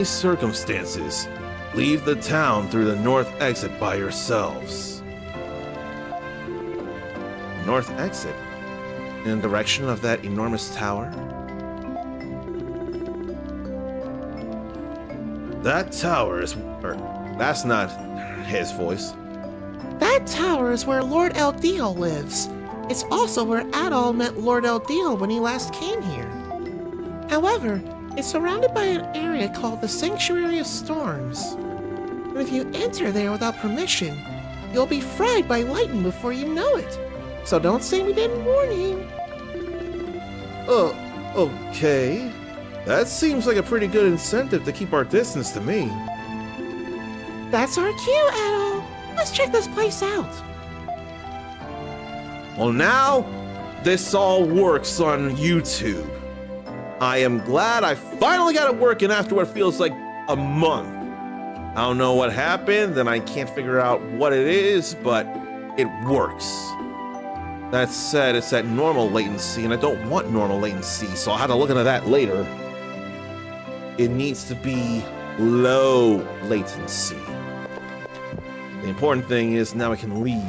circumstances, leave the town through the north exit by yourselves. North exit? In the direction of that enormous tower? That tower is... that's not his voice. That tower is where Lord El Dio lives. It's also where Adol met Lord El Dio when he last came here. However, it's surrounded by an area called the Sanctuary of Storms. And if you enter there without permission, you'll be fried by lightning before you know it. So don't say we didn't warn you. Okay. That seems like a pretty good incentive to keep our distance to me. That's our cue, Adol. Let's check this place out. Well, now, this all works on YouTube. I am glad I finally got it working after what feels like a month. I don't know what happened, and I can't figure out what it is, but it works. That said, it's at normal latency, and I don't want normal latency, so I'll have to look into that later. It needs to be low latency. The important thing is now I can leave,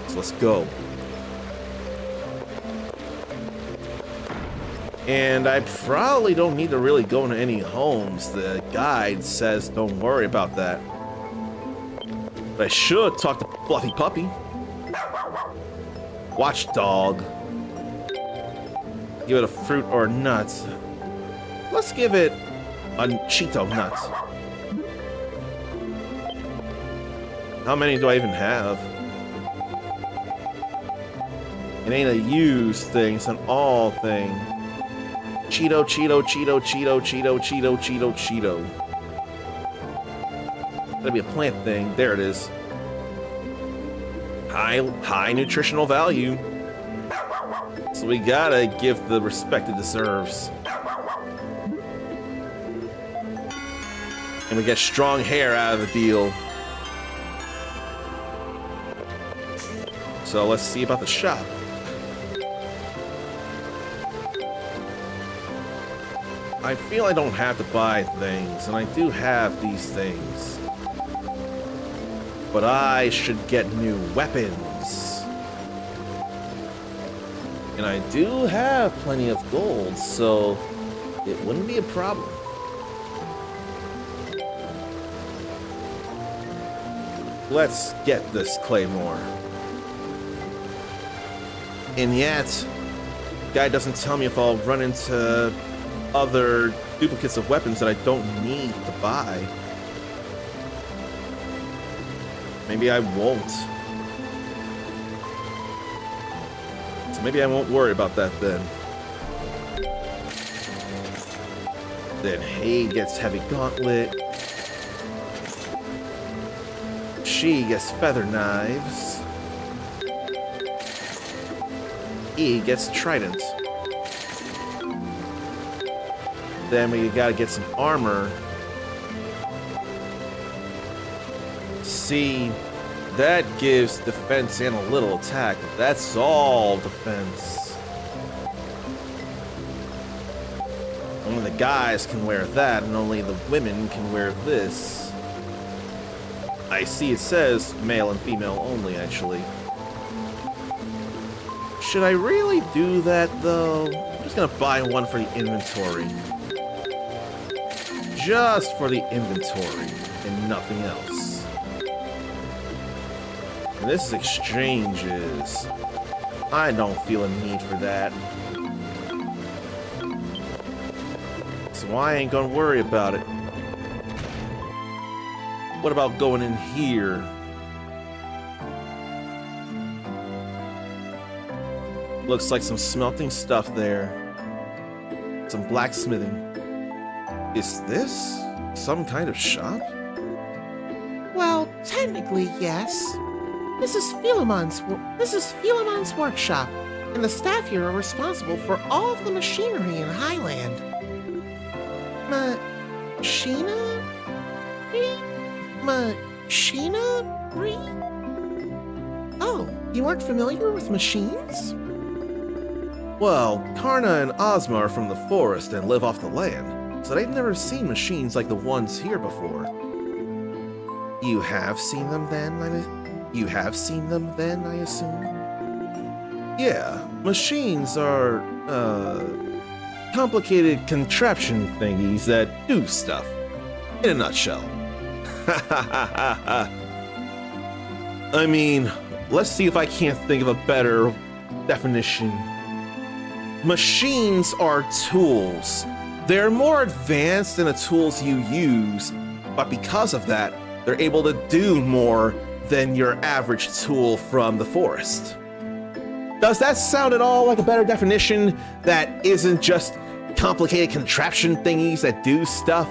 so let's go. And I probably don't need to really go into any homes. The guide says don't worry about that. But I should talk to Fluffy Puppy. Watchdog. Give it a fruit or a nut. Let's give it a Cheeto nut. How many do I even have? It ain't a use thing, it's an all thing. Cheeto, Cheeto, Cheeto, Cheeto, Cheeto, Cheeto, Cheeto, Cheeto. That'd be a plant thing. There it is. High nutritional value. So we gotta give the respect it deserves. And we get strong hair out of the deal. So let's see about the shop. I feel I don't have to buy things, and I do have these things. But I should get new weapons. And I do have plenty of gold, so it wouldn't be a problem. Let's get this claymore. And yet, the guy doesn't tell me if I'll run into other duplicates of weapons that I don't need to buy. Maybe I won't. So maybe I won't worry about that then. Then Hay gets heavy gauntlet. She gets feather knives. E gets trident. Then we gotta get some armor. See, that gives defense and a little attack. That's all defense. Only the guys can wear that, and only the women can wear this. I see it says male and female only, actually. Should I really do that, though? I'm just gonna buy one for the inventory. Just for the inventory, and nothing else. And this is exchanges. I don't feel a need for that. So I ain't gonna worry about it. What about going in here? Looks like some smelting stuff there. Some blacksmithing. Is this some kind of shop? Well, technically, yes. This is Philemon's workshop, and the staff here are responsible for all of the machinery in Highland. Machinery? Oh, you aren't familiar with machines? Well, Karna and Ozma are from the forest and live off the land. so they've never seen machines like the ones here before. You have seen them then, I assume? Yeah, machines are, complicated contraption thingies that do stuff. In a nutshell. I mean, let's see if I can't think of a better definition. Machines are tools. They're more advanced than the tools you use, but because of that, they're able to do more than your average tool from the forest. Does that sound at all like a better definition that isn't just complicated contraption thingies that do stuff?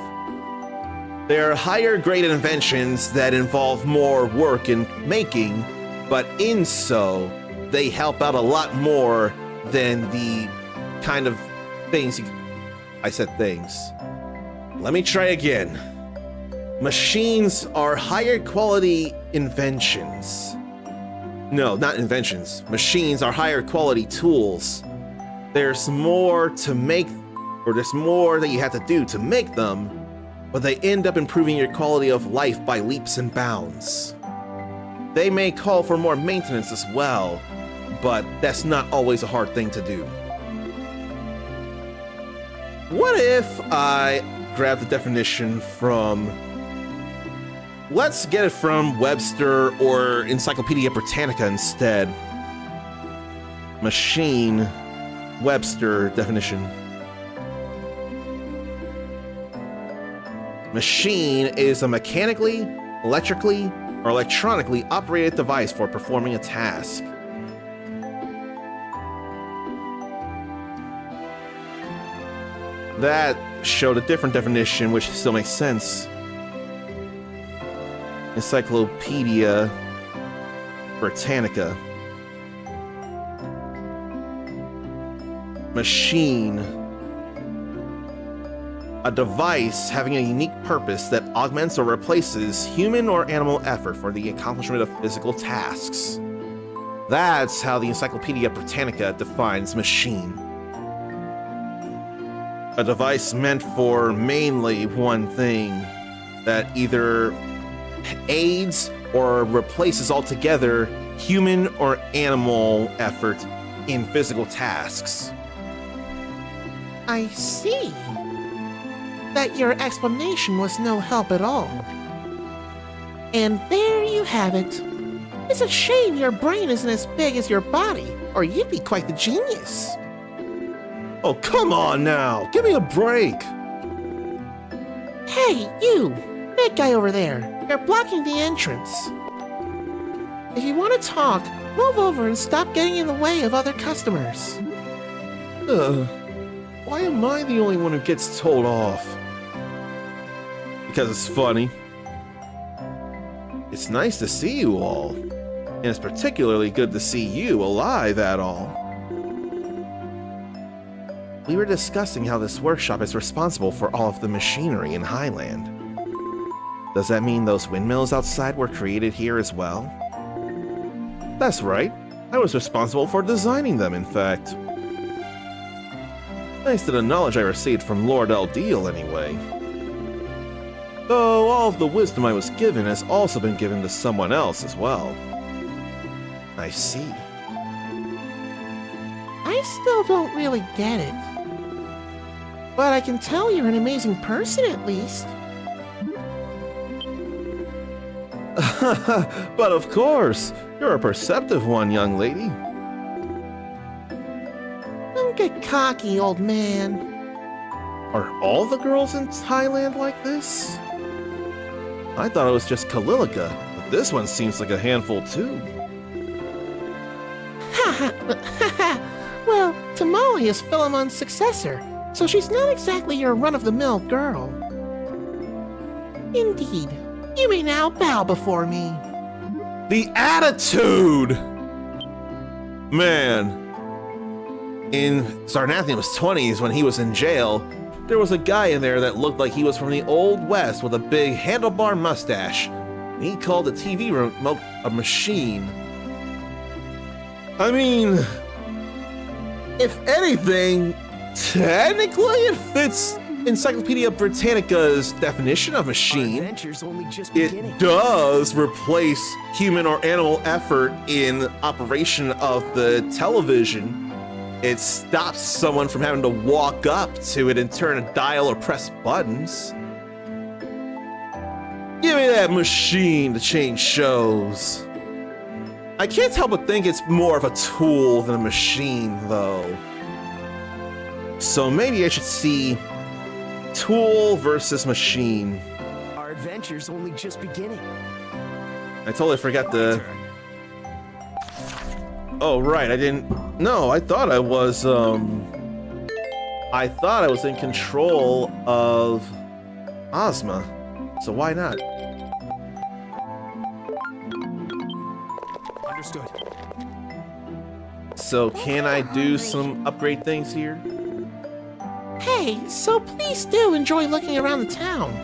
They're higher grade inventions that involve more work in making, but in so, they help out a lot more than the kind of things I said things. Let me try again. Machines are higher quality inventions. No, not inventions. Machines are higher quality tools. There's more to make, or there's more that you have to do to make them, but they end up improving your quality of life by leaps and bounds. They may call for more maintenance as well, but that's not always a hard thing to do. What if I grab the definition from... Let's get it from Webster or Encyclopedia Britannica instead. Machine, Webster definition. Machine is a mechanically, electrically, or electronically operated device for performing a task. That showed a different definition, which still makes sense. Encyclopedia Britannica. Machine. A device having a unique purpose that augments or replaces human or animal effort for the accomplishment of physical tasks. That's how the Encyclopedia Britannica defines machine. A device meant for mainly one thing that either aids or replaces altogether human or animal effort in physical tasks. I see. That your explanation was no help at all. And there you have it. It's a shame your brain isn't as big as your body, or you'd be quite the genius. Oh, come on now! Give me a break! Hey, you! That guy over there. You're blocking the entrance. If you want to talk, move over and stop getting in the way of other customers. Why am I the only one who gets told off? Because it's funny. It's nice to see you all. And it's particularly good to see you alive at all. We were discussing how this workshop is responsible for all of the machinery in Highland. Does that mean those windmills outside were created here as well? That's right. I was responsible for designing them, in fact. Thanks to the knowledge I received from Lord Eldeal, anyway. Though all of the wisdom I was given has also been given to someone else as well. I see. I still don't really get it. But I can tell you're an amazing person, at least. But of course, you're a perceptive one, young lady. Don't get cocky, old man. Are all the girls in Thailand like this? I thought it was just Kalilika, but this one seems like a handful too. Well, Tamali is Philemon's successor, so she's not exactly your run-of-the-mill girl. Indeed. You may now bow before me. The attitude! Man. In Sarnathium's 20s, when he was in jail, there was a guy in there that looked like he was from the Old West with a big handlebar mustache. And he called the TV remote a machine. I mean, if anything, technically it fits Encyclopedia Britannica's definition of machine, Adventure's only just beginning. it does replace human or animal effort in operation of the television. It stops someone from having to walk up to it and turn a dial or press buttons. Give me that machine to change shows. I can't help but think it's more of a tool than a machine, though. So maybe I should see tool versus machine. Our adventure's only just beginning. I totally forgot the... Oh, right, I didn't... No, I thought I was in control of Ozma. So why not? Understood. So can I do some upgrade things here? Hey, so please do enjoy looking around the town.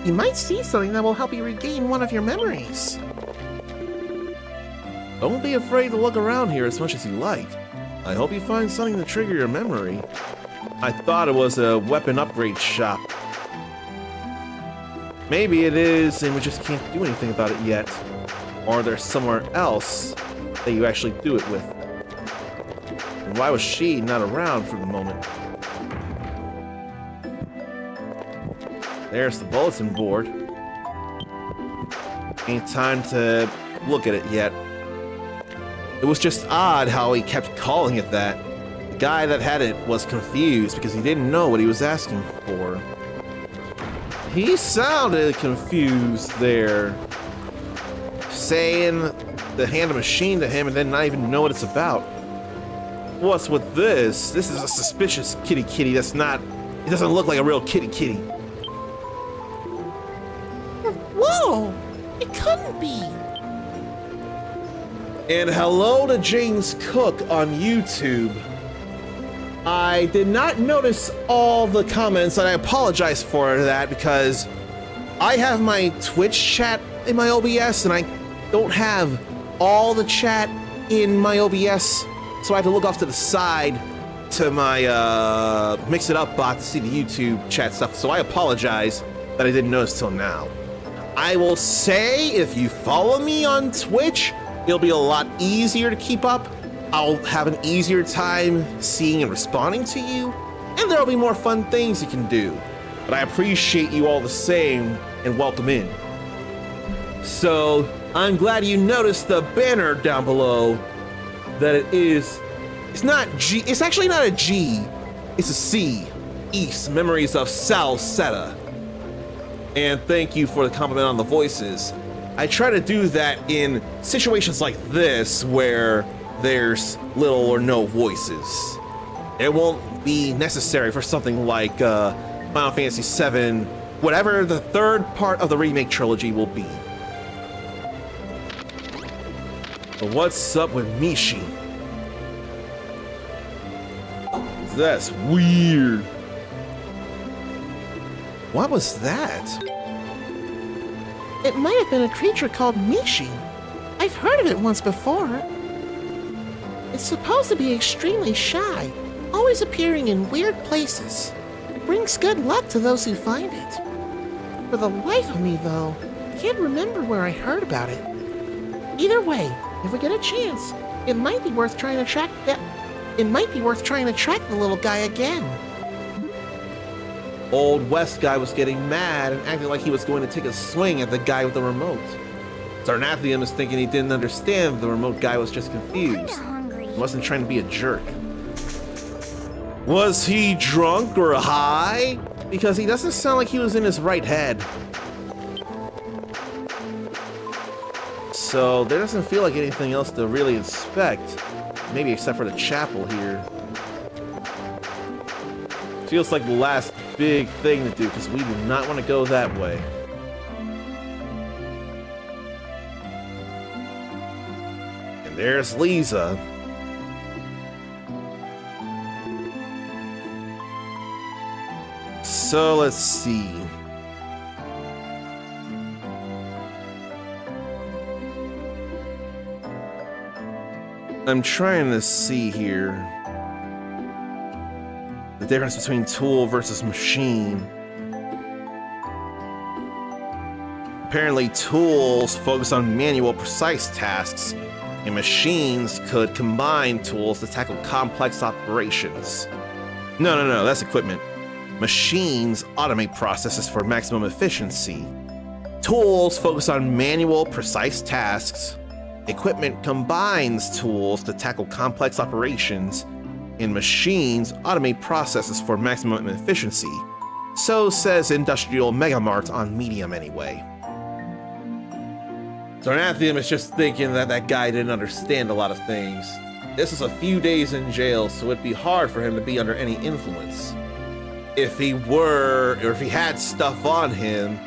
You might see something that will help you regain one of your memories. Don't be afraid to look around here as much as you like. I hope you find something to trigger your memory. I thought it was a weapon upgrade shop. Maybe it is, and we just can't do anything about it yet. Or there's somewhere else that you actually do it with. And why was she not around for the moment? There's the bulletin board. Ain't time to look at it yet. It was just odd how he kept calling it that. The guy that had it was confused because he didn't know what he was asking for. He sounded confused there, saying to hand a machine to him and then not even know what it's about. What's with this? This is a suspicious kitty that's not... It doesn't look like a real kitty. Whoa! It couldn't be! And hello to James Cook on YouTube. I did not notice all the comments, and I apologize for that because I have my Twitch chat in my OBS, and I don't have all the chat in my OBS, so I have to look off to the side to my Mix It Up bot to see the YouTube chat stuff, so I apologize that I didn't notice till now. I will say, if you follow me on Twitch, it'll be a lot easier to keep up. I'll have an easier time seeing and responding to you, and there'll be more fun things you can do. But I appreciate you all the same, and welcome in. So, I'm glad you noticed the banner down below that it's not G, it's actually not a G, it's a C. East, Memories of Sal Seta. And thank you for the compliment on the voices. I try to do that in situations like this where there's little or no voices. It won't be necessary for something like Final Fantasy VII, whatever the third part of the remake trilogy will be. But what's up with Mishi? That's weird. What was that? It might have been a creature called Mishi. I've heard of it once before. It's supposed to be extremely shy, always appearing in weird places. It brings good luck to those who find it. For the life of me, though, I can't remember where I heard about it. Either way, if we get a chance, it might be worth trying to track the little guy again. Old West guy was getting mad and acting like he was going to take a swing at the guy with the remote. Sarnathium is thinking he didn't understand the remote guy was just confused. He wasn't trying to be a jerk. Was he drunk or high? Because he doesn't sound like he was in his right head. So there doesn't feel like anything else to really inspect. Maybe except for the chapel here. Feels like the last big thing to do because we do not want to go that way. And there's Lisa. So let's see. I'm trying to see here. The difference between tool versus machine. Apparently, tools focus on manual, precise tasks, and machines could combine tools to tackle complex operations. No, that's equipment. Machines automate processes for maximum efficiency. Tools focus on manual, precise tasks. Equipment combines tools to tackle complex operations, and machines automate processes for maximum efficiency. So says Industrial Megamart on Medium anyway. So Anathium is just thinking that that guy didn't understand a lot of things. This is a few days in jail, so it'd be hard for him to be under any influence. If he were, or if he had stuff on him,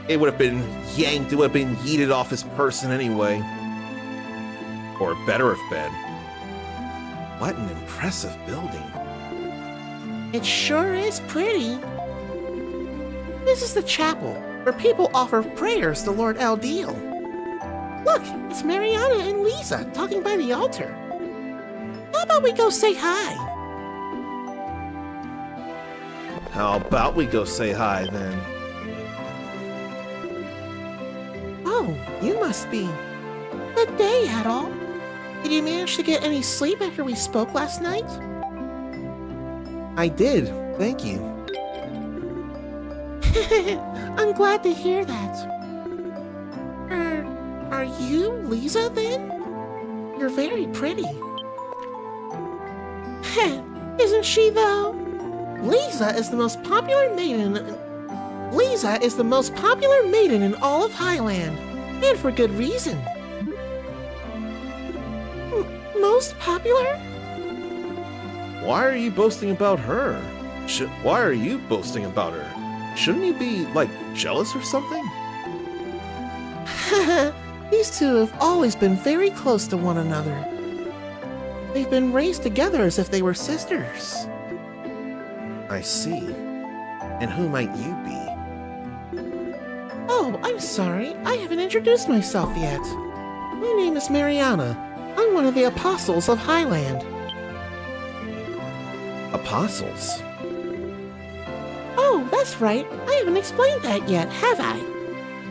it would have been yanked, it would have been yeeted off his person anyway. Or better have been. What an impressive building. It sure is pretty. This is the chapel, where people offer prayers to Lord Eldiel. Look, it's Mariana and Lisa talking by the altar. How about we go say hi? How about we go say hi then? Oh, you must be. Good day, Adol. Did you manage to get any sleep after we spoke last night? I did, thank you. I'm glad to hear that. Are you Lisa then? You're very pretty. Isn't she though? Lisa is the most popular maiden in all of Highland, and for good reason. Most popular? Why are you boasting about her? Why are you boasting about her? Shouldn't you be, like, jealous or something? These two have always been very close to one another. They've been raised together as if they were sisters. I see. And who might you be? Oh, I'm sorry. I haven't introduced myself yet. My name is Mariana. I'm one of the Apostles of Highland. Apostles? Oh, that's right. I haven't explained that yet, have I?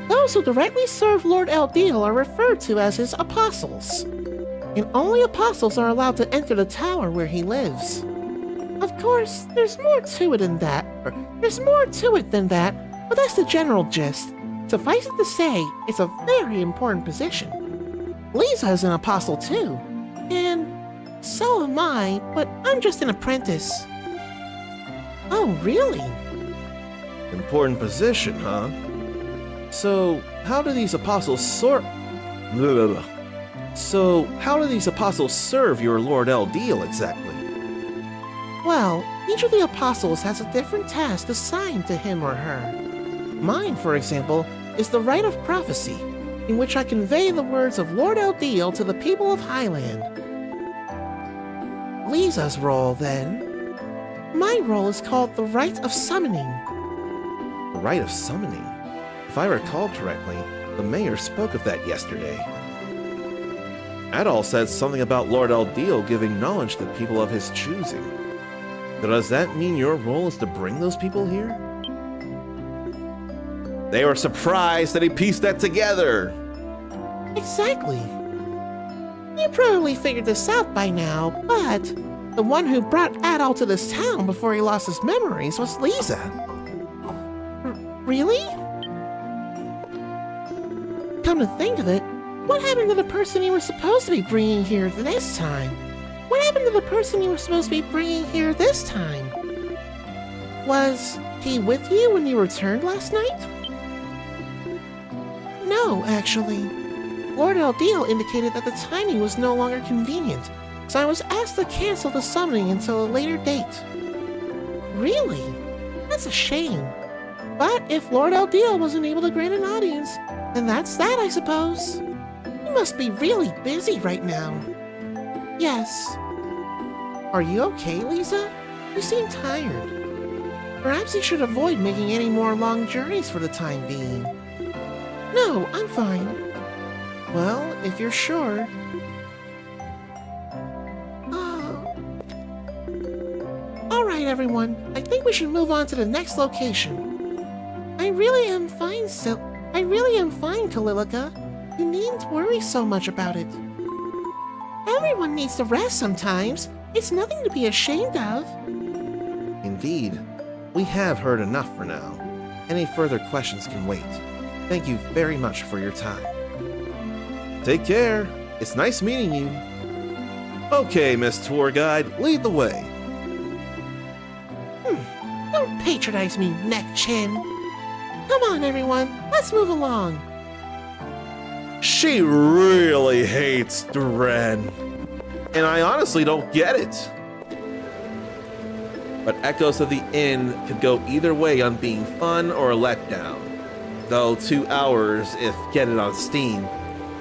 Those who directly serve Lord Eldiel are referred to as his apostles. And only apostles are allowed to enter the tower where he lives. Of course, there's more to it than that, but that's the general gist. Suffice it to say, it's a very important position. Lisa is an apostle too, and so am I, but I'm just an apprentice. Oh, really? Important position, huh? So, how do these apostles serve your Lord Eldiel exactly? Well, each of the apostles has a different task assigned to him or her. Mine, for example, is the rite of prophecy, in which I convey the words of Lord Eldiel to the people of Highland. Lisa's role, then. My role is called the rite of summoning. The rite of summoning? If I recall correctly, the mayor spoke of that yesterday. Adol said something about Lord Eldiel giving knowledge to people of his choosing. Does that mean your role is to bring those people here? They were surprised that he pieced that together. Exactly. You probably figured this out by now, but the one who brought Adol to this town before he lost his memories was Lisa. Really? Come to think of it, what happened to the person you were supposed to be bringing here this time? What happened to the person you were supposed to be bringing here this time? Was he with you when you returned last night? No, actually. Lord Eldiel indicated that the timing was no longer convenient, so I was asked to cancel the summoning until a later date. Really? That's a shame. But if Lord Eldiel wasn't able to grant an audience, then that's that, I suppose. You must be really busy right now. Yes. Are you okay, Lisa? You seem tired. Perhaps you should avoid making any more long journeys for the time being. No, I'm fine. Well, if you're sure. Alright, everyone. I think we should move on to the next location. I really am fine, Kalilica. You needn't worry so much about it. Everyone needs to rest sometimes. It's nothing to be ashamed of. Indeed. We have heard enough for now. Any further questions can wait. Thank you very much for your time. Take care. It's nice meeting you. Okay, Miss Tour Guide, lead the way. Don't patronize me, neck chin. Come on, everyone. Let's move along. She really hates Dren. And I honestly don't get it. But Echoes of the Inn could go either way on being fun or a letdown. Though 2 hours if get it on Steam.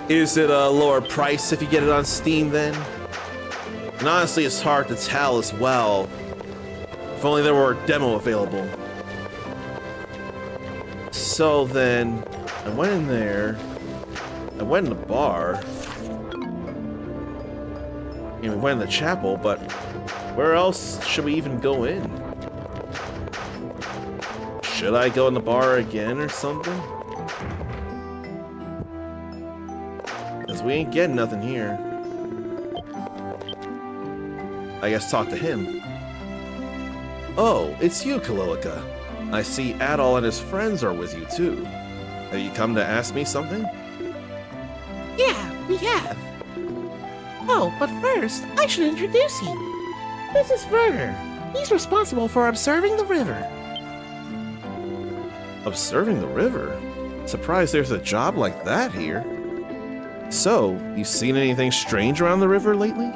Is it a lower price if you get it on Steam then? And honestly, it's hard to tell as well. If only there were a demo available. So then, I went in there. I went in the bar. And we went in the chapel, but where else should we even go in? Should I go in the bar again or something? Because we ain't getting nothing here. I guess talk to him. Oh, it's you, Kalilica. I see Adol and his friends are with you too. Have you come to ask me something? Yeah, we have. Oh, but first, I should introduce you. This is Werner. He's responsible for observing the river. Observing the river? Surprised there's a job like that here. So, you seen anything strange around the river lately?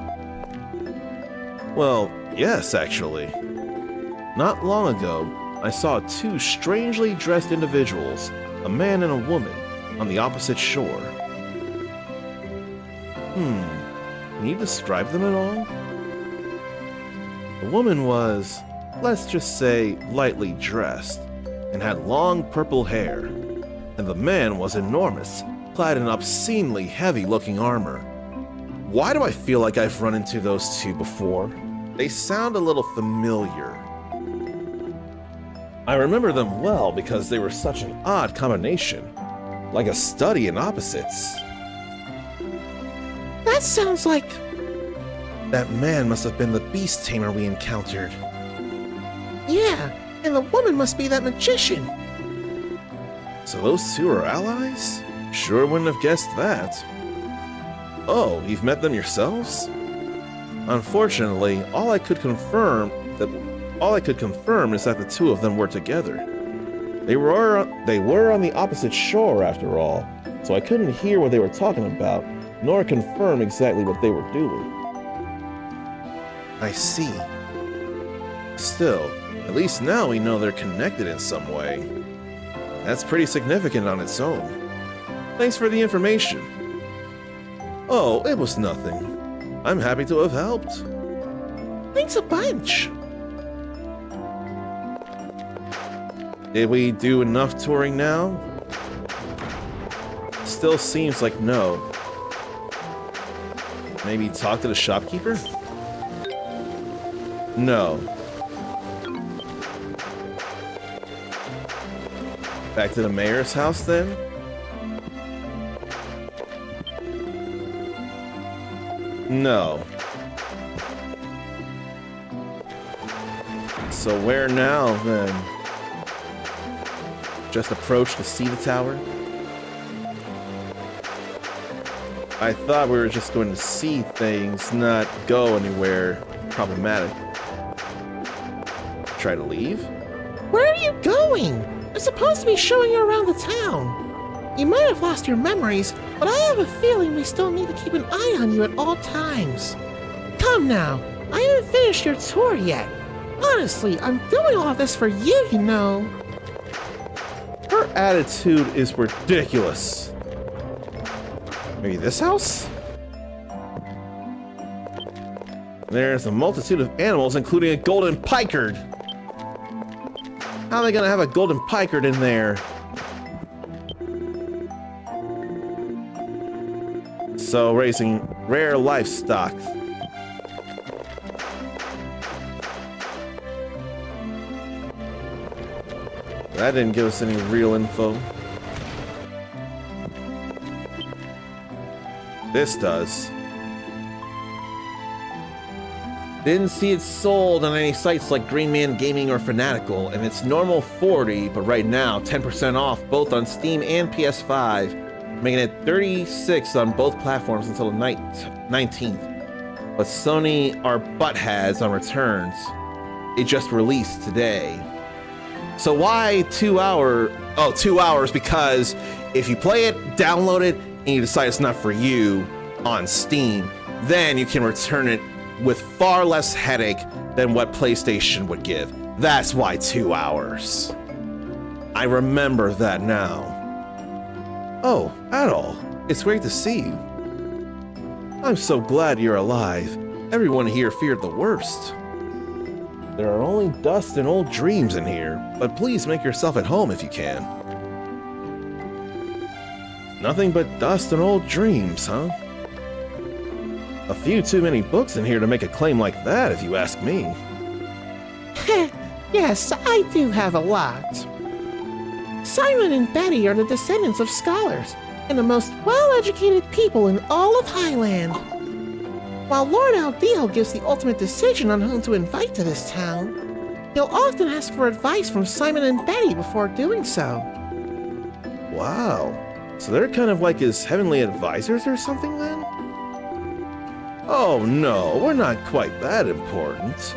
Well, yes, actually. Not long ago, I saw 2 strangely dressed individuals, a man and a woman, on the opposite shore. Can you describe them at all? The woman was, let's just say, lightly dressed, and had long purple hair, and the man was enormous, clad in obscenely heavy-looking armor. Why do I feel like I've run into those 2 before? They sound a little familiar. I remember them well because they were such an odd combination, like a study in opposites. That sounds like... That man must have been the beast tamer we encountered. Yeah, and the woman must be that magician. So those 2 are allies? Sure wouldn't have guessed that. Oh, you've met them yourselves? Unfortunately, all I could confirm is that the 2 of them were together. They were on the opposite shore after all, so I couldn't hear what they were talking about, nor confirm exactly what they were doing. I see. Still, at least now we know they're connected in some way. That's pretty significant on its own. Thanks for the information. Oh, it was nothing. I'm happy to have helped. Thanks a bunch. Did we do enough touring now? Still seems like no. Maybe talk to the shopkeeper? No. Back to the mayor's house then? No. So where now then? Just approach to see the tower? I thought we were just going to see things, not go anywhere problematic. Try to leave? Where are you going? I'm supposed to be showing you around the town. You might have lost your memories, but I have a feeling we still need to keep an eye on you at all times. Come now, I haven't finished your tour yet. Honestly, I'm doing all this for you, you know. Her attitude is ridiculous. Maybe this house? There's a multitude of animals, including a golden pikard. How are they gonna have a golden pikard in there? So, raising rare livestock. That didn't give us any real info. This does. Didn't see it sold on any sites like Green Man Gaming or Fanatical, and it's normal 40, but right now 10% off both on Steam and PS5, making it 36 on both platforms until the 19th. But Sony are buttheads on returns. It just released today. So why 2 hour? Oh, 2 hours, because if you play it, download it, and you decide it's not for you on Steam, then you can return it with far less headache than what PlayStation would give. That's why 2 hours. I remember that now. Oh, Adol, it's great to see you. I'm so glad you're alive. Everyone here feared the worst. There are only dust and old dreams in here, but please make yourself at home if you can. Nothing but dust and old dreams, huh? A few too many books in here to make a claim like that, if you ask me. Yes, I do have a lot. Simon and Betty are the descendants of scholars and the most well-educated people in all of Highland. While Lord Aldeal gives the ultimate decision on whom to invite to this town, he'll often ask for advice from Simon and Betty before doing so. Wow. So they're kind of like his heavenly advisors or something then? Oh no, we're not quite that important.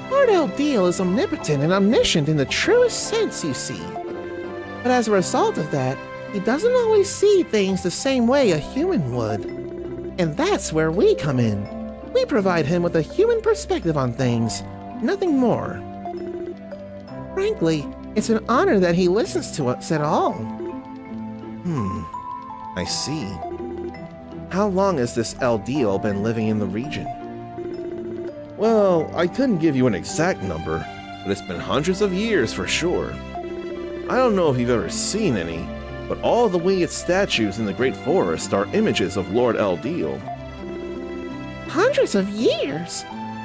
Lord Aldeal is omnipotent and omniscient in the truest sense, you see. But as a result of that, he doesn't always see things the same way a human would. And that's where we come in. We provide him with a human perspective on things, nothing more. Frankly, it's an honor that he listens to us at all. I see. How long has this Aldeal been living in the region? Well, I couldn't give you an exact number, but it's been hundreds of years for sure. I don't know if you've ever seen any, but all the winged statues in the Great Forest are images of Lord Aldeal. Hundreds of years?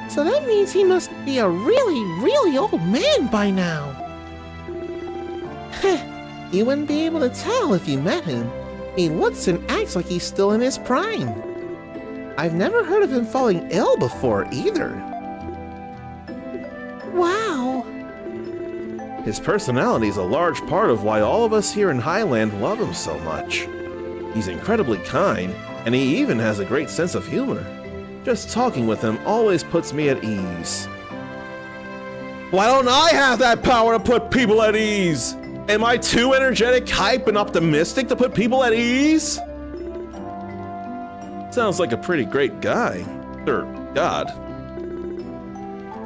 So that means he must be a really, really old man by now. Heh, you wouldn't be able to tell if you met him. He looks and acts like he's still in his prime. I've never heard of him falling ill before either. Wow. His personality is a large part of why all of us here in Highland love him so much. He's incredibly kind, and he even has a great sense of humor. Just talking with him always puts me at ease. Why don't I have that power to put people at ease? Am I too energetic, hype, and optimistic to put people at ease? Sounds like a pretty great guy. Or god.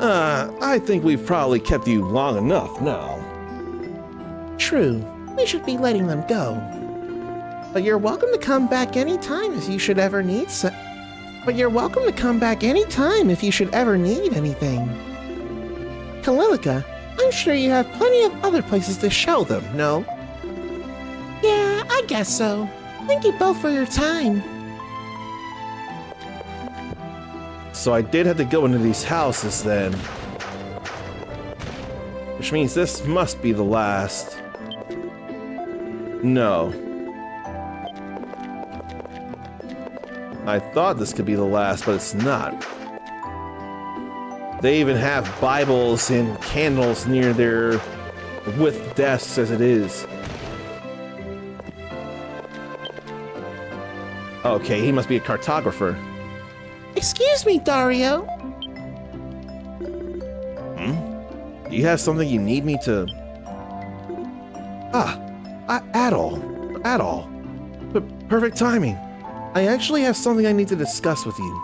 I think we've probably kept you long enough now. True, we should be letting them go. But you're welcome to come back anytime if you should ever need anything. Kalilica, I'm sure you have plenty of other places to show them, no? Yeah, I guess so. Thank you both for your time. So I did have to go into these houses then. Which means this must be the last. No. I thought this could be the last, but it's not. They even have Bibles and candles near their with desks as it is. Okay, he must be a cartographer. Excuse me, Dario. Do you have something you need me to... Adol. Perfect timing. I actually have something I need to discuss with you.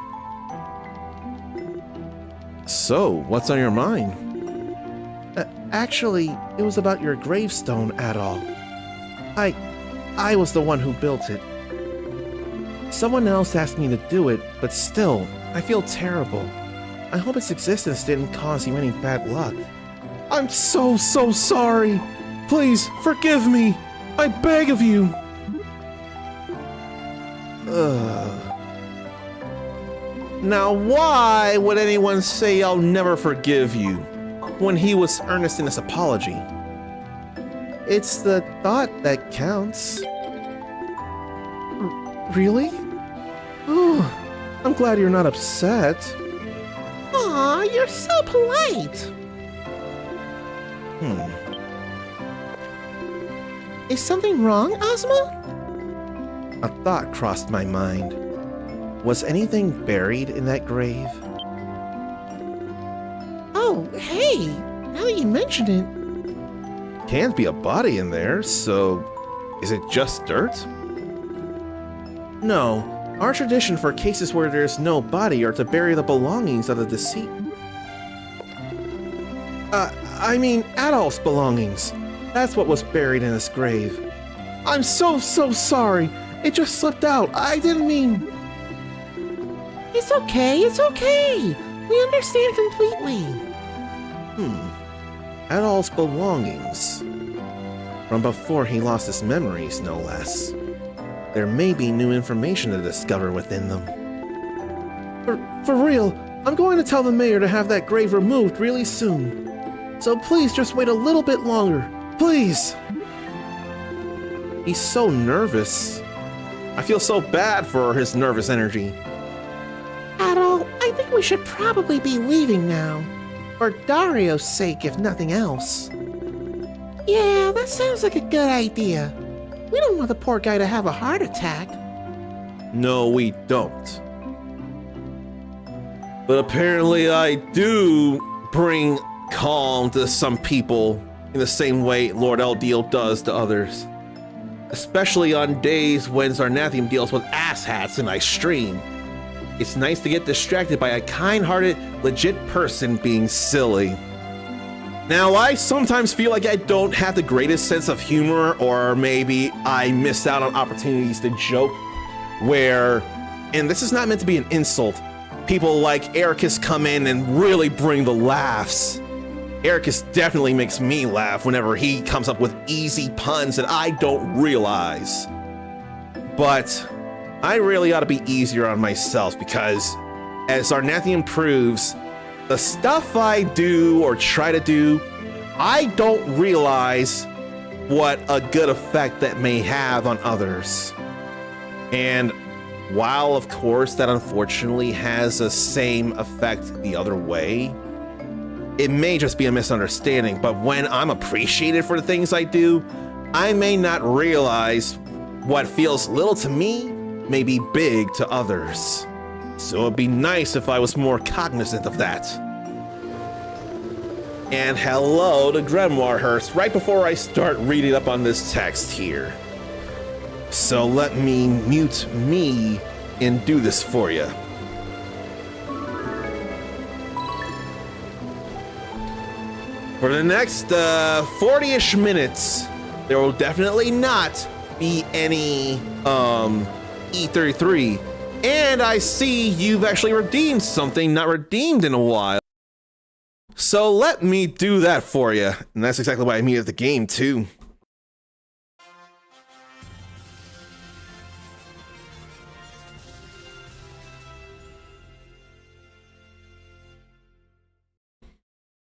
So, what's on your mind? Actually, it was about your gravestone, Adol. I was the one who built it. Someone else asked me to do it, but still, I feel terrible. I hope its existence didn't cause you any bad luck. I'm so sorry. Please, forgive me. I beg of you. Now why would anyone say I'll never forgive you when he was earnest in his apology? it's the thought that counts. Really? Oh, I'm glad you're not upset. Aw, you're so polite. Is something wrong, Ozma? A thought crossed my mind. Was anything buried in that grave? Oh, hey, now that you mention it. Can't be a body in there, so is it just dirt? No, our tradition for cases where there's no body are to bury the belongings of the deceased. I mean Adolf's belongings. That's what was buried in this grave. I'm so sorry. It just slipped out. I didn't mean... It's okay, it's okay. We understand completely. Adolf's belongings. From before he lost his memories, no less. There may be new information to discover within them. For real, I'm going to tell the mayor to have that grave removed really soon. So please just wait a little bit longer. Please! He's so nervous. I feel so bad for his nervous energy. Adol, I think we should probably be leaving now. For Dario's sake, if nothing else. Yeah, that sounds like a good idea. We don't want the poor guy to have a heart attack. No, we don't. But apparently I do bring calm to some people in the same way Lord Eldiel does to others. Especially on days when Zarnathium deals with asshats in my stream. It's nice to get distracted by a kind-hearted, legit person being silly. Now, I sometimes feel like I don't have the greatest sense of humor, or maybe I missed out on opportunities to joke where, and this is not meant to be an insult, people like Ericus come in and really bring the laughs. Ericus definitely makes me laugh whenever he comes up with easy puns that I don't realize. But I really ought to be easier on myself because, as Zarnathium proves, the stuff I do or try to do, I don't realize what a good effect that may have on others. And while, of course, that unfortunately has the same effect the other way, it may just be a misunderstanding, but when I'm appreciated for the things I do, I may not realize what feels little to me may be big to others. So it'd be nice if I was more cognizant of that. And hello to Grimoirehurst right before I start reading up on this text here. So let me mute me and do this for you. For the next 40-ish minutes, there will definitely not be any E33. And I see you've actually redeemed something not redeemed in a while. So let me do that for you. And that's exactly why I muted the game too.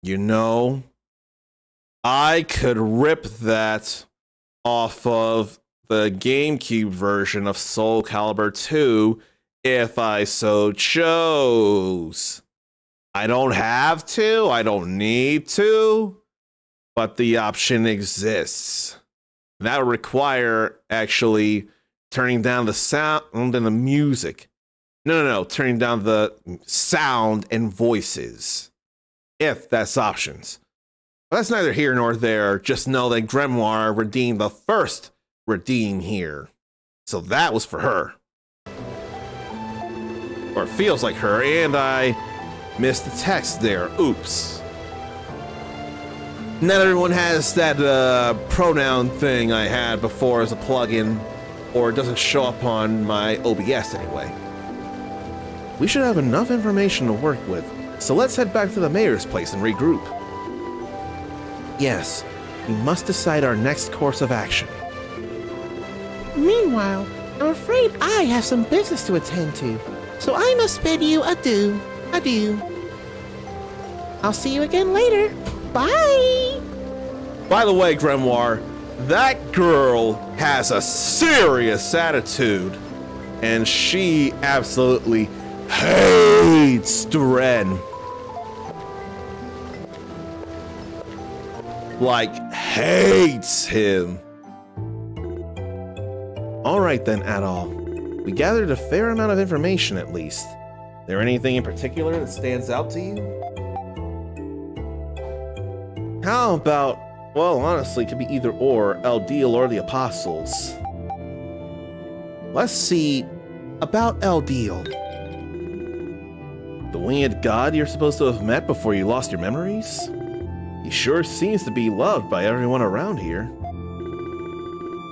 You know, I could rip that off of the GameCube version of Soul Calibur 2 if I so chose. I don't have to, I don't need to, but the option exists. That would require actually turning down the sound and the music. No, turning down the sound and voices. If that's options. But that's neither here nor there. Just know that Grimoire redeemed the first redeem here. So that was for her. Or it feels like her, and I missed the text there. Oops. Not everyone has that pronoun thing I had before as a plugin, or it doesn't show up on my OBS anyway. We should have enough information to work with. So let's head back to the mayor's place and regroup. Yes, we must decide our next course of action. Meanwhile, I'm afraid I have some business to attend to, so I must bid you adieu. Adieu. I'll see you again later. Bye! By the way, Grimoire, That girl has a serious attitude, and she absolutely hates Dren. Like, hates him. All right then, Adol. We gathered a fair amount of information at least. There anything in particular that stands out to you? How about, well, honestly, it could be either or, Eldiel or the Apostles. Let's see about Eldiel. The winged god you're supposed to have met before you lost your memories? He sure seems to be loved by everyone around here.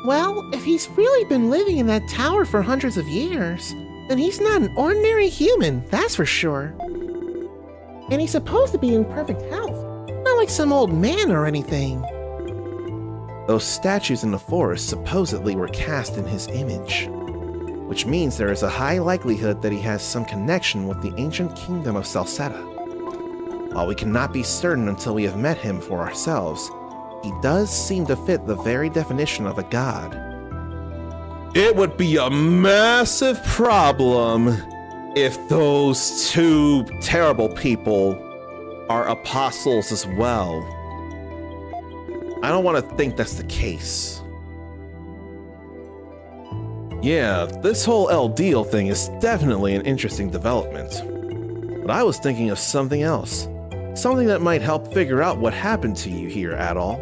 Well, if he's really been living in that tower for hundreds of years, then he's not an ordinary human, that's for sure. And he's supposed to be in perfect health, not like some old man or anything. Those statues in the forest supposedly were cast in his image, which means there is a high likelihood that he has some connection with the ancient kingdom of Salsetta. While we cannot be certain until we have met him for ourselves, he does seem to fit the very definition of a god. It would be a massive problem if those two terrible people are apostles as well. I don't want to think that's the case. Yeah, this whole Eldiel thing is definitely an interesting development. But I was thinking of something else. Something that might help figure out what happened to you here, Adol.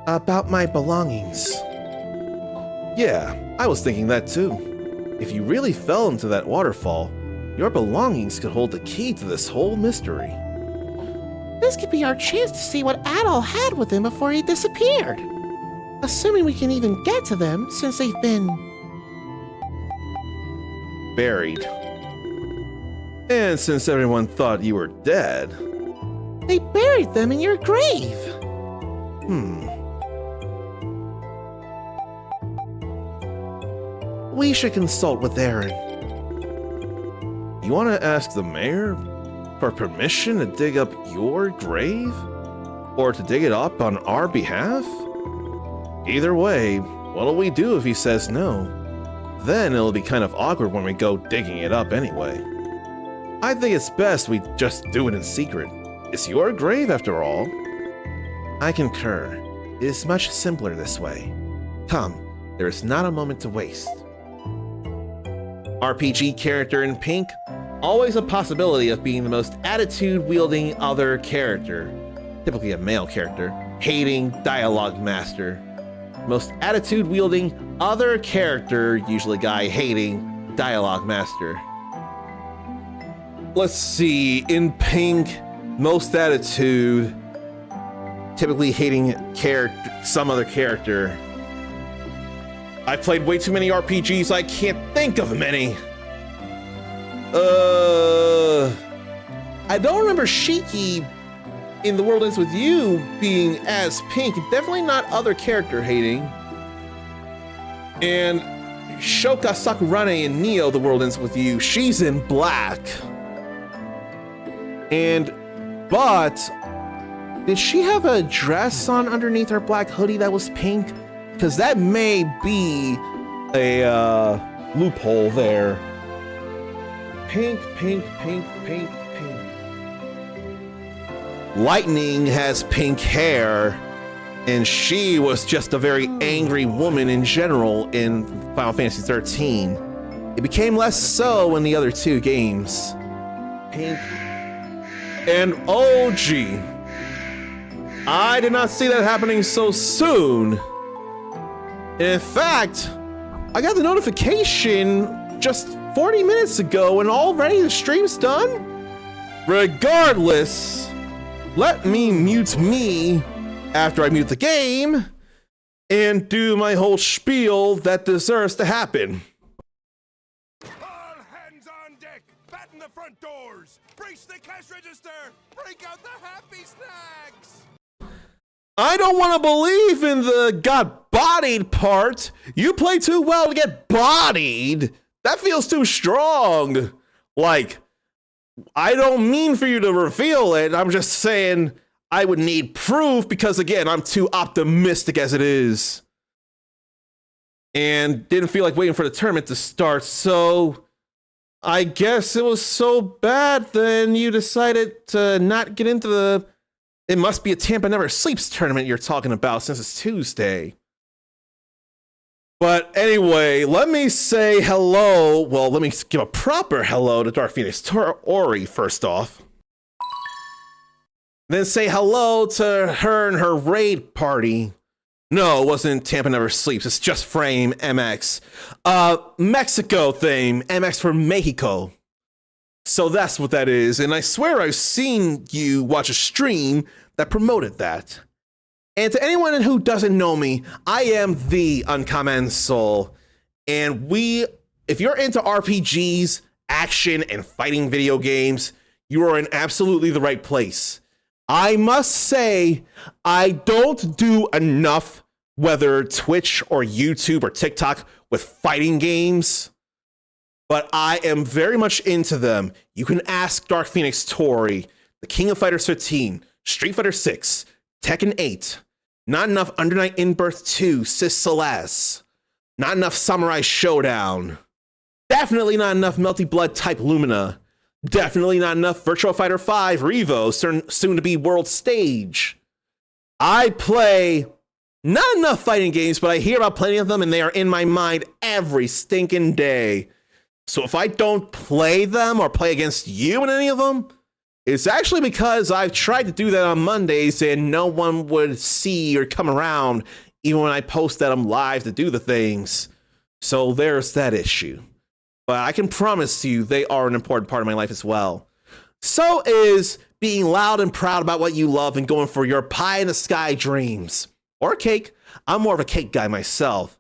About my belongings. Yeah, I was thinking that too. If you really fell into that waterfall, your belongings could hold the key to this whole mystery. This could be our chance to see what Adol had with him before he disappeared. Assuming we can even get to them since they've been buried. And since everyone thought you were dead, they buried them in your grave. We should consult with Aaron. You want to ask the mayor for permission to dig up your grave? Or to dig it up on our behalf? Either way, what'll we do if he says no? Then it'll be kind of awkward when we go digging it up anyway. I think it's best we just do it in secret. It's your grave after all. I concur. It is much simpler this way. Come, there is not a moment to waste. RPG character in pink, always a possibility of being the most attitude-wielding other character. Typically a male character, hating dialogue master. Most attitude-wielding other character, usually guy hating dialogue master. Let's see, in pink, most attitude, typically hating some other character. I've played way too many RPGs, I can't think of many. I don't remember Shiki in The World Ends With You being as pink, definitely not other character hating. And Shoka Sakurane in Neo, The World Ends With You, she's in black. But did she have a dress on underneath her black hoodie that was pink? Because that may be a loophole there. Pink, pink, pink, pink, pink. Lightning has pink hair, and she was just a very angry woman in general in Final Fantasy XIII. It became less so in the other two games. Pink. And oh gee, I did not see that happening so soon. In fact, I got the notification just 40 minutes ago and already the stream's done? Regardless, let me mute me after I mute the game and do my whole spiel that deserves to happen. All hands on deck! Batten the front doors! Brace the cash register! Break out the happy snacks! I don't want to believe in the got bodied part. You play too well to get bodied. That feels too strong. Like, I don't mean for you to reveal it. I'm just saying I would need proof because, again, I'm too optimistic as it is. And didn't feel like waiting for the tournament to start, so I guess it was so bad then you decided to not get into the It Must Be a Tampa Never Sleeps tournament you're talking about since it's Tuesday. But anyway, let me say hello. Well, let me give a proper hello to Dark Phoenix Ori first off. Then say hello to her and her raid party. No, it wasn't Tampa Never Sleeps. It's Just Frame MX. Mexico theme. MX for Mexico. So that's what that is. And I swear I've seen you watch a stream that promoted that. And to anyone who doesn't know me, I am the Uncommon Soul. And if you're into RPGs, action, and fighting video games, you are in absolutely the right place. I must say, I don't do enough, whether Twitch or YouTube or TikTok, with fighting games, but I am very much into them. You can ask Dark Phoenix Tori, the King of Fighters 15, Street Fighter 6, Tekken 8, not enough Under Night In-Birth 2, Sis Celeste, not enough Samurai Showdown, definitely not enough Melty Blood type Lumina, definitely not enough Virtua Fighter 5 Revo, soon to be World Stage. I play not enough fighting games, but I hear about plenty of them and they are in my mind every stinking day. So if I don't play them or play against you in any of them, it's actually because I've tried to do that on Mondays and no one would see or come around even when I post that I'm live to do the things. So there's that issue. But I can promise you they are an important part of my life as well. So is being loud and proud about what you love and going for your pie in the sky dreams. Or cake. I'm more of a cake guy myself.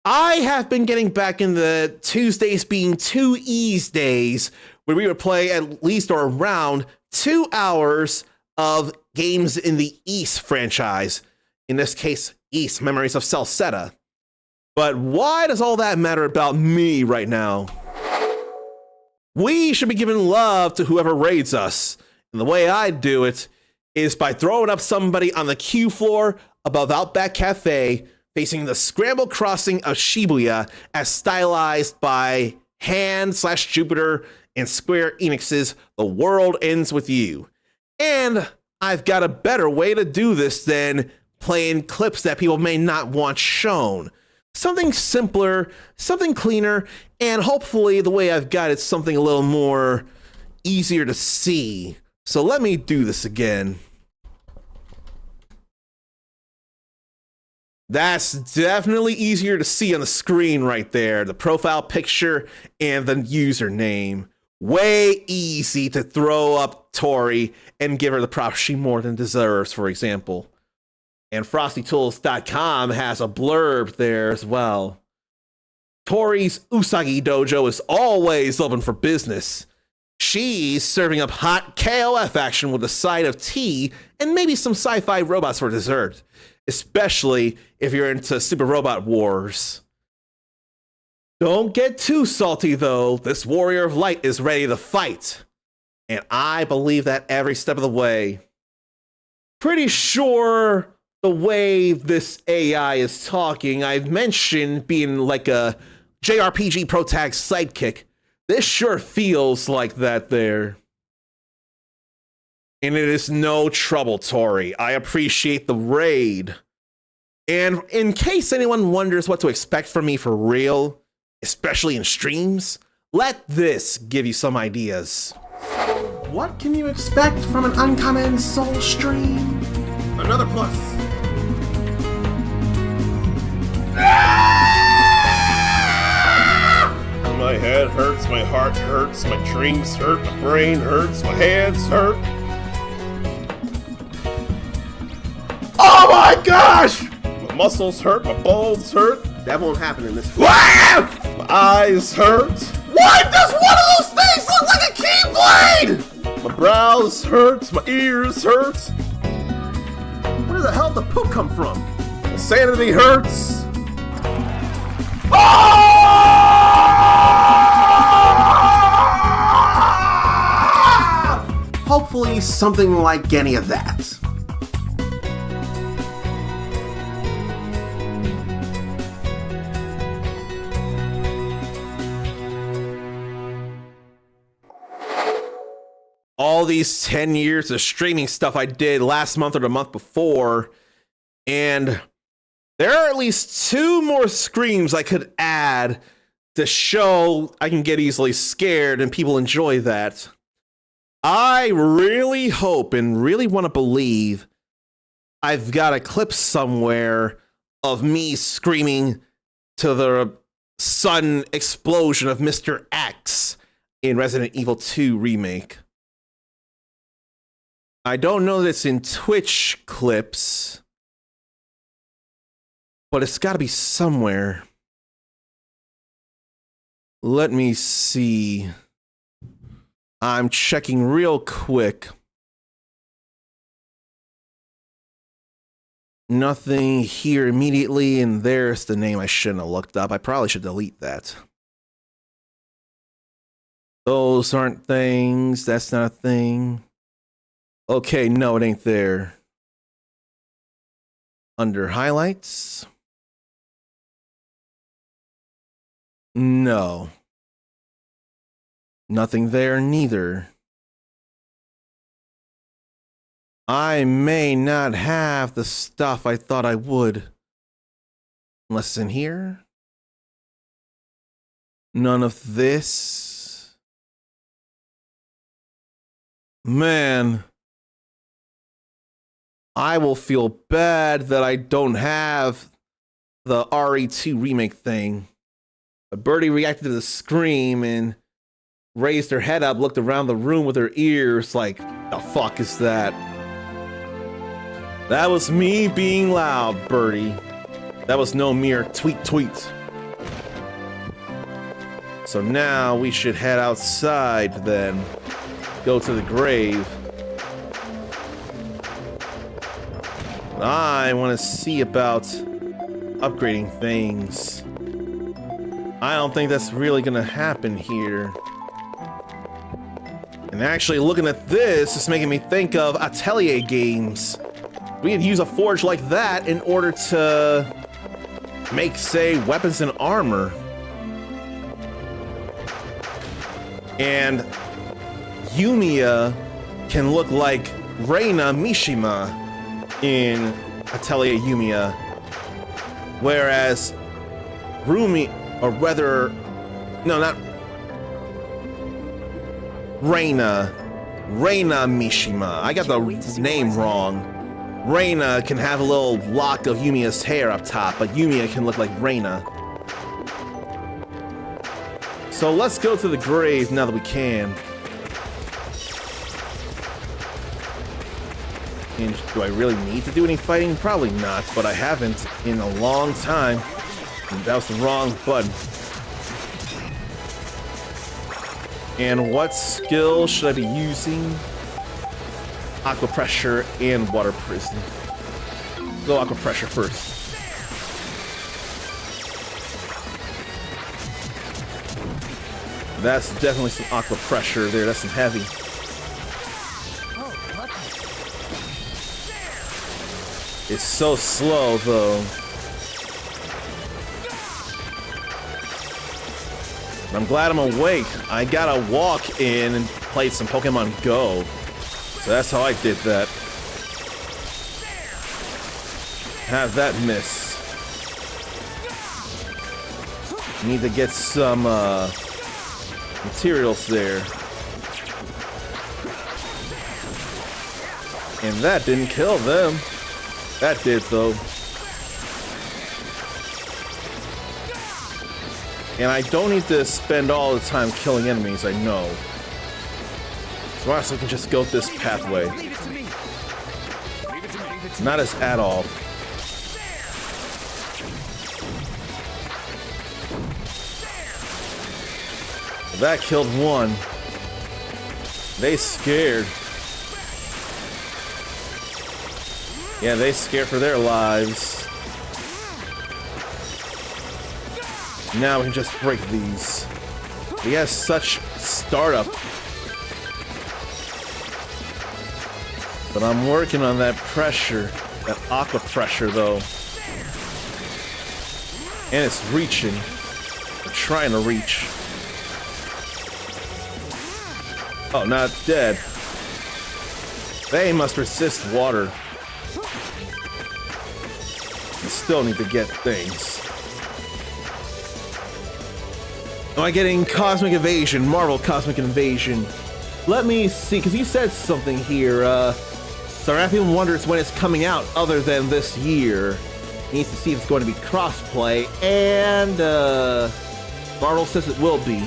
I have been getting back in the Tuesdays being 2 E's days where we would play at least or around 2 hours of games in the East franchise. In this case, East Memories of Celceta. But why does all that matter about me right now? We should be giving love to whoever raids us. And the way I do it is by throwing up somebody on the queue floor above Outback Cafe facing the scramble crossing of Shibuya as stylized by Hand/Jupiter and Square Enix's The World Ends With You. And I've got a better way to do this than playing clips that people may not want shown. Something simpler, something cleaner, and hopefully the way I've got it's something a little more easier to see. So let me do this again. That's definitely easier to see on the screen right there. The profile picture and the username. Way easy to throw up Tori and give her the props she more than deserves, for example. And FrostyTools.com has a blurb there as well. Tori's Usagi Dojo is always open for business. She's serving up hot KOF action with a side of tea and maybe some sci-fi robots for dessert. Especially if you're into Super Robot Wars. Don't get too salty though. This Warrior of Light is ready to fight. And I believe that every step of the way. Pretty sure the way this AI is talking, I've mentioned being like a JRPG protag sidekick. This sure feels like that there. And it is no trouble, Tori. I appreciate the raid. And in case anyone wonders what to expect from me for real, especially in streams, let this give you some ideas. What can you expect from an Uncommon Soul stream? Another plus. My head hurts, my heart hurts, my dreams hurt, my brain hurts, my hands hurt. Oh my gosh! My muscles hurt, my bones hurt, That won't happen in this. my eyes hurt, Why does one of those things look like a keyblade? my brows hurt, my ears hurt, Where the hell did the poop come from? my sanity hurts. Hopefully be something like any of that. All these 10 years of streaming stuff I did last month or the month before, and there are at least 2 more screams I could add to show I can get easily scared and people enjoy that. I really hope and really want to believe I've got a clip somewhere of me screaming to the sudden explosion of Mr. X in Resident Evil 2 Remake. I don't know that it's in Twitch clips, but it's got to be somewhere. Let me see. I'm checking real quick. Nothing here immediately, and there's the name I shouldn't have looked up. I probably should delete that. Those aren't things. That's not a thing. Okay, no, it ain't there. Under highlights. No. Nothing there neither. I may not have the stuff I thought I would. Unless it's in here. None of this. Man. I will feel bad that I don't have the RE2 remake thing. But Birdie reacted to the scream and raised her head up, looked around the room with her ears like, the fuck is that? That was me being loud, Birdie. That was no mere tweet. So now we should head outside then. Go to the grave. I want to see about upgrading things. I don't think that's really gonna happen here. And actually looking at this is making me think of Atelier games. We could use a forge like that in order to make, say, weapons and armor. And Yumiya can look like Reina Mishima in Atelier Yumiya, whereas Rumi, or whether, no, not Reina Mishima. I got the name wrong. Reina can have a little lock of Yumiya's hair up top, but Yumiya can look like Reina. So let's go to the grave now that we can. And do I really need to do any fighting? Probably not, but I haven't in a long time. And that was the wrong button. And what skill should I be using? Aqua Pressure and Water Prison. Go Aqua Pressure first. That's definitely some Aqua Pressure there. That's some heavy. It's so slow, though. I'm glad I'm awake. I gotta walk in and play some Pokemon Go. So that's how I did that. Have that miss. Need to get some materials there. And that didn't kill them. That did, though. And I don't need to spend all the time killing enemies, I know. So I can just go this pathway. Not as at all. That killed one. They scared. Yeah, they scared for their lives. Now we can just break these. He has such startup. But I'm working on that pressure, that aqua pressure though. And it's reaching. I'm trying to reach. Oh, not dead. They must resist water. I still need to get things. Am I getting Cosmic Invasion? Marvel Cosmic Invasion. Let me see, because you said something here. So everyone wonders when it's coming out other than this year. Needs to see if it's going to be crossplay, and Marvel says it will be.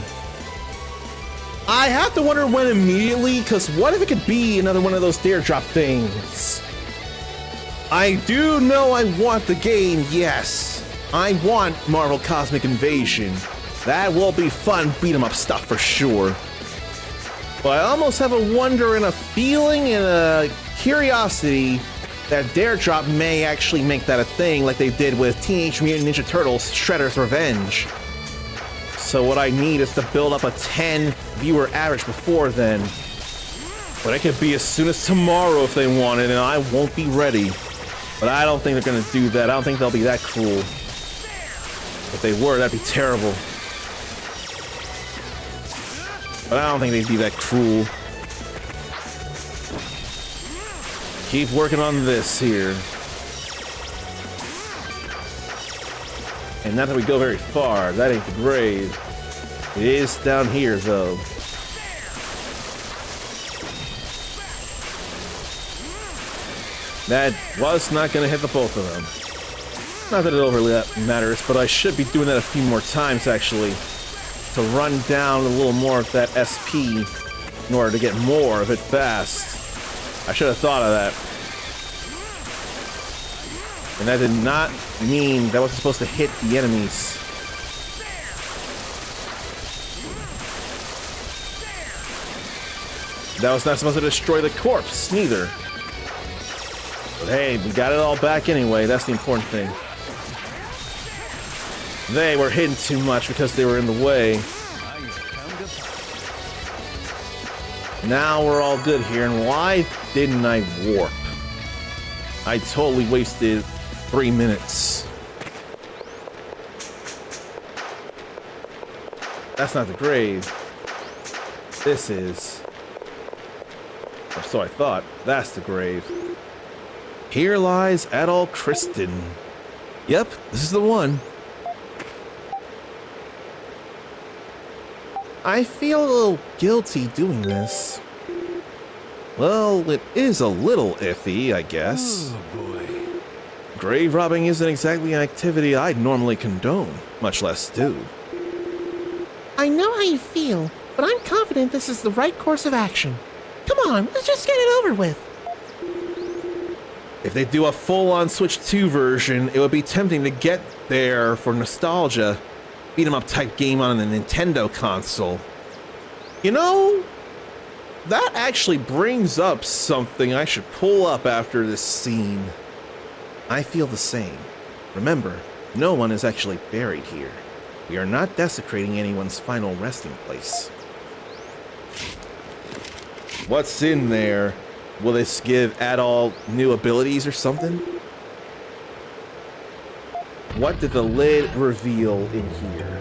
I have to wonder when immediately, because what if it could be another one of those dare drop things? I do know I want the game, yes. I want Marvel Cosmic Invasion. That will be fun beat 'em up stuff for sure. But I almost have a wonder and a feeling and a curiosity that Dare Drop may actually make that a thing like they did with Teenage Mutant Ninja Turtles Shredder's Revenge. So what I need is to build up a 10 viewer average before then. But it could be as soon as tomorrow if they want it, and I won't be ready. But I don't think they're gonna do that. I don't think they'll be that cruel. If they were, that'd be terrible. But I don't think they'd be that cruel. Keep working on this here. And not that we go very far. That ain't the grave. It is down here, though. That was not going to hit the both of them. Not that it overly matters, but I should be doing that a few more times, actually. To run down a little more of that SP in order to get more of it fast. I should have thought of that. And that did not mean that wasn't supposed to hit the enemies. That was not supposed to destroy the corpse, neither. But hey, we got it all back anyway. That's the important thing. They were hidden too much because they were in the way. Now we're all good here, and why didn't I warp? I totally wasted 3 minutes. That's not the grave. This is. Or so I thought. That's the grave. Here lies Adol Kristen. Yep, this is the one. I feel a little guilty doing this. Well, it is a little iffy, I guess. Oh boy. Grave robbing isn't exactly an activity I'd normally condone, much less do. I know how you feel, but I'm confident this is the right course of action. Come on, let's just get it over with. If they do a full-on Switch 2 version, it would be tempting to get there for nostalgia. Beat 'em up type game on the Nintendo console. You know, that actually brings up something I should pull up after this scene. I feel the same. Remember, no one is actually buried here. We are not desecrating anyone's final resting place. What's in there? Will this give Adol new abilities or something? What did the lid reveal in here?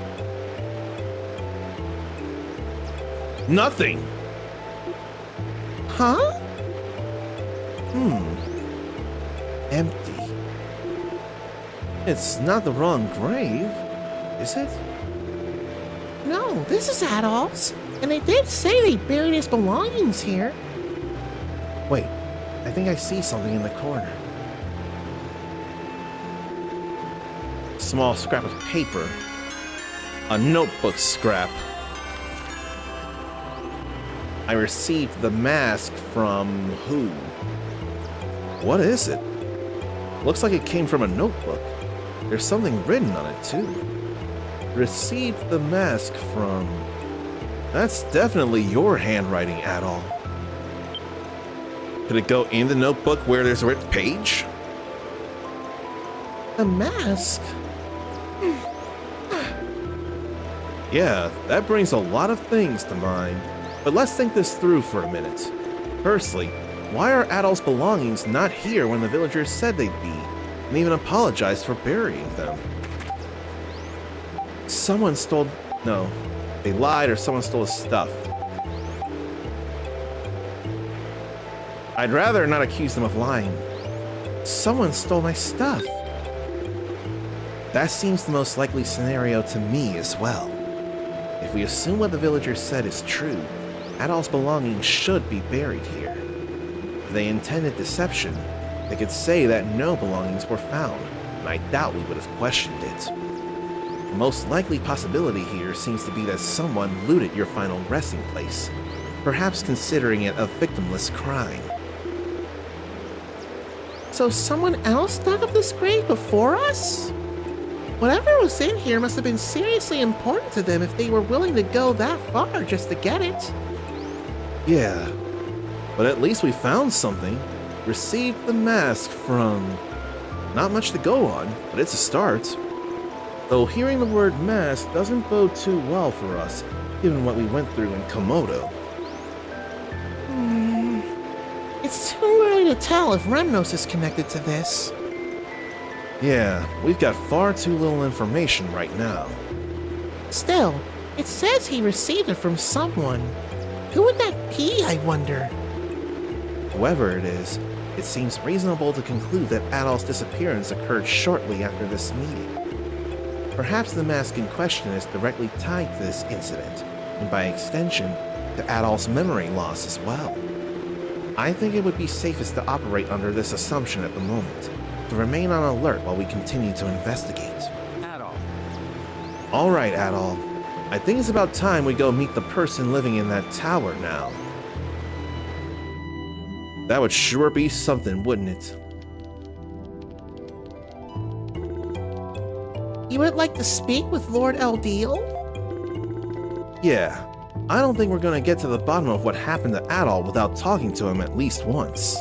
Nothing! Huh? Empty. It's not the wrong grave, is it? No, this is Adolf's. And they did say they buried his belongings here. Wait, I think I see something in the corner. Small scrap of paper. A notebook scrap. I received the mask from who? What is it? Looks like it came from a notebook. There's something written on it too. Received the mask from... That's definitely your handwriting, Adol. Could it go in the notebook where there's a written page? A mask? Yeah, that brings a lot of things to mind. But let's think this through for a minute. Firstly, Why are Adol's belongings not here when the villagers said they'd be, and even apologized for burying them? Someone stole... No, they lied or someone stole his stuff. I'd rather not accuse them of lying. Someone stole my stuff. That seems the most likely scenario to me as well. If we assume what the villagers said is true, Adol's belongings should be buried here. If they intended deception, they could say that no belongings were found, and I doubt we would have questioned it. The most likely possibility here seems to be that someone looted your final resting place, perhaps considering it a victimless crime. So someone else dug up this grave before us? Whatever was in here must have been seriously important to them if they were willing to go that far just to get it. Yeah, but at least we found something. Received the mask from... Not much to go on, but it's a start. Though hearing the word mask doesn't bode too well for us, given what we went through in Komodo. It's too early to tell if Remnos is connected to this. Yeah, we've got far too little information right now. Still, it says he received it from someone. Who would that be, I wonder? Whoever it is, it seems reasonable to conclude that Adol's disappearance occurred shortly after this meeting. Perhaps the mask in question is directly tied to this incident, and by extension, to Adol's memory loss as well. I think it would be safest to operate under this assumption at the moment, to remain on alert while we continue to investigate. Adol. Alright, Adol. I think it's about time we go meet the person living in that tower now. That would sure be something, wouldn't it? You would like to speak with Lord Eldeal? Yeah. I don't think we're gonna get to the bottom of what happened to Adol without talking to him at least once.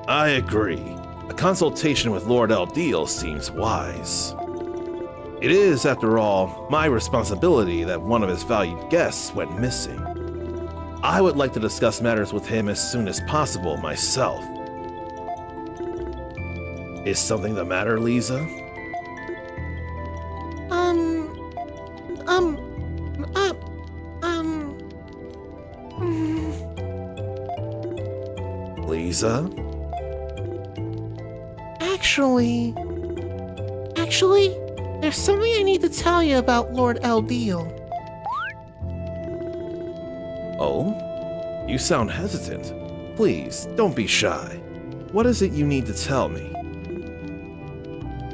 I agree. A consultation with Lord Eldeal seems wise. It is, after all, my responsibility that one of his valued guests went missing. I would like to discuss matters with him as soon as possible myself. Is something the matter, Lisa? Lisa? Actually, there's something I need to tell you about Lord Eldeal. Oh? You sound hesitant. Please, don't be shy. What is it you need to tell me?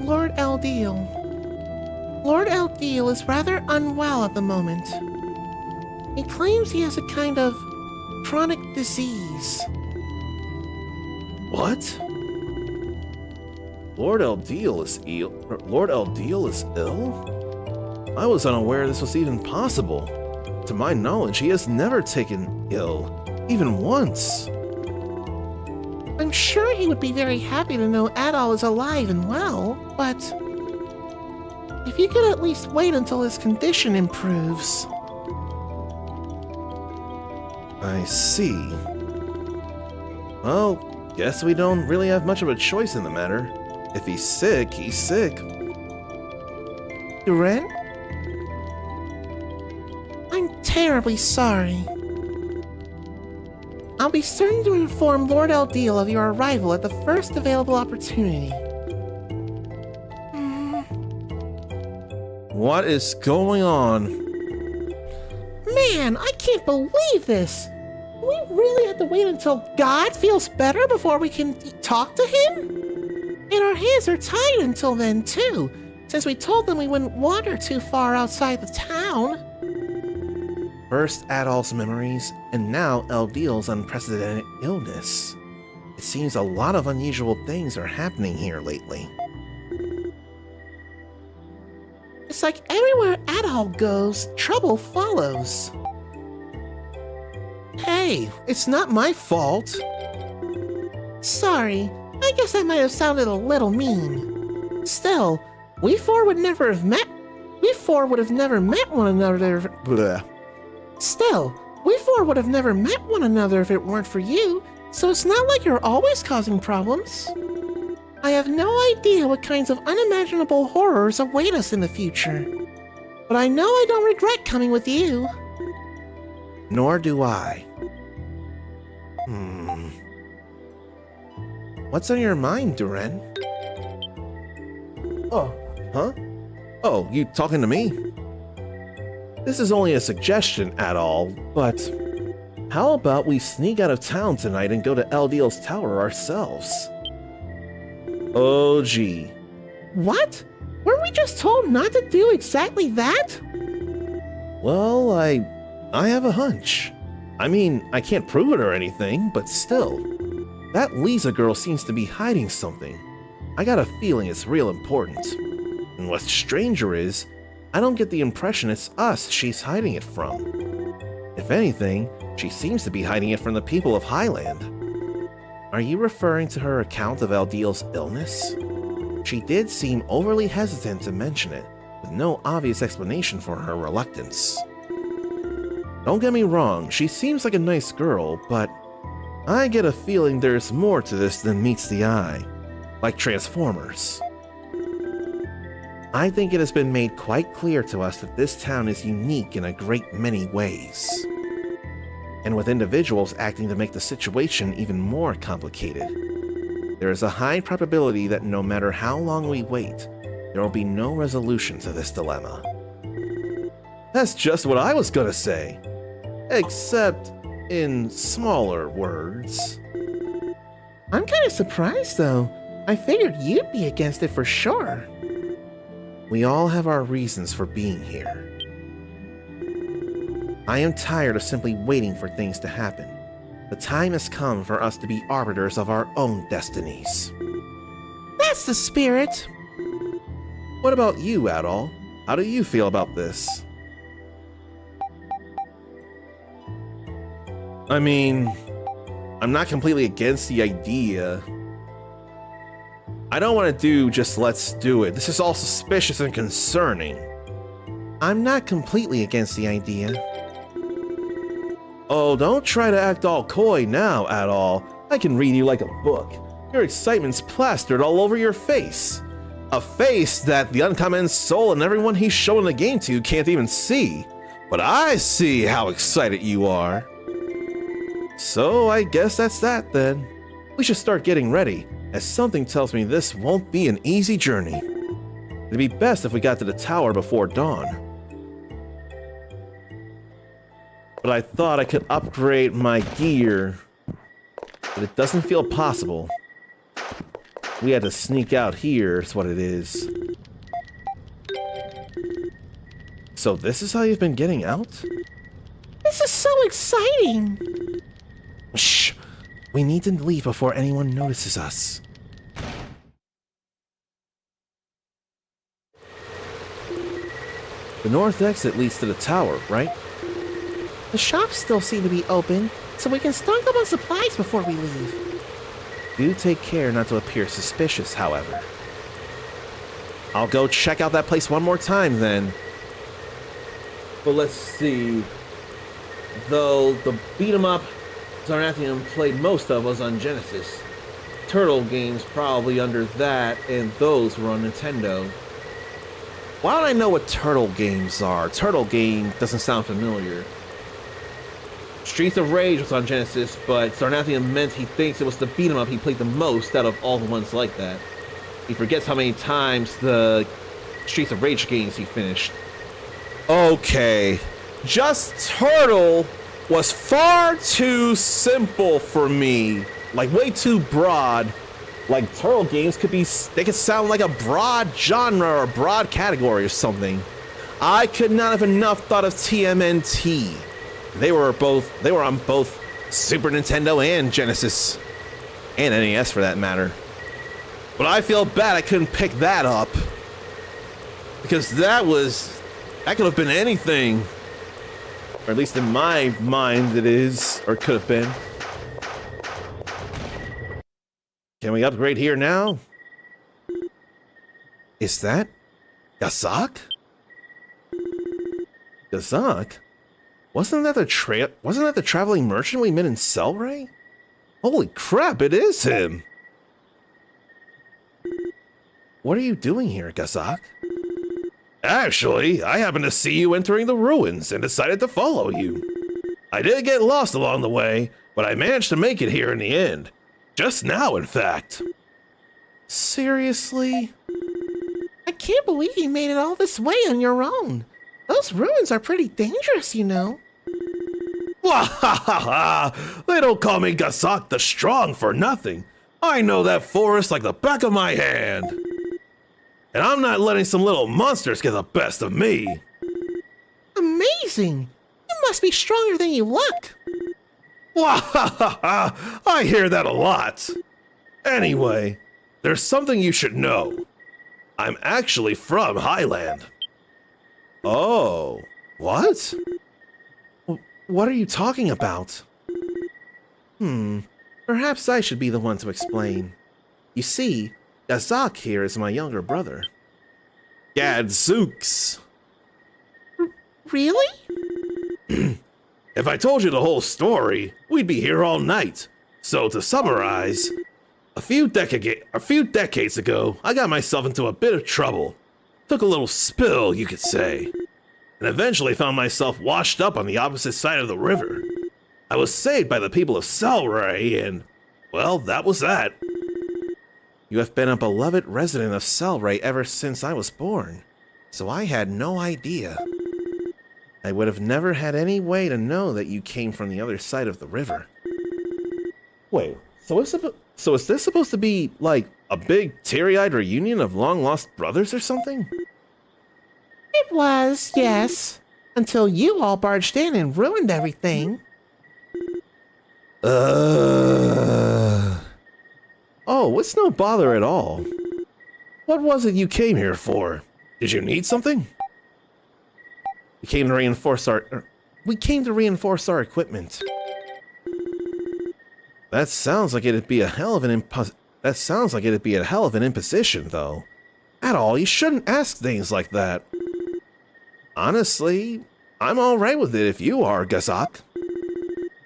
Lord Eldeal is rather unwell at the moment. He claims he has a kind of chronic disease. What? Lord Eldeal is ill? Lord Eldeal is ill? I was unaware this was even possible. To my knowledge, he has never taken ill, even once. I'm sure he would be very happy to know Adol is alive and well, but if you could at least wait until his condition improves. I see. Well, guess we don't really have much of a choice in the matter. If he's sick, he's sick. Duren? I'm terribly sorry. I'll be certain to inform Lord Eldeal of your arrival at the first available opportunity. What is going on? Man, I can't believe this! We really have to wait until God feels better before we can talk to him? And our hands are tied until then, too, since we told them we wouldn't wander too far outside the town. First Adol's memories, and now Eldeal's unprecedented illness. It seems a lot of unusual things are happening here lately. It's like everywhere Adol goes, trouble follows. Hey, it's not my fault. Sorry, I guess I might have sounded a little mean. Still, we four would have never met one another. Still, we four would have never met one another if it weren't for you, So it's not like you're always causing problems. I have no idea what kinds of unimaginable horrors await us in the future. But I know I don't regret coming with you. Nor do I. What's on your mind, Duren? Oh, huh? Oh, you talking to me? This is only a suggestion at all, but how about we sneak out of town tonight and go to LDL's tower ourselves? Oh, gee. What? Weren't we just told not to do exactly that? Well, I have a hunch. I mean, I can't prove it or anything, but still. That Lisa girl seems to be hiding something. I got a feeling it's real important. And what's stranger is, I don't get the impression it's us she's hiding it from. If anything, she seems to be hiding it from the people of Highland. Are you referring to her account of Eldiel's illness? She did seem overly hesitant to mention it, with no obvious explanation for her reluctance. Don't get me wrong, she seems like a nice girl, but I get a feeling there's more to this than meets the eye, like Transformers. I think it has been made quite clear to us that this town is unique in a great many ways, and with individuals acting to make the situation even more complicated. There is a high probability that no matter how long we wait, there will be no resolution to this dilemma. That's just what I was gonna say, except in smaller words. I'm kind of surprised though. I figured you'd be against it for sure. We all have our reasons for being here. I am tired of simply waiting for things to happen. The time has come for us to be arbiters of our own destinies. That's the spirit. What about you, Adol? How do you feel about this? I mean, I'm not completely against the idea. I don't want to do just let's do it. This is all suspicious and concerning. I'm not completely against the idea. Oh, don't try to act all coy now, Adol. I can read you like a book. Your excitement's plastered all over your face. A face that the uncommon soul and everyone he's showing the game to can't even see. But I see how excited you are. So I guess that's that then. We should start getting ready, as something tells me this won't be an easy journey. It'd be best if we got to the tower before dawn. But I thought I could upgrade my gear, but it doesn't feel possible. We had to sneak out here, is what it is. So this is how you've been getting out? This is so exciting. Shh! We need to leave before anyone notices us. The north exit leads to the tower, right? The shops still seem to be open, so we can stock up on supplies before we leave. Do take care not to appear suspicious, however. I'll go check out that place one more time, then. But let's see. Though the beat-em-up Zarnathian played most of was on Genesis. Turtle games probably under that, and those were on Nintendo. Why don't I know what turtle games are? Turtle game doesn't sound familiar. Streets of Rage was on Genesis, but Zarnathian meant he thinks it was the beat-em-up he played the most out of all the ones like that. He forgets how many times the Streets of Rage games he finished. Okay, just Turtle was far too simple for me. Like, way too broad. Like, Turtle games could be, they could sound like a broad genre or a broad category or something. I could not have enough thought of TMNT. They were on both Super Nintendo and Genesis. And NES for that matter. But I feel bad I couldn't pick that up. Because that could have been anything. Or at least in my mind it is, or could have been. Can we upgrade here now? Is that Gazak? Gazak? Wasn't that the traveling merchant we met in Selray? Holy crap, it is him! What are you doing here, Gazak? Actually, I happened to see you entering the ruins and decided to follow you. I did get lost along the way, but I managed to make it here in the end. Just now, in fact. Seriously? I can't believe you made it all this way on your own. Those ruins are pretty dangerous, you know. Wahahaha! They don't call me Gazak the Strong for nothing. I know that forest like the back of my hand. And I'm not letting some little monsters get the best of me. Amazing! You must be stronger than you look. Wahahaha! I hear that a lot. Anyway, there's something you should know. I'm actually from Highland. Oh, what? What are you talking about? Perhaps I should be the one to explain. You see, Gazak here is my younger brother. Gadzooks. Really? If I told you the whole story, we'd be here all night. So to summarize, a few decades ago, I got myself into a bit of trouble. Took a little spill, you could say. And eventually found myself washed up on the opposite side of the river. I was saved by the people of Selray, and, well, that was that. You have been a beloved resident of Selray ever since I was born, so I had no idea. I would have never had any way to know that you came from the other side of the river. Wait, so is this supposed to be, like, a big teary-eyed reunion of long-lost brothers or something? It was, yes. Until you all barged in and ruined everything. Oh, it's no bother at all. What was it you came here for? Did you need something? We came to reinforce our equipment. That sounds like it'd be a hell of an imposition, though. At all, you shouldn't ask things like that. Honestly, I'm all right with it if you are, Gazak.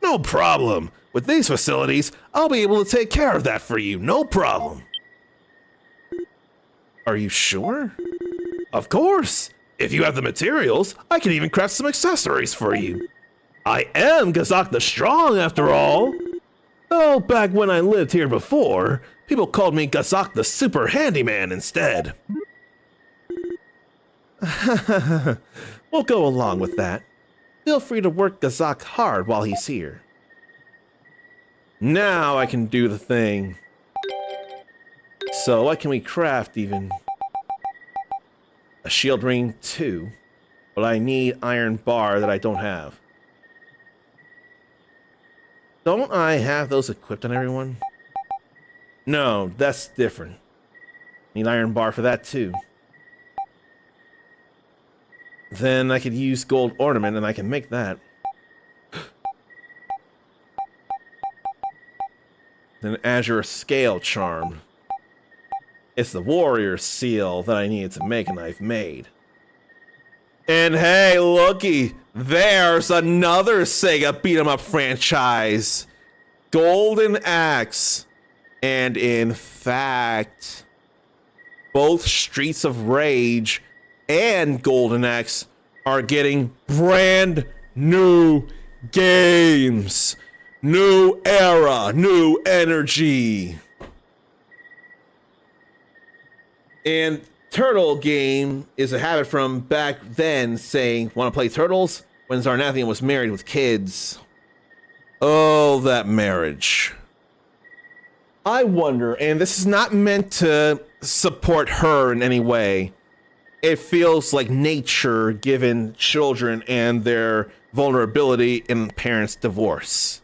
No problem. With these facilities, I'll be able to take care of that for you, no problem. Are you sure? Of course. If you have the materials, I can even craft some accessories for you. I am Gazak the Strong, after all. Oh, back when I lived here before, people called me Gazak the Super Handyman instead. We'll go along with that. Feel free to work Gazak hard while he's here. Now I can do the thing. So what can we craft even? A shield ring 2, but I need iron bar that I don't have. Don't I have those equipped on everyone? No, that's different. Need iron bar for that too. Then I could use gold ornament and I can make that. Then azure scale charm. It's the warrior seal that I needed to make and I've made. And hey, looky, there's another Sega beat-em-up franchise. Golden Axe. And in fact, both Streets of Rage and Golden Axe are getting brand new games. New era, new energy. And Turtle Game is a habit from back then saying, want to play Turtles? When Zarnathian was married with kids. Oh, that marriage. I wonder, and this is not meant to support her in any way. It feels like nature given children and their vulnerability in parents' divorce.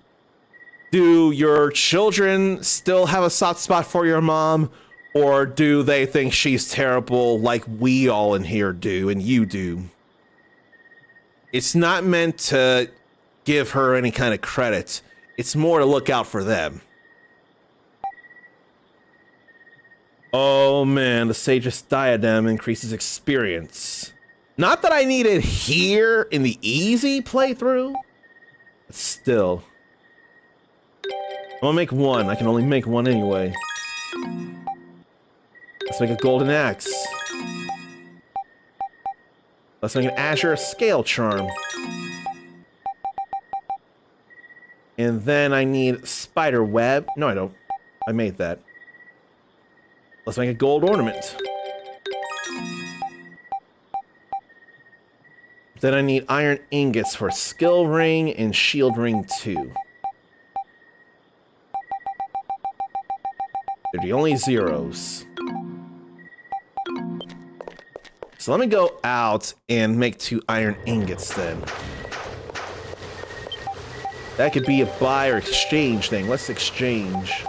Do your children still have a soft spot for your mom? Or do they think she's terrible like we all in here do and you do? It's not meant to give her any kind of credit. It's more to look out for them. Oh man, the Sage's Diadem increases experience. Not that I need it here in the easy playthrough, but still. gonna make one. I can only make one anyway. Let's make a golden axe. Let's make an azure scale charm. And then I need spider web. No, I don't. I made that. Let's make a gold ornament. Then I need iron ingots for skill ring and shield ring 2. They're the only zeros. So let me go out and make 2 iron ingots then. That could be a buy or exchange thing. Let's exchange.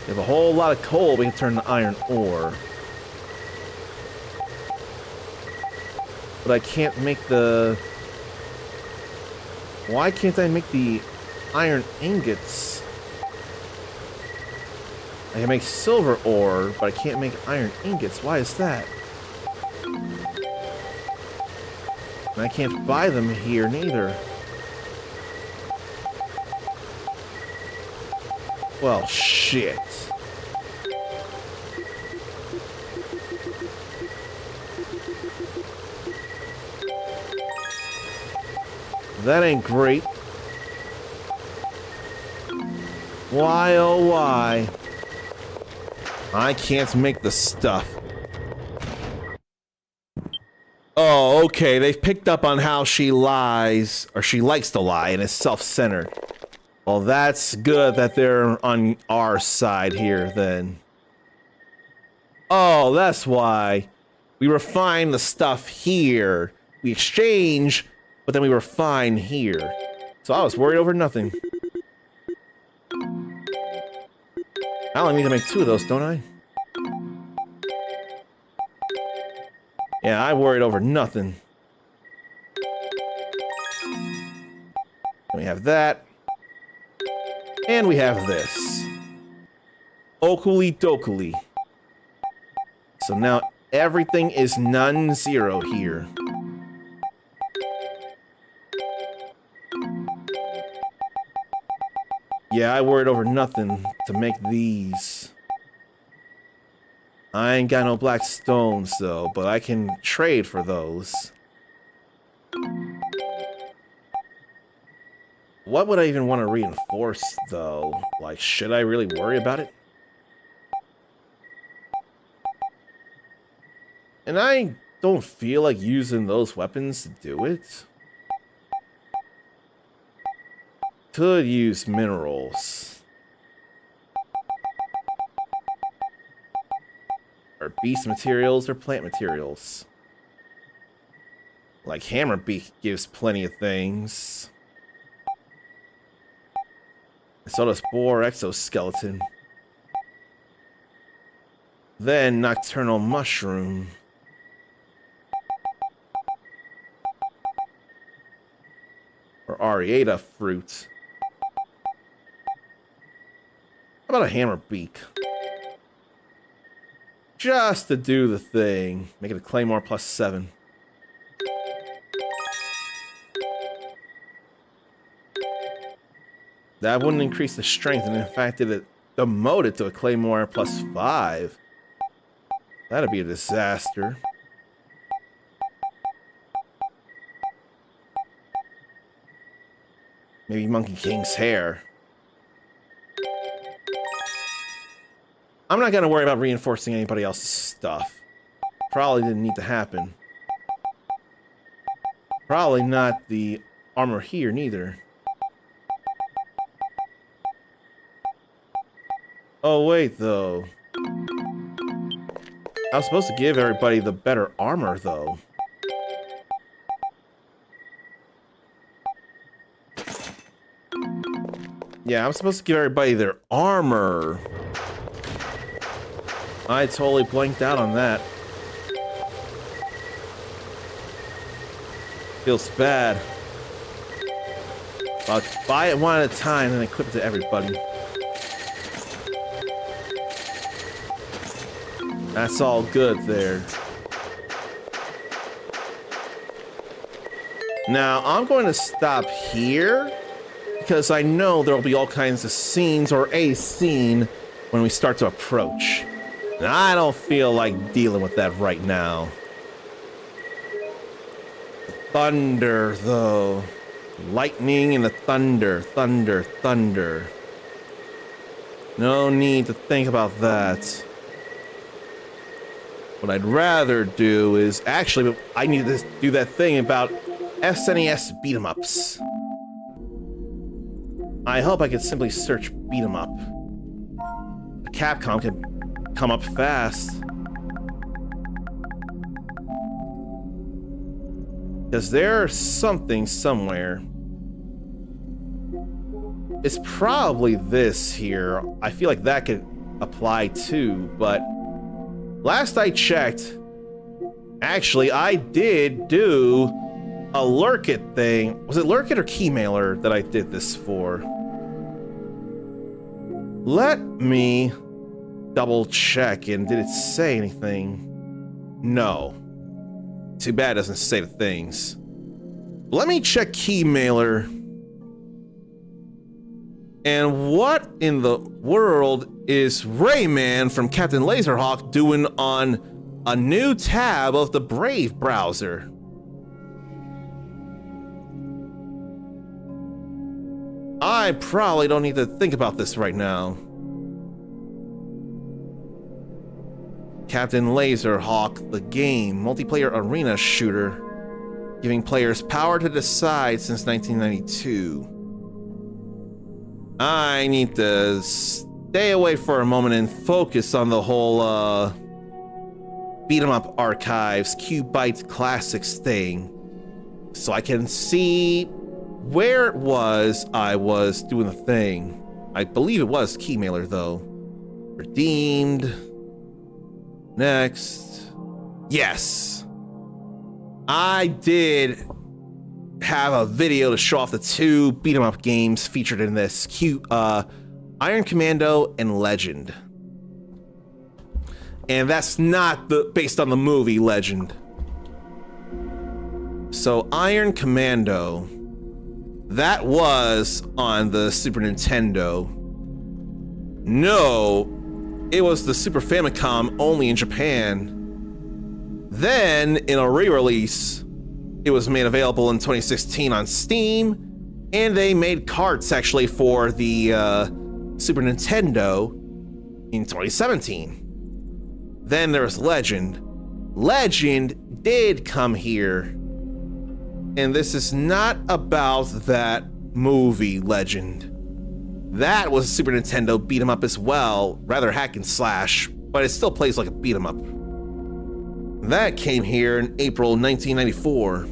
We have a whole lot of coal we can turn to iron ore. But I can't make the... Why can't I make the iron ingots? I can make silver ore, but I can't make iron ingots. Why is that? And I can't buy them here neither. Well, shit. That ain't great. Why, oh why? I can't make the stuff. Oh, okay, they've picked up on how she lies, or she likes to lie, and is self-centered. Well, that's good that they're on our side here, then. Oh, that's why. We refine the stuff here. We exchange, but then we refine here. So I was worried over nothing. I only need to make 2 of those, don't I? Yeah, I worried over nothing. We have that. And we have this. Okuli dokuli. So now everything is non-zero here. Yeah, I worried over nothing to make these. I ain't got no black stones though, but I can trade for those. What would I even want to reinforce though? Like, should I really worry about it? And I don't feel like using those weapons to do it. Could use minerals. Or beast materials or plant materials. Like hammer beak gives plenty of things. So does boar exoskeleton. Then nocturnal mushroom. Or Arieta fruit. How about a hammer beak? Just to do the thing. Make it a claymore plus 7. That wouldn't increase the strength, and in fact it demote it to a claymore plus 5. That'd be a disaster. Maybe Monkey King's hair. I'm not gonna worry about reinforcing anybody else's stuff. Probably didn't need to happen. Probably not the armor here, neither. Oh, wait, though. I was supposed to give everybody the better armor, though. Yeah, I'm supposed to give everybody their armor. I totally blanked out on that. Feels bad. I'll buy it one at a time and equip it to everybody. That's all good there. Now, I'm going to stop here because I know there'll be all kinds of scenes or a scene when we start to approach. And I don't feel like dealing with that right now. Thunder, though. Lightning and the thunder, thunder, thunder. No need to think about that. What I'd rather do is actually, I need to do that thing about SNES beat 'em ups. I hope I could simply search beat 'em up. Capcom could come up fast. Because there's something somewhere. It's probably this here. I feel like that could apply too, but last I checked, actually, I did do a Lurk It thing. Was it Lurk It or Keymailer that I did this for? Let me double check, and did it say anything? No. Too bad it doesn't say the things. Let me check Keymailer. And what in the world is Rayman from Captain Laserhawk doing on a new tab of the Brave browser? I probably don't need to think about this right now. Captain Laserhawk, the game, multiplayer arena shooter, giving players power to decide since 1992. I need to stay away for a moment and focus on the whole beat 'em up archives, Cubite classics thing, so I can see where it was I was doing the thing. I believe it was Keymailer though. Redeemed. Next. Yes. I did have a video to show off the two beat 'em up games featured in this. Iron Commando and Legend. And that's not based on the movie Legend. So Iron Commando, that was on the Super Nintendo. No, it was the Super Famicom only in Japan. Then, in a re-release, it was made available in 2016 on Steam, and they made carts actually for the Super Nintendo in 2017. Then there was Legend. Legend did come here. And this is not about that movie, Legend. That was a Super Nintendo beat 'em up as well, rather hack and slash, but it still plays like a beat 'em up. That came here in April 1994.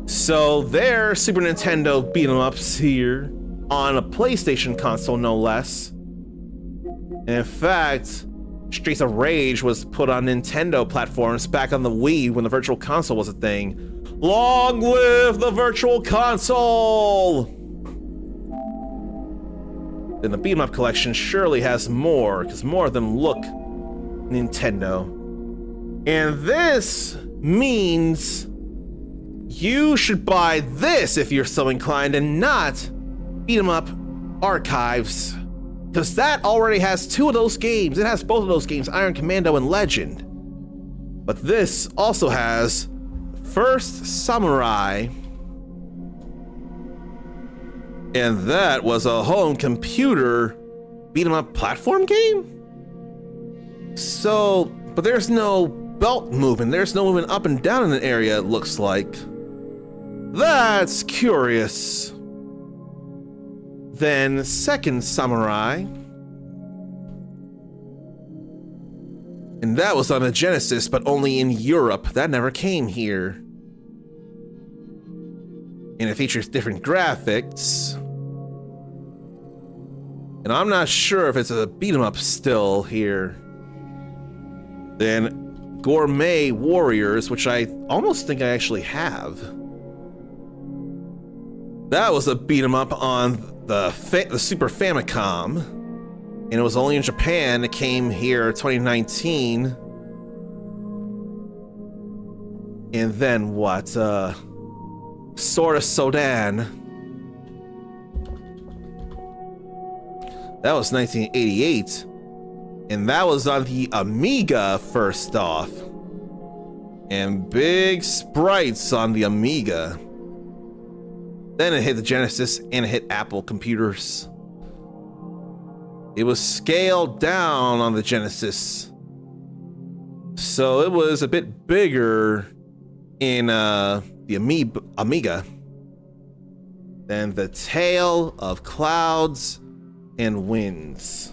So their Super Nintendo beat 'em ups here on a PlayStation console, no less. And in fact, Streets of Rage was put on Nintendo platforms back on the Wii when the Virtual Console was a thing. Long live the Virtual Console! Then the beat 'em up collection surely has more, because more of them look Nintendo. And this means you should buy this if you're so inclined and not beat 'em up archives. Because that already has two of those games. It has both of those games, Iron Commando and Legend. But this also has First Samurai. And that was a home computer beat 'em up platform game? So, but there's no belt movement. There's no moving up and down in an area, it looks like. That's curious. Then Second Samurai. And that was on a Genesis, but only in Europe. That never came here. And it features different graphics. And I'm not sure if it's a beat 'em up still here. Then Gourmet Warriors, which I almost think I actually have. That was a beat 'em up on the Super Famicom, and it was only in Japan. It came here 2019. And then what? Sword of Sodan. That was 1988. And that was on the Amiga first off. And big sprites on the Amiga. Then it hit the Genesis and it hit Apple computers. It was scaled down on the Genesis. So it was a bit bigger in the Amiga than the Tale of Clouds and Winds.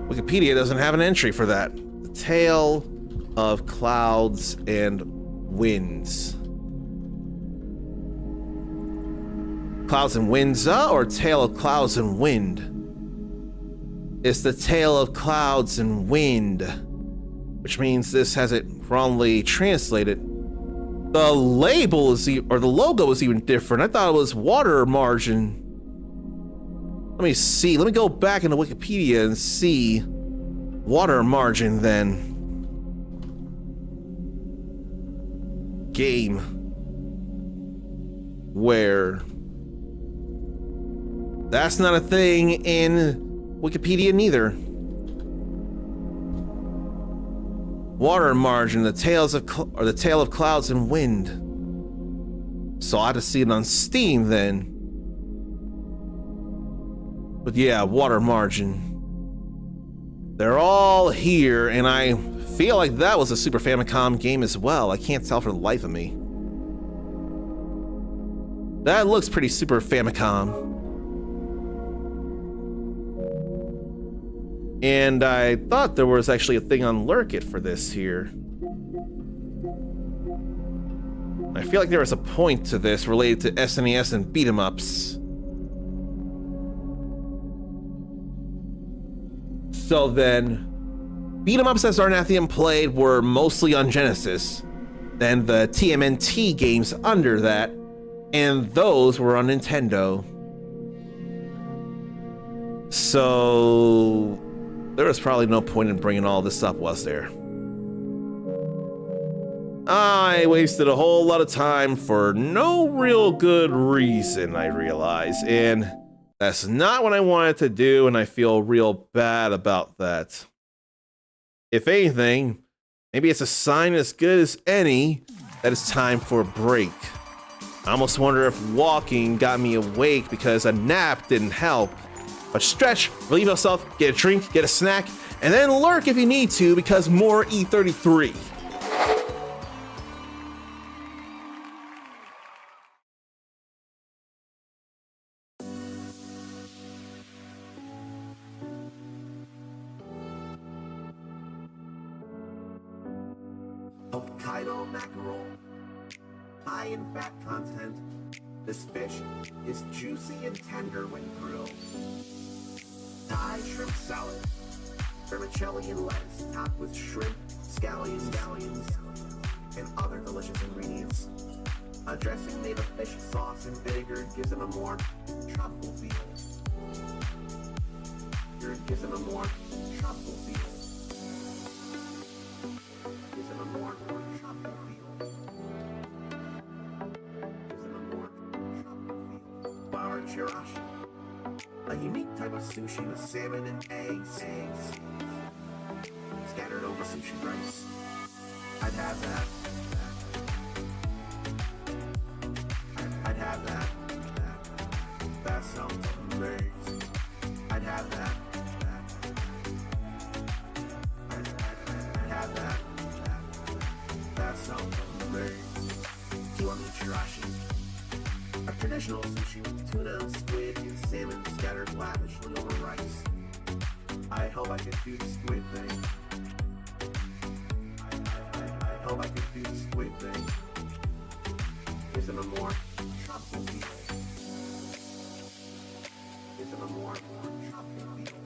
Wikipedia doesn't have an entry for that. The Tale of Clouds and Winds. Clouds and Winds, or Tale of Clouds and Wind? It's the Tale of Clouds and Wind, which means this has it wrongly translated. The label is, or the logo is even different. I thought it was water margin. Let me see. Let me go back into Wikipedia and see water margin then. Game. Where? That's not a thing in Wikipedia neither. Water margin, the Tale of Clouds and Wind. So I had to see it on Steam then. But yeah, water margin. They're all here, and I feel like that was a Super Famicom game as well. I can't tell for the life of me. That looks pretty Super Famicom. And I thought there was actually a thing on Lurkit for this here. I feel like there was a point to this related to SNES and beat 'em ups. So then, beat 'em ups as Arnathian played were mostly on Genesis. Then the TMNT games under that, and those were on Nintendo. So there was probably no point in bringing all this up, was there? I wasted a whole lot of time for no real good reason, I realize, and that's not what I wanted to do, and I feel real bad about that. If anything, maybe it's a sign as good as any that it's time for a break. I almost wonder if walking got me awake because a nap didn't help. But stretch, relieve yourself, get a drink, get a snack, and then lurk if you need to because more E33. Hokkaido mackerel, high in fat content. This fish is juicy and tender when grilled. Thai shrimp salad, vermicelli and lettuce topped with shrimp, scallions, and other delicious ingredients. A dressing made of fish sauce and vinegar gives it a more tropical feel. Gives it a more tropical feel. Gives it a more tropical feel. Gives it a more tropical feel. Bar chirashi, a unique type of sushi with salmon and eggs scattered over sushi rice. I'd have that. I'd have that. That sounds amazing. I'd have that. I'd have that. That sounds amazing. Kiwami chirashi, a traditional sushi with tuna, squid, and salmon scattered lavishly over rice. I hope I can do the squid thing. I hope I can do the squid thing. Isn't a more tropical feel? Isn't a more tropical feel?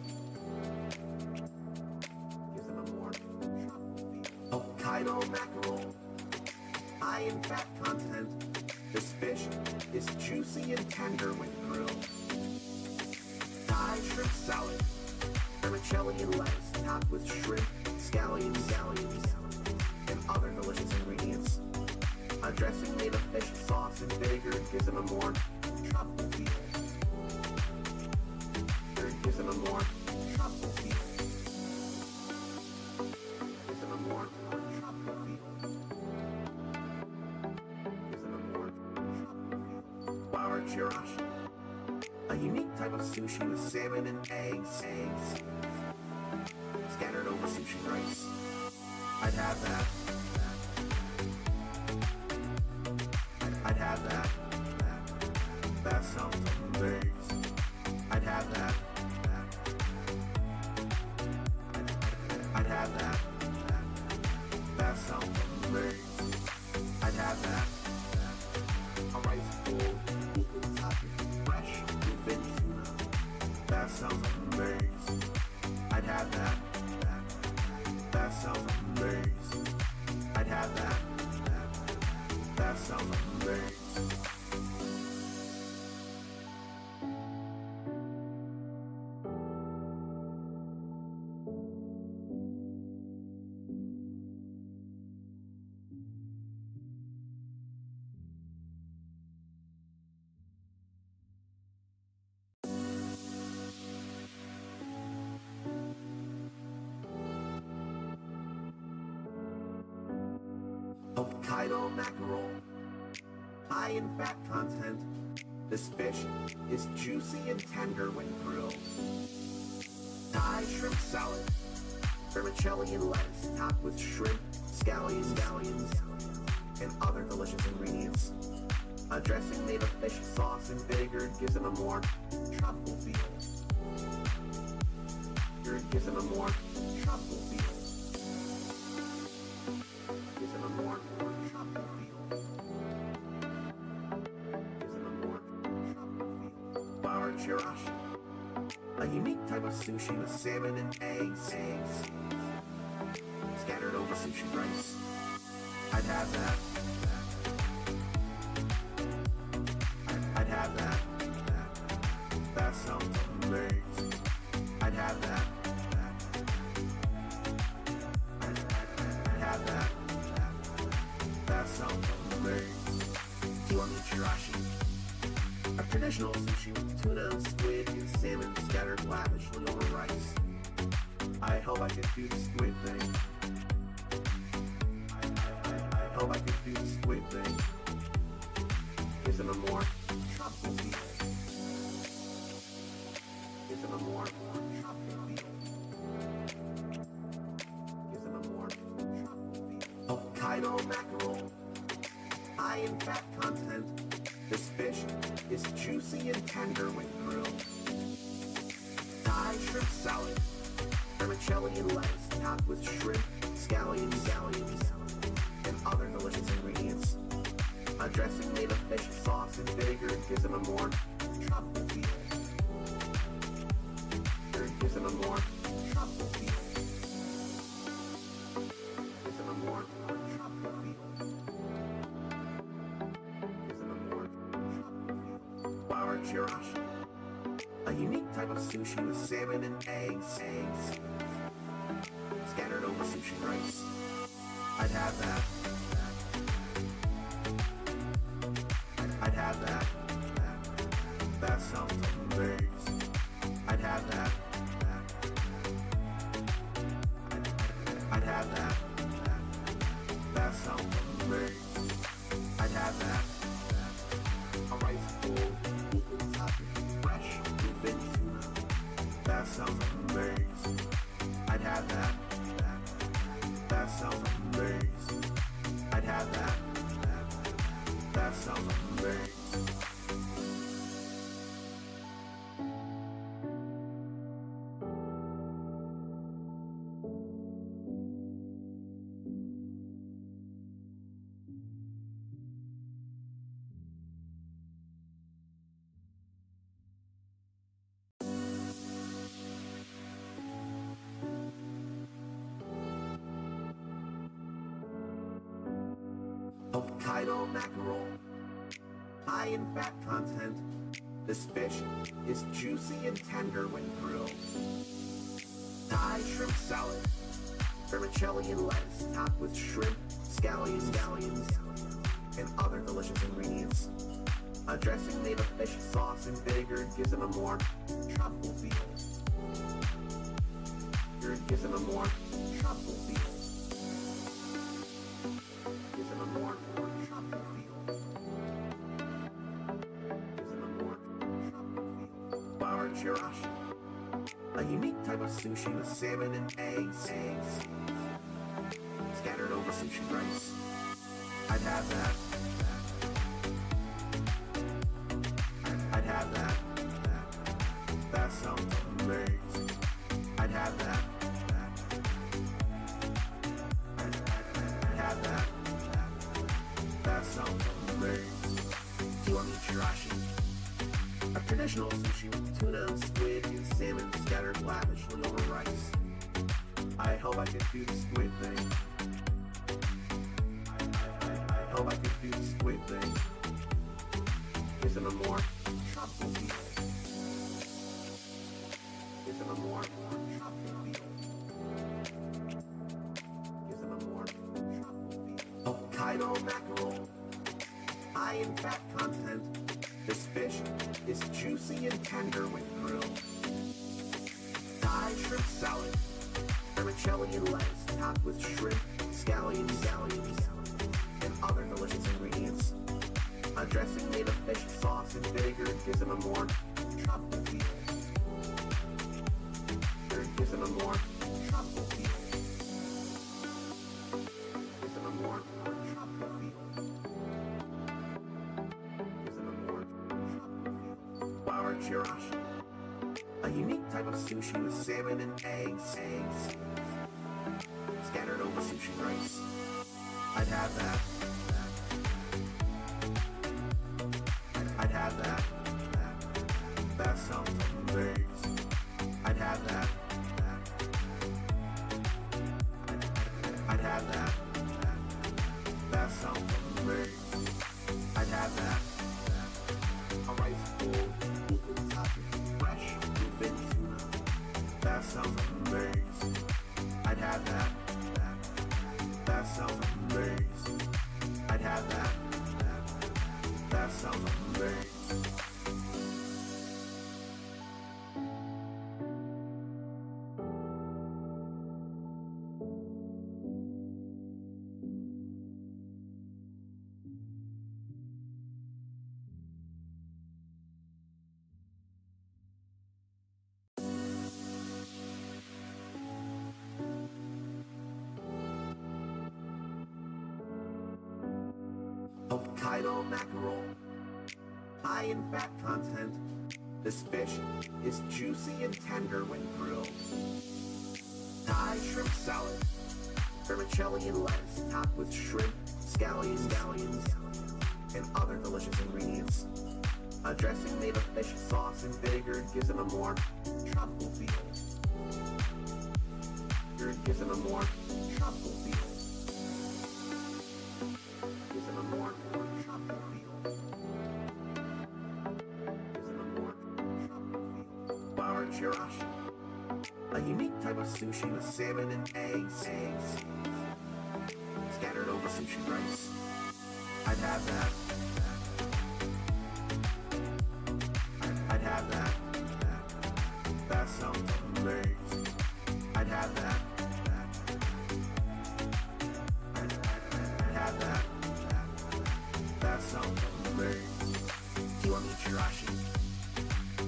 Isn't a more tropical feel? Hokkaido mackerel, high in fat content. This fish is juicy and tender when grilled. Thai shrimp salad, vermicelli and lettuce topped with shrimp, scallions, and other delicious ingredients. A dressing made of fish sauce and vinegar gives it a more tropical feel. Flour chirashi. A unique type of sushi with salmon and eggs. Scattered over sushi rice. I'd have that. I'd have that. That sounds amazing. I'd have that. I'd have that. That sounds amazing. I'd have that. A rice bowl, fresh bluefin tuna. That sounds amazing. I'd have that. That sounds amazing. I'd have that. That sounds amazing. Hokkaido mackerel, high in fat content. This fish is juicy and tender when grilled. Thai shrimp salad, vermicelli and lettuce topped with shrimp, scallions, and other delicious ingredients. A dressing made of fish sauce and vinegar gives it a more tropical feel. Gives it a more tropical feel. Gives it a more tropical feel. Gives it a more tropical feel. Flour chirashi. A unique type of sushi with salmon and eggs. Scattered over sushi rice. I'd have that. I'd have that. That sounds amazing. I'd have that. I'd have that. That sounds amazing. Kiwami chirashi. A traditional sushi with tuna, squid, and salmon scattered lavishly over rice. I hope I could do the squid thing. I hope I could do the squid thing. Gives it a more tropical feel. Gives it a more tropical feel. Gives it a more tropical feel. Hokkaido mackerel, high in fat content. This fish is juicy and tender when grilled. Thai shrimp salad, vermicelli and lettuce topped with shrimp, scallions, and other delicious ingredients. A dressing made of fish sauce and vinegar gives it a more tropical feel. Gives it a more tropical feel. Gives it a more tropical feel. Gives it a more tropical feel. Flour chirashi. A unique type of sushi with salmon and eggs. Scattered over sushi rice. I'd have that. I'd have that. That sounds amazing. I'd have that. I'd have that. That sounds amazing. I'd have that. A rice bowl, fresh bluefin tuna. That sounds amazing. I'd have that. That sounds amazing. I'd have that. That sounds amazing. Hokkaido mackerel, high in fat content. This fish is juicy and tender when grilled. Thai shrimp salad, vermicelli and lettuce topped with shrimp, scallions, and other delicious ingredients. A dressing made of fish sauce and vinegar gives it a more tropical feel. Gives it a more tropical feel. Gives it a more tropical feel. chirashi. A unique type of sushi with salmon and eggs. Scattered over sushi rice. I'd have that. I'd have that. That sounds amazing. I'd have that. I'd have that. That sounds amazing. Kiwami chirashi. A traditional sushi with tuna and squid and salmon scattered lavishly over rice. I hope I could do the squid thing. I hope I could do the squid thing. Gives them a more tropical feel. Gives them a more tropical feel. Gives them a more tropical feel. Hokkaido mackerel. High in fat content. This fish is juicy and tender when grilled. Thai shrimp salad. Vermicelli and lettuce topped with shrimp, scallions, and other delicious ingredients. A dressing made of fish sauce and vinegar gives them a more tropical feel. Gives them a more tropical feel. Gives them a more tropical feel. Gives them a more tropical feel. Flour chirashi. A unique type of sushi with salmon and eggs. Scattered over sushi rice. I'd have that. I'd have that. That sounds amazing. I'd have that. I'd have that. That sounds amazing. I'd have that. A rice bowl equal topping fresh bluefin tuna. That sounds amazing. I'd have that. That sounds amazing. I'd have that. That sounds amazing. Hokkaido mackerel. High in fat content, this fish is juicy and tender when grilled. Thai shrimp salad. Vermicelli and lettuce topped with shrimp, scallions, and other delicious ingredients. A dressing made of fish sauce and vinegar gives them a more tropical feel. Gives them a more tropical feel. Gives them a more tropical feel. Gives them a more tropical feel. Flour chirashi. A unique type of sushi with salmon and eggs. Scattered over sushi rice. I'd have that. I'd have that. That sounds amazing. I'd have that. I'd have that. That sounds amazing. Kiwami chirashi.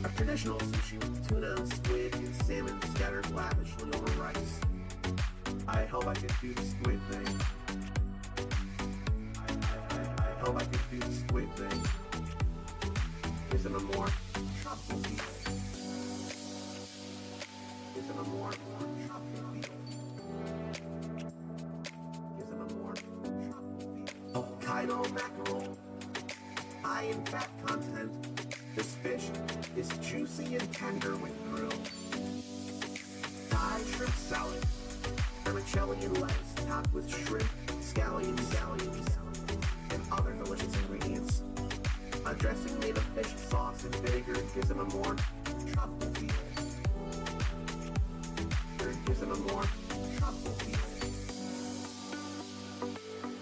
A traditional sushi with tuna and squid and salmon scattered lavishly over rice. I hope I could do the squid thing. I hope I could do the squid thing. Gives them a more tropical feel. Gives them a more tropical feel. Gives them a more tropical feel. Hokkaido mackerel. High in fat content, this fish is juicy and tender when grilled. Thai shrimp salad. Vermicelli and lettuce topped with shrimp, scallions, and other delicious ingredients. A dressing made of fish sauce and vinegar gives them a more tropical feel. Gives them a more tropical feel.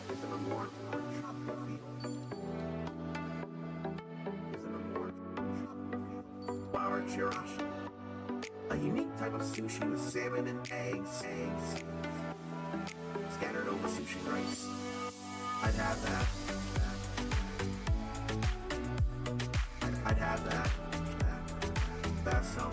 Gives them a more tropical feel. Gives them a more tropical feel. Flour chirashi. A unique type of sushi with salmon and eggs. Scattered over sushi rice. I'd have that. I'd have that. That sounds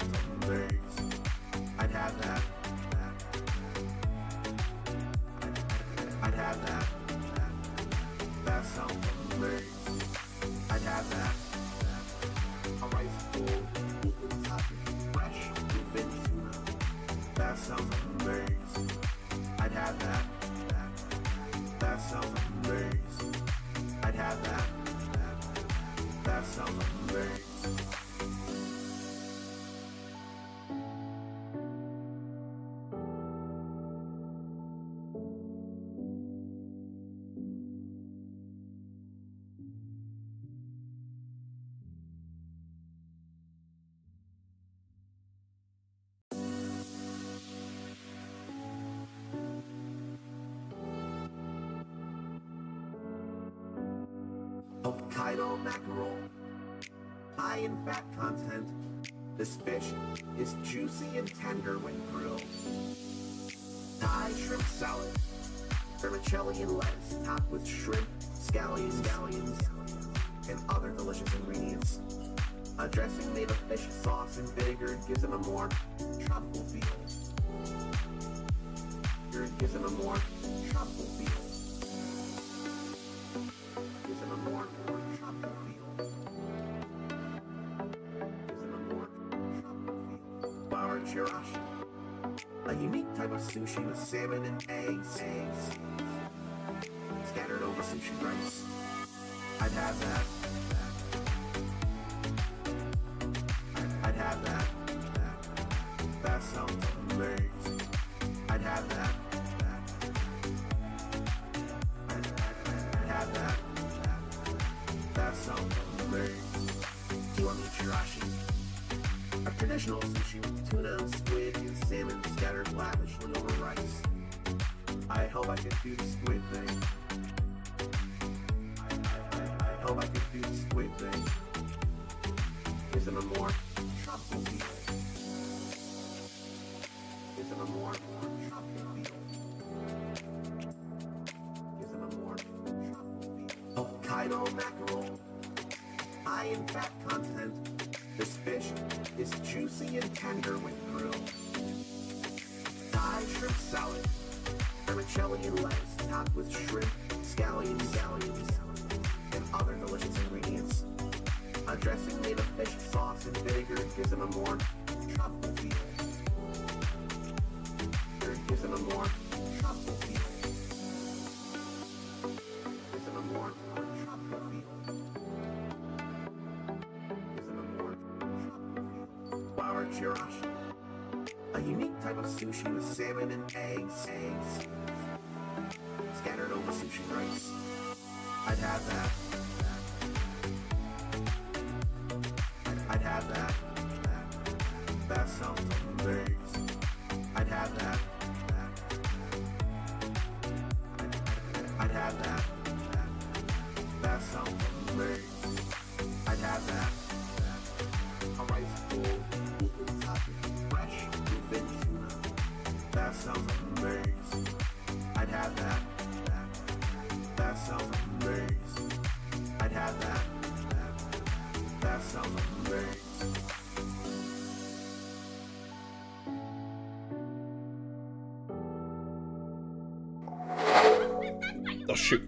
Hokkaido mackerel. High in fat content, this fish is juicy and tender when grilled. Thai shrimp salad. Vermicelli and lettuce topped with shrimp, scallions, and other delicious ingredients. A dressing made of fish sauce and vinegar gives them a more tropical feel. Gives them a more tropical feel. Gives them a more tropical feel. Gives them a more tropical feel. Bar chirashi. A unique type of sushi with salmon and eggs scattered over sushi rice. I'd have that. I'd have that. That sounds amazing. I'd have that. I'd have that. That sounds amazing. Kiwami chirashi. A traditional sushi with tuna, squid, and salmon scattered lavishly over rice. I hope I can do the squid thing. I hope I can do the squid thing. Gives them a more tropical feel. Gives them a more tropical feel. Gives them a more tropical feel. Hokkaido mackerel. High in fat content, this fish is juicy and tender when grilled. Thai shrimp salad. Vermicelli and lettuce topped with shrimp, scallions, and other delicious ingredients. A dressing made of fish sauce and vinegar gives them a more tropical feel. Gives them a more tropical feel. Gives them a more tropical feel. Gives them a more tropical feel. Bar chirashi. A unique type of sushi with salmon and eggs scattered over sushi rice. I'd have that. I'd have that. That sounds amazing. I'd have that. I'd have that. That sounds amazing. I'd have that. A rice bowl topped with fresh bluefin tuna. That sounds amazing. I'd have that. That sounds amazing. I'd have that. That sounds amazing. Oh shoot.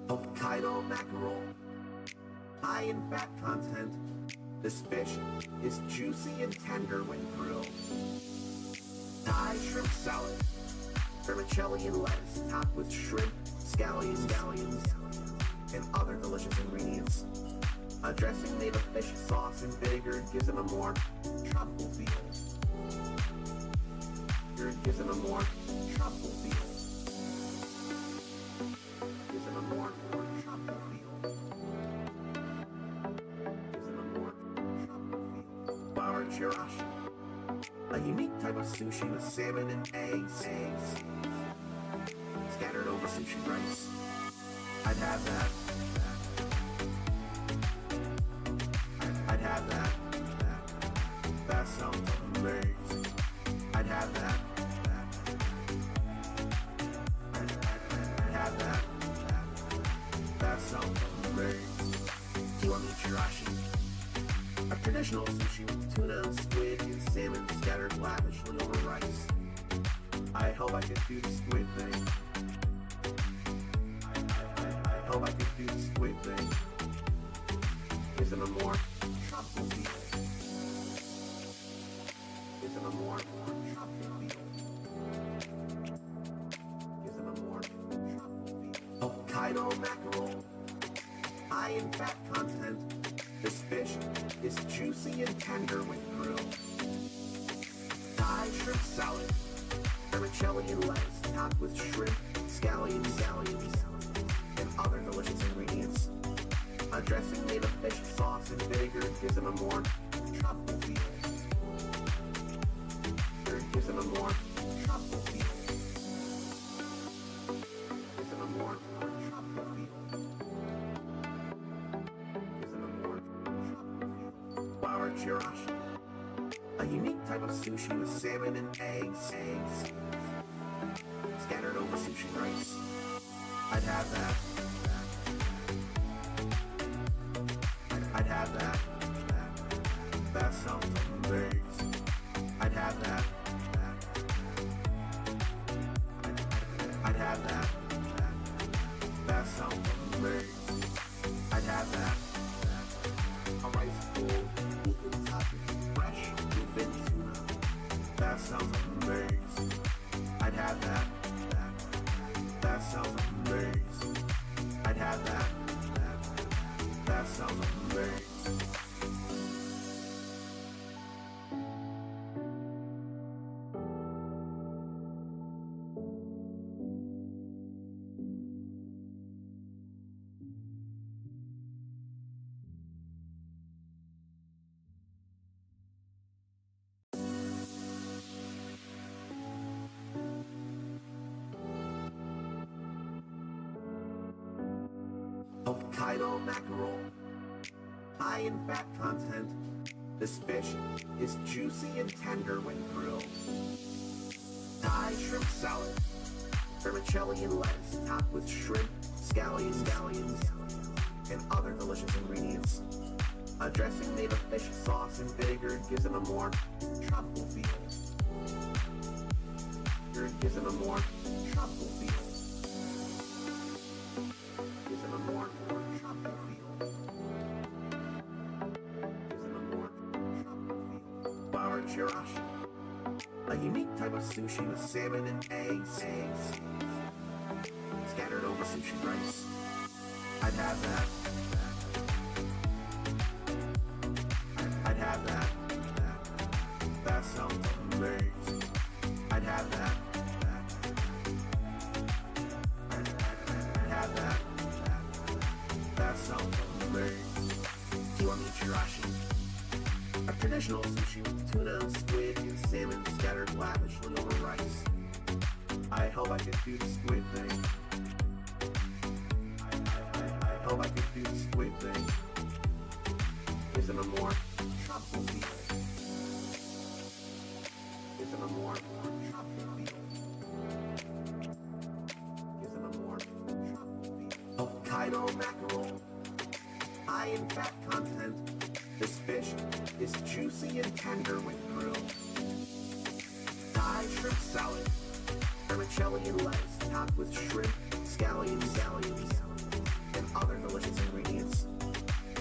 Hokkaido mackerel. High in fat content, this fish is juicy and tender when grilled. Thai shrimp salad. Vermicelli and lettuce topped with shrimp, scallions, and other delicious ingredients. A dressing made of fish sauce and vinegar gives them a more tropical feel. Gives them a more tropical feel. Gives them a more tropical feel. Gives them a more tropical feel. Bar chirashi. A unique type of sushi with salmon and eggs scattered over sushi rice. I'd have that. I'd have that. That sounds amazing. I'd have that. I'd have that. That sounds amazing. Kiwami chirashi. A traditional sushi with tuna, squid, and salmon scattered lavishly over rice. I hope I can do the squid thing. I hope I can do the squid thing. Gives them a more tropical feel. Gives them a more tropical feel. Gives them a more tropical feel. Hokkaido mackerel. High in fat content, this fish is juicy and tender when grilled. Thai shrimp salad. Vermicelli and lettuce topped with shrimp, scallions, and vinegar gives them a more tropical feel. Gives them a more tropical feel. Gives them a more tropical feel. Gives them a more tropical feel. Flour chirashi, a unique type of sushi with salmon and eggs scattered over sushi rice. I'd have that. I'd have that. That sounds amazing. I'd have that. I'd have that. That sounds amazing. I'd have that. A rice bowl, vegan topping, fresh bluefin tuna. That sounds amazing. I'd have that. That sounds amazing. I'd have that. That sounds amazing. Hokkaido mackerel, high in fat content. This fish is juicy and tender when grilled. Thai shrimp salad, vermicelli and lettuce topped with shrimp, scallions, and other delicious ingredients. A dressing made of fish sauce and vinegar gives them a more tropical feel. Gives them a more tropical feel. Gives them a more tropical feel. Gives them a more tropical feel. Flour chirashi, a unique type of sushi with salmon and eggs scattered over sushi rice. I'd have that. I'd have that. That sounds amazing. I'd have that. I'd have that. That sounds amazing. Kiwami chirashi, a traditional sushi with tuna, squid, and salmon scattered lavishly over rice. I hope I could do the squid thing. I hope I could do the squid thing. Gives them a more tropical feel. Gives them a more tropical feel. Gives them a more tropical feel. Hokkaido mackerel, high in fat content. This fish is juicy and tender when grilled. Thai shrimp salad, vermicelli and lettuce topped with shrimp, scallions, and other delicious ingredients.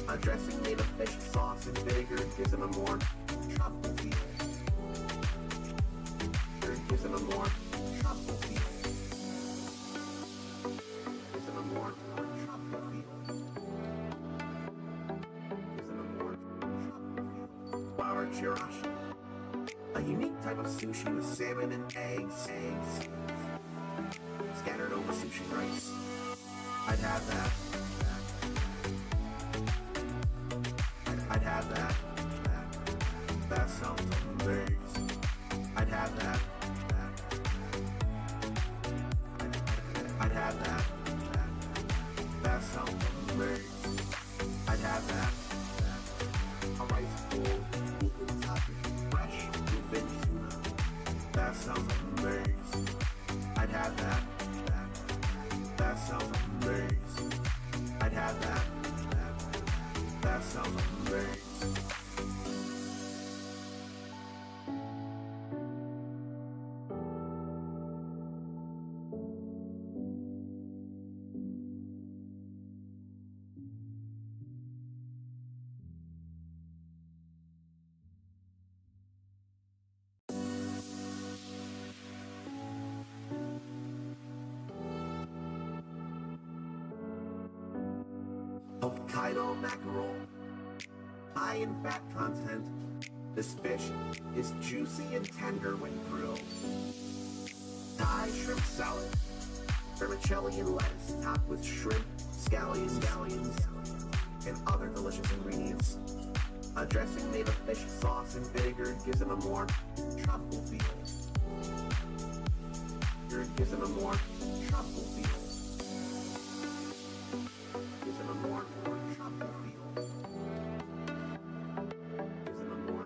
A dressing made of fish sauce and vinegar gives them a more tropical feel. Gives them a more tropical feel. Gives them a more tropical feel. Gives them a more tropical feel. Flour chirashi, a unique type of sushi with salmon and eggs scattered over sushi rice. I'd have that. I'd have that. That sounds amazing. I'd have that. I'd have that. That sounds amazing. I'd have that. A rice bowl, vegan topping, fresh bluefin tuna. That sounds amazing. I'd have that. That sounds amazing. I'd have that. That sounds amazing. Hokkaido mackerel, high in fat content. This fish is juicy and tender when grilled. Thai shrimp salad, vermicelli and lettuce topped with shrimp, scallions, and other delicious ingredients. A dressing made of fish sauce and vinegar gives it a more tropical feel. It gives it a more tropical feel. Gives it a more tropical feel. Gives it a more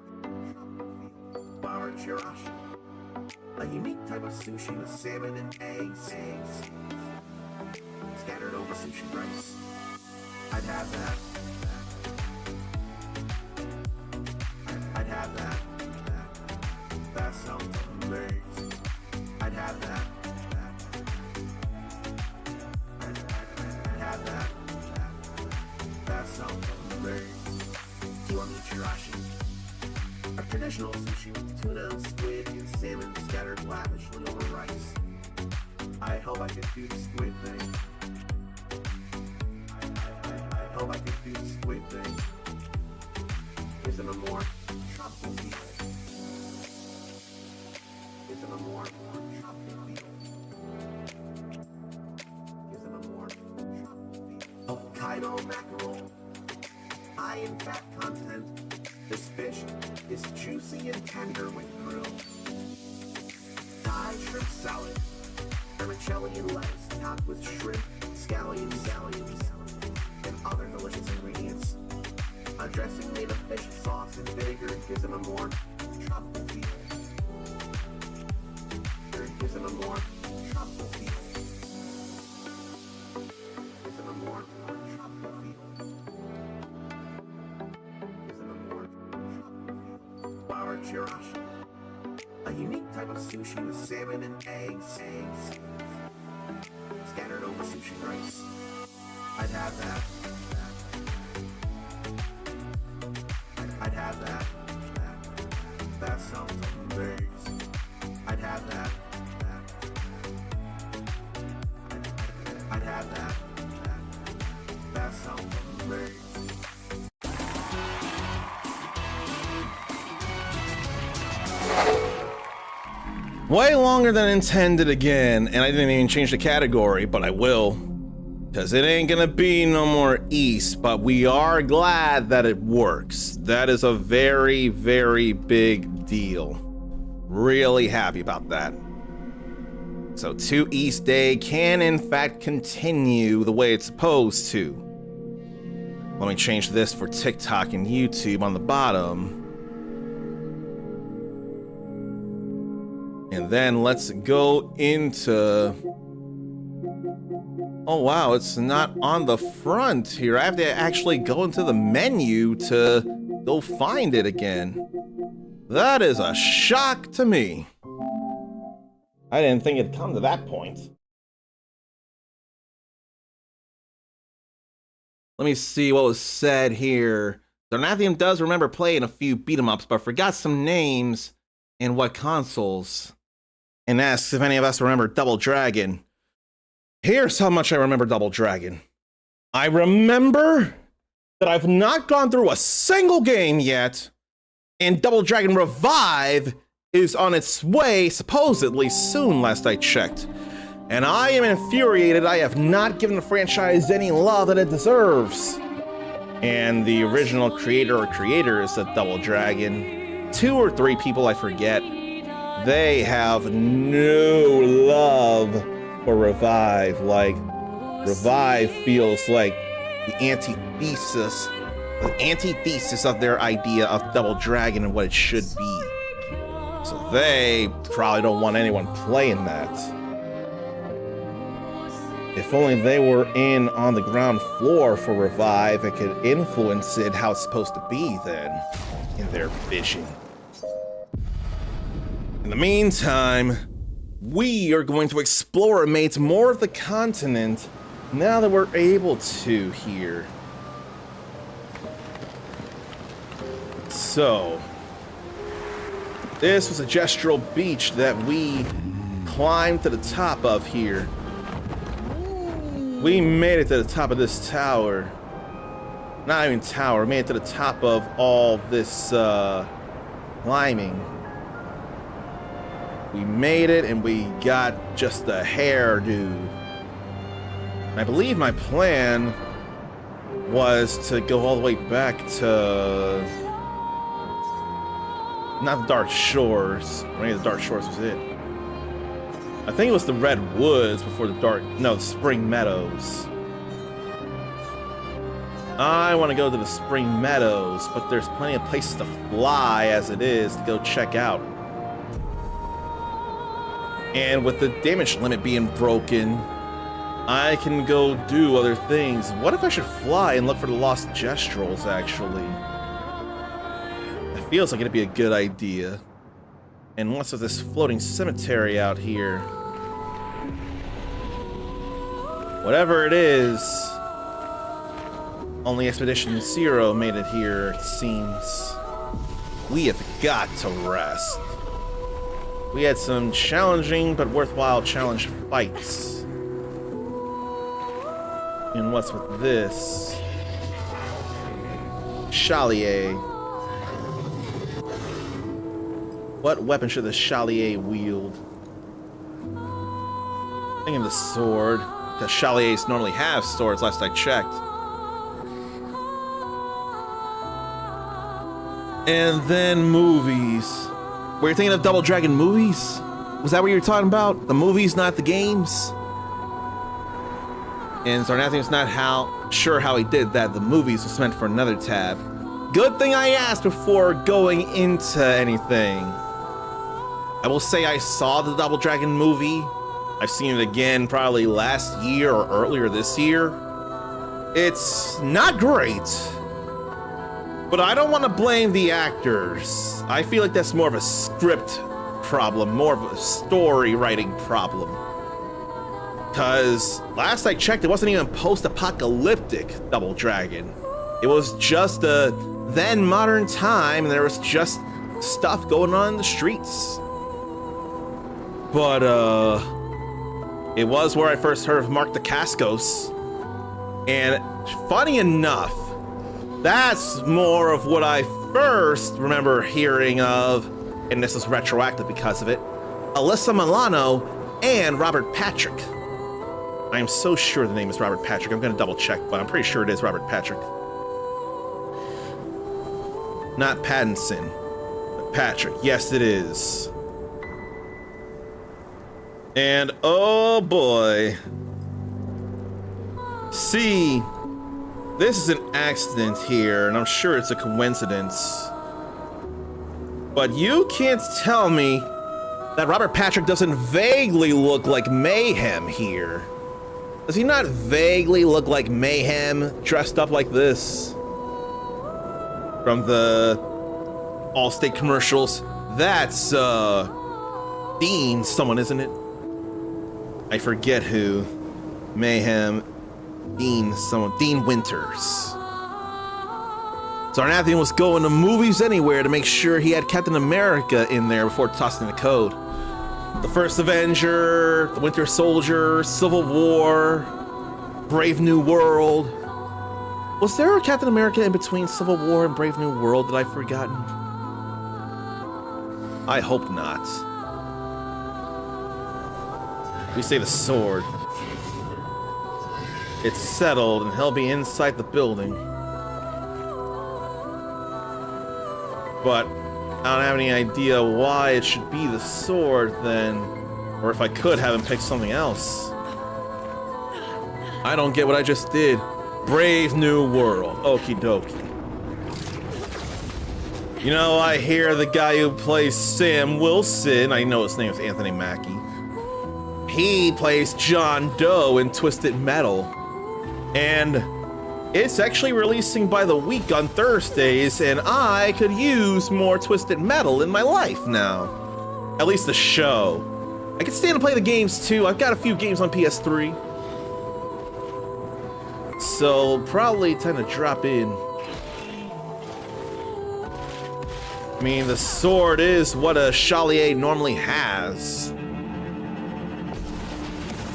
tropical feel. Flour chirashi. A unique type of sushi with salmon and eggs. Scattered over sushi rice. I'd have that. I'd have that. That sounds amazing. I'd have that. I'd have that. That sounds amazing. Kiwami chirashi. A traditional sushi with tuna, squid, and salmon scattered lavishly over rice. I hope I can do the squid thing. I hope I can do the squid thing. Isn't a more tropical feel. Isn't a more tropical feel. Isn't a more tropical feel. Hokkaido mackerel. High in fat content. This fish is juicy and tender when grilled. Thai shrimp salad. Vermicelli and lettuce topped with shrimp, scallions, and other delicious ingredients. A dressing made of fish sauce and vinegar gives it a more tropical feel. It gives it a more tropical feel. Gives it a more tropical feel. Gives it a more tropical feel. Flour chirashi. A unique type of sushi with salmon and eggs. Scattered over sushi rice. I'd have that. I'd have that. That sounds amazing. I'd have that. I'd have that. That sounds amazing. Way longer than intended again, and I didn't even change the category, but I will. Because it ain't gonna be no more East, but we are glad that it works. That is a very, very big deal. Really happy about that. So 2 East Day can in fact continue the way it's supposed to. Let me change this for TikTok and YouTube on the bottom. And then let's go into... Oh wow, it's not on the front here. I have to actually go into the menu to go find it again. That is a shock to me. I didn't think it'd come to that point. Let me see what was said here. Donathium does remember playing a few beat-em-ups, but forgot some names and what consoles. And asks if any of us remember Double Dragon. Here's how much I remember Double Dragon. I remember that I've not gone through a single game yet, and Double Dragon Revive is on its way, supposedly soon, last I checked. And I am infuriated I have not given the franchise any love that it deserves. And the original creator or creators of Double Dragon, 2 or 3 people I forget, they have no love for Revive. Like, Revive feels like the antithesis of their idea of Double Dragon and what it should be. So they probably don't want anyone playing that. If only they were in on the ground floor for Revive and could influence it how it's supposed to be then, in their vision. In the meantime, we are going to explore and make more of the continent now that we're able to here. So, this was a gestural beach that we climbed to the top of here. We made it to the top of this tower. Not even tower, made it to the top of all this climbing. We made it and we got just a hairdo. I believe my plan was to go all the way back to not the Dark Shores. Maybe the Dark Shores was it. I think it was the Red Woods before the Spring Meadows. I want to go to the Spring Meadows, but there's plenty of places to fly as it is to go check out. And with the damage limit being broken, I can go do other things. What if I should fly and look for the lost Gestrels, actually? It feels like it'd be a good idea. And once there's this floating cemetery out here, whatever it is, only Expedition Zero made it here, it seems. We have got to rest. We had some challenging but worthwhile challenge fights. And what's with this? Chalier. What weapon should the Chalier wield? I think of the sword, because Chaliers normally have swords, last I checked. And then movies. Were you thinking of Double Dragon movies? Was that what you were talking about? The movies, not the games? And Zarnathian's not sure how he did that. The movies was meant for another tab. Good thing I asked before going into anything. I will say I saw the Double Dragon movie. I've seen it again probably last year or earlier this year. It's not great. But I don't want to blame the actors. I feel like that's more of a script problem, more of a story writing problem. Because last I checked, it wasn't even post-apocalyptic Double Dragon. It was just a then modern time, and there was just stuff going on in the streets. But, it was where I first heard of Mark Dacascos. And funny enough, that's more of what I first remember hearing of, and this is retroactive because of it, Alyssa Milano and Robert Patrick. I am so sure the name is Robert Patrick. I'm going to double check, but I'm pretty sure it is Robert Patrick. Not Pattinson, but Patrick. Yes, it is. And oh boy. See, this is an accident here, and I'm sure it's a coincidence. But you can't tell me that Robert Patrick doesn't vaguely look like Mayhem here. Does he not vaguely look like Mayhem dressed up like this? From the Allstate commercials. That's, Dean someone, isn't it? I forget who. Mayhem. Dean Winters. Zarnathian was going to movies anywhere to make sure he had Captain America in there before tossing the code. The First Avenger, the Winter Soldier, Civil War, Brave New World. Was there a Captain America in between Civil War and Brave New World that I've forgotten? I hope not. We say the sword. It's settled, and he'll be inside the building. But I don't have any idea why it should be the sword, then. Or if I could have him pick something else. I don't get what I just did. Brave New World. Okie dokie. You know, I hear the guy who plays Sam Wilson, I know his name is Anthony Mackie. He plays John Doe in Twisted Metal. And it's actually releasing by the week on Thursdays, and I could use more Twisted Metal in my life now. At least the show. I can stand to play the games too. I've got a few games on PS3. So probably time to drop in. I mean, the sword is what a Chalier normally has.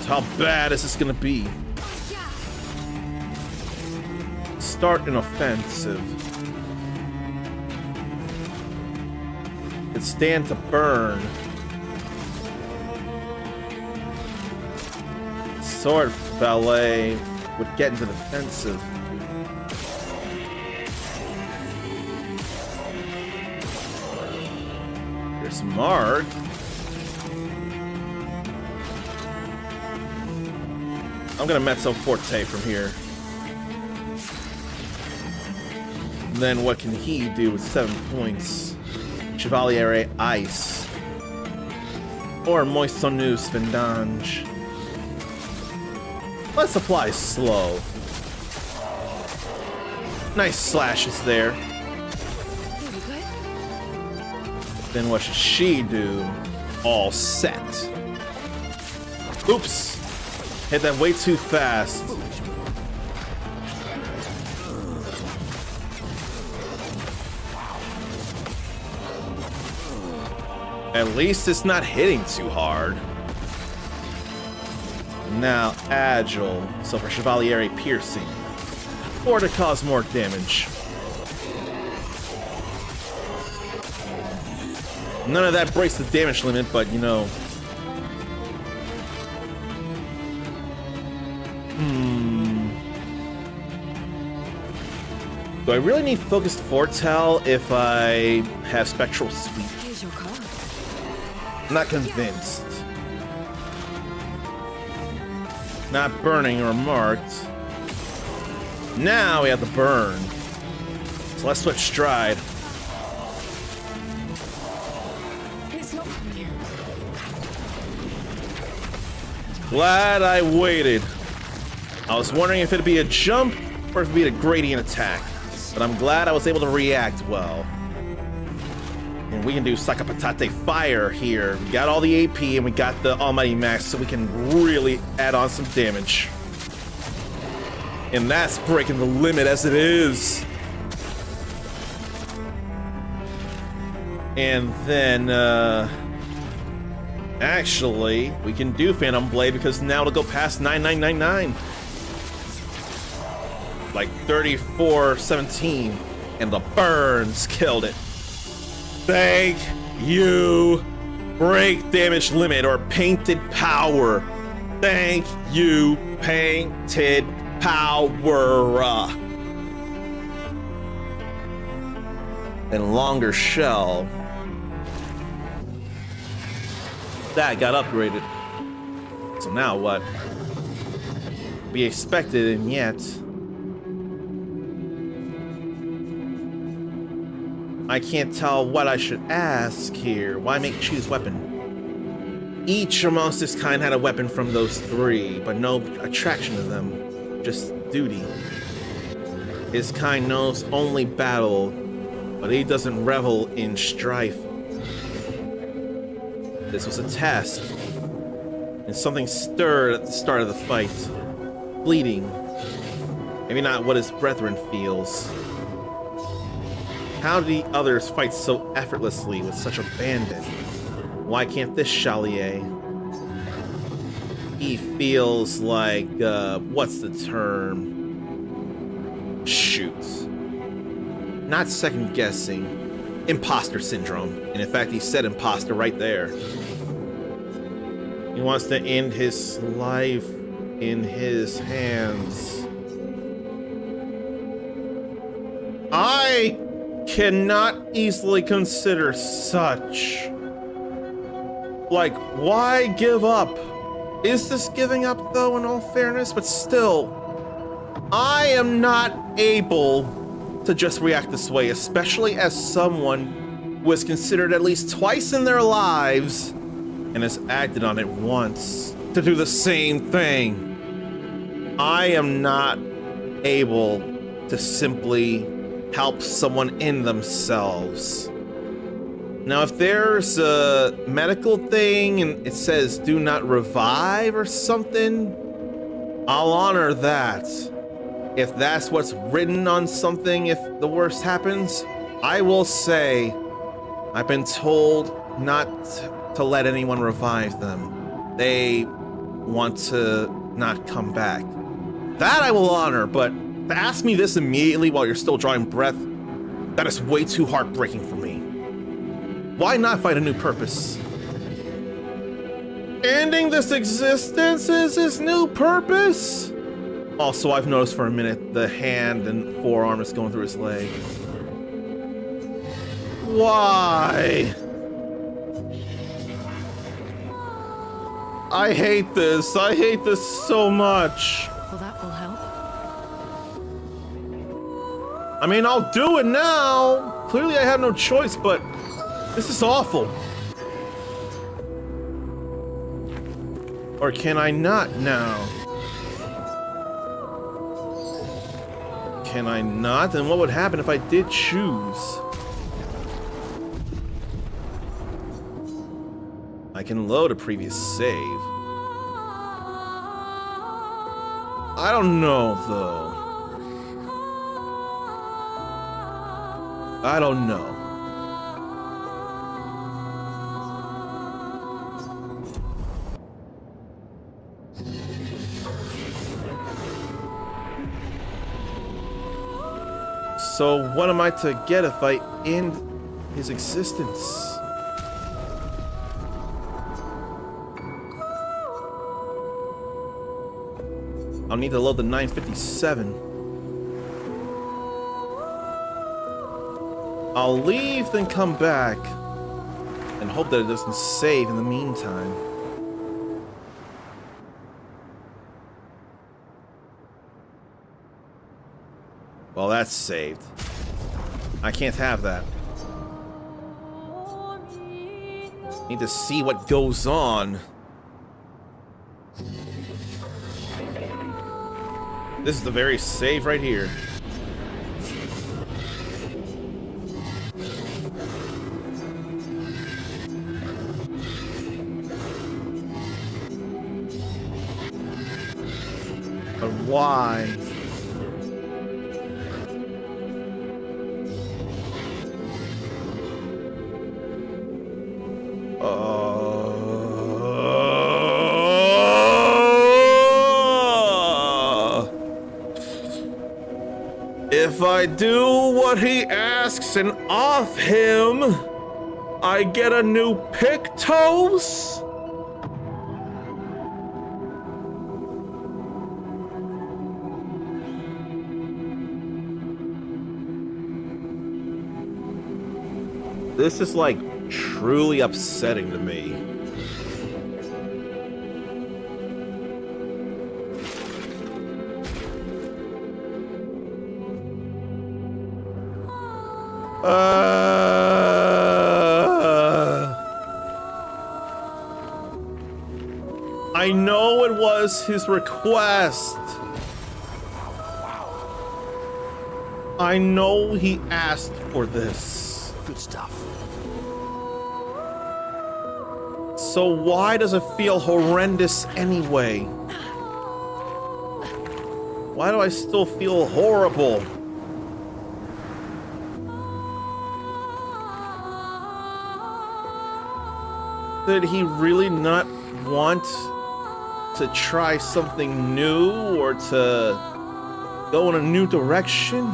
So how bad is this gonna be? Start an offensive. It's stand to burn. Sword ballet would get into the defensive. Smart. I'm gonna Mezzo Forte from here. Then what can he do with 7 points? Chevaliere Ice. Or Moissonneux Vendange. Let's apply slow. Nice slashes there. Then what should she do? All set. Oops. Hit that way too fast. At least it's not hitting too hard. Now, agile. So for Chevaliere, piercing. Or to cause more damage. None of that breaks the damage limit, but you know. Do I really need Focused Foretell if I have Spectral Sweep? Here's your card. I'm not convinced. Not burning or marked. Now we have the burn. So let's switch stride. It's not from you. Glad I waited. I was wondering if it'd be a jump or if it'd be a gradient attack. But I'm glad I was able to react well. And we can do Sakapatate Fire here. We got all the AP and we got the Almighty Max, so we can really add on some damage. And that's breaking the limit as it is. And then, actually, we can do Phantom Blade because now it'll go past 9999. Like 34-17. And the burns killed it. Thank you. Break damage limit or painted power. Thank you, painted power. And longer shell. That got upgraded. So now what? Be expected, and yet I can't tell what I should ask here. Why make choose weapon? Each amongst this kind had a weapon from those three, but no attraction to them, just duty. His kind knows only battle, but he doesn't revel in strife. This was a test, and something stirred at the start of the fight. Bleeding. Maybe not what his brethren feels. How do the others fight so effortlessly with such abandon? Why can't this Chalier? He feels like, what's the term? Shoot. Not second guessing. Imposter syndrome. And in fact, he said imposter right there. He wants to end his life in his hands. I cannot easily consider such. Like, why give up? Is this giving up, though, in all fairness? But still, I am not able to just react this way, especially as someone who has considered at least twice in their lives and has acted on it once to do the same thing. I am not able to simply help someone in themselves. Now, if there's a medical thing and it says do not revive or something, I'll honor that. If that's what's written on something, if the worst happens, I will say I've been told not to let anyone revive them. They want to not come back. That I will honor, but to ask me this immediately while you're still drawing breath, that is way too heartbreaking for me. Why not find a new purpose? Ending this existence is his new purpose? Also, I've noticed for a minute the hand and forearm is going through his leg. Why? I hate this. I hate this so much. Well, that will help. I mean, I'll do it now. Clearly I have no choice, but this is awful. Or can I not now? Can I not? Then what would happen if I did choose? I can load a previous save. I don't know, though. I don't know. So what am I to get if I end his existence? I'll need to load the 957. I'll leave, then come back, and hope that it doesn't save in the meantime. Well, that's saved. I can't have that. Need to see what goes on. This is the very save right here. But why? If I do what he asks and off him, I get a new Pictos? This is like truly upsetting to me. I know it was his request. I know he asked for this. Good stuff. So why does it feel horrendous anyway? Why do I still feel horrible? Did he really not want to try something new or to go in a new direction?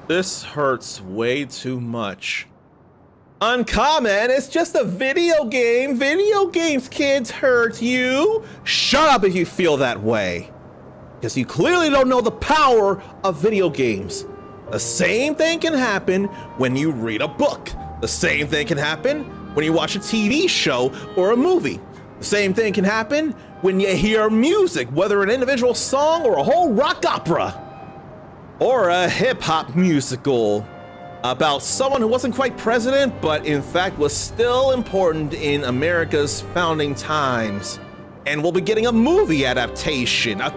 This hurts way too much. Uncommon, it's just a video game. Video games, kids, hurt you. Shut up if you feel that way. Because you clearly don't know the power of video games. The same thing can happen when you read a book. The same thing can happen when you watch a TV show or a movie. The same thing can happen when you hear music, whether an individual song or a whole rock opera. Or a hip-hop musical about someone who wasn't quite president, but in fact was still important in America's founding times. And we'll be getting a movie adaptation, a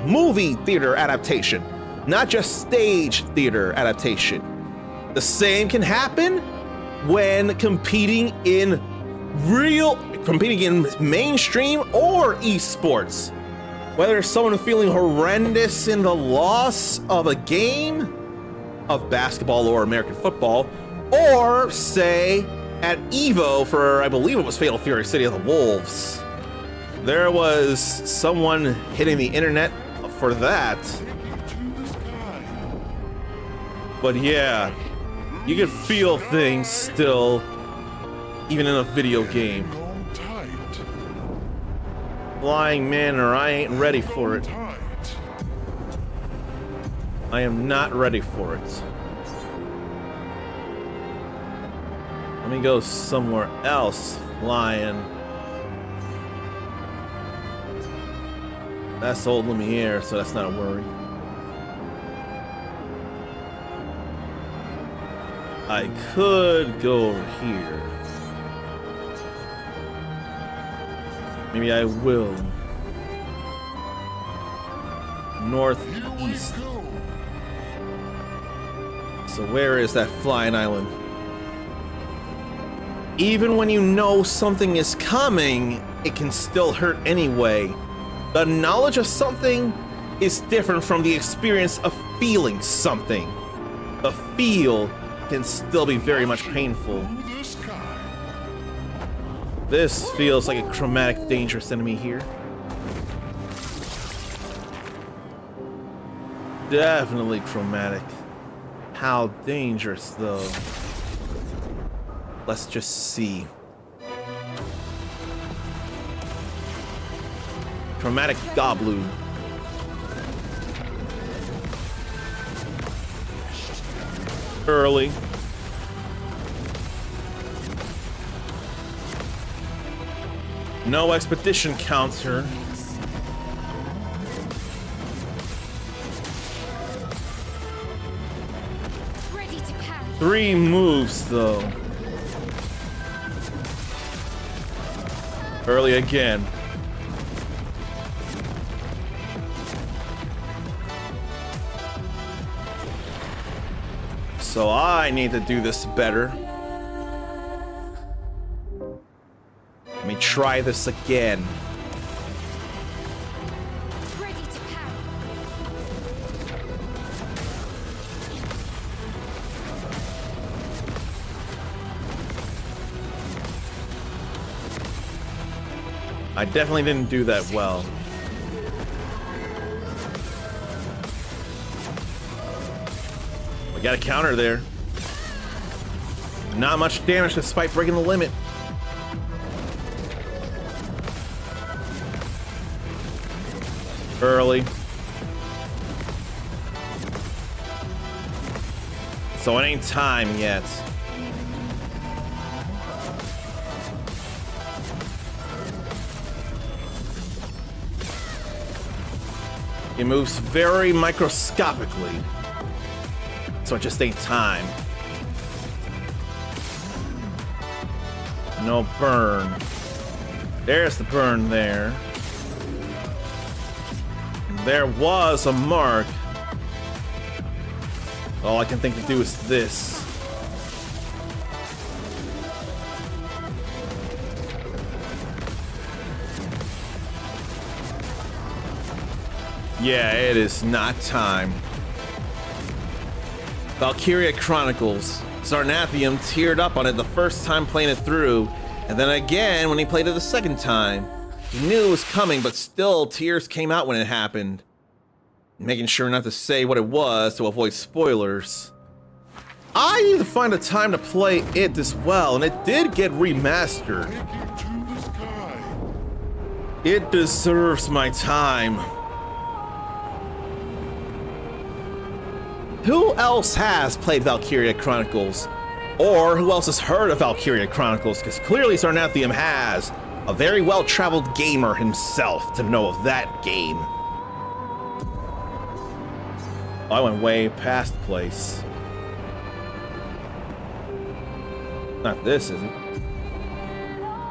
movie theater adaptation, not just stage theater adaptation. The same can happen when competing in mainstream or esports. Whether someone feeling horrendous in the loss of a game of basketball or American football, or say at EVO for, I believe it was Fatal Fury City of the Wolves. There was someone hitting the internet for that. But yeah, you can feel things still, even in a video game. Flying Manor, I ain't ready for it. I am not ready for it. Let me go somewhere else flying. That's old Lumiere, so that's not a worry. I could go over here. Maybe I will. Northeast. So where is that flying island? Even when you know something is coming, it can still hurt anyway. The knowledge of something is different from the experience of feeling something. The feel can still be very much painful. This feels like a chromatic dangerous enemy here. Definitely chromatic. How dangerous though? Let's just see. Chromatic Goblu. Early. No expedition counter. Ready to pound. 3 moves though. Early again. So I need to do this better. Let me try this again. Ready to pound. I definitely didn't do that well. We got a counter there. Not much damage despite breaking the limit. Early. So it ain't time yet. It moves very microscopically. So it just ain't time. No burn. There's the burn there. There was a mark. All I can think to do is this. Yeah, it is not time. Valkyria Chronicles. Zarnathium teared up on it the first time playing it through, and then again when he played it the second time. He knew it was coming, but still tears came out when it happened. Making sure not to say what it was to avoid spoilers. I need to find a time to play it as well, and it did get remastered. It deserves my time. Who else has played Valkyria Chronicles? Or who else has heard of Valkyria Chronicles? Because clearly Zarnathium has. A very well-traveled gamer himself to know of that game. I went way past the place. Not this, is it?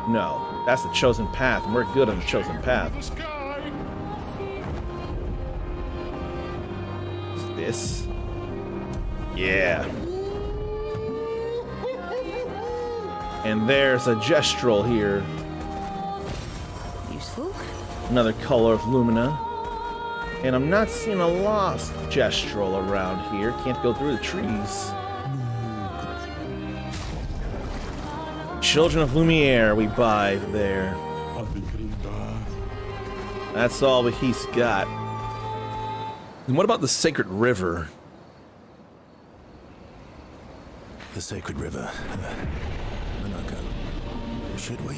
No, that's the chosen path, and we're good on the chosen path. Is this? Yeah. And there's a Gestrel here. Useful. Another color of Lumina. And I'm not seeing a lost Gestrel around here. Can't go through the trees. Children of Lumiere we buy there. That's all that he's got. And what about the Sacred River? The Sacred River. We're not going. Should we?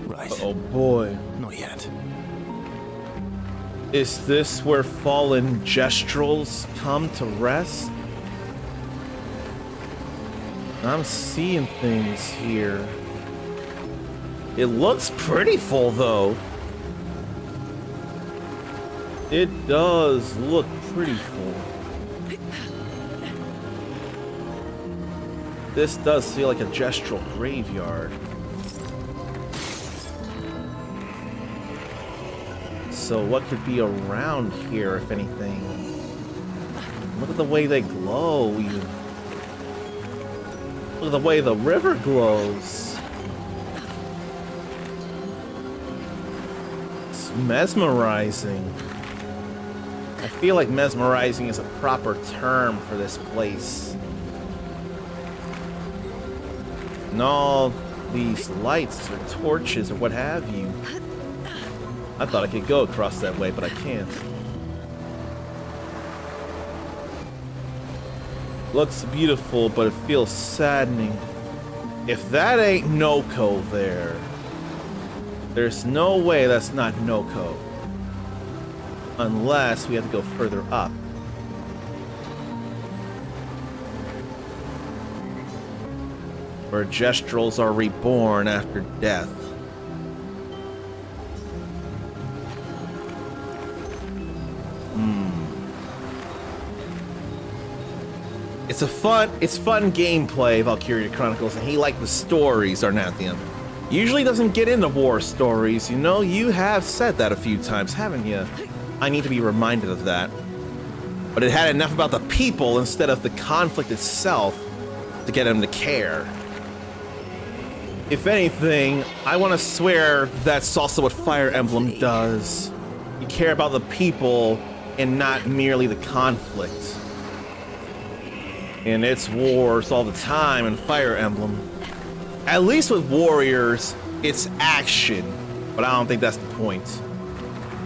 Right. Oh boy. Not yet. Is this where fallen Gestrels come to rest? I'm seeing things here. It looks pretty full, though. It does look pretty full. This does feel like a gestural graveyard. So what could be around here, if anything? Look at the way they glow. Look at the way the river glows. It's mesmerizing. I feel like mesmerizing is a proper term for this place. And all these lights or torches or what have you. I thought I could go across that way, but I can't. Looks beautiful, but it feels saddening. If that ain't Noko there, there's no way that's not Noko. Unless we have to go further up. Where gestrals are reborn after death. It's fun gameplay, Valkyria Chronicles, and he liked the stories, Arnathian. Usually doesn't get into war stories, you know? You have said that a few times, haven't you? I need to be reminded of that. But it had enough about the people instead of the conflict itself to get him to care. If anything, I want to swear that's also what Fire Emblem does. You care about the people and not merely the conflict. And it's wars all the time in Fire Emblem. At least with warriors, it's action. But I don't think that's the point.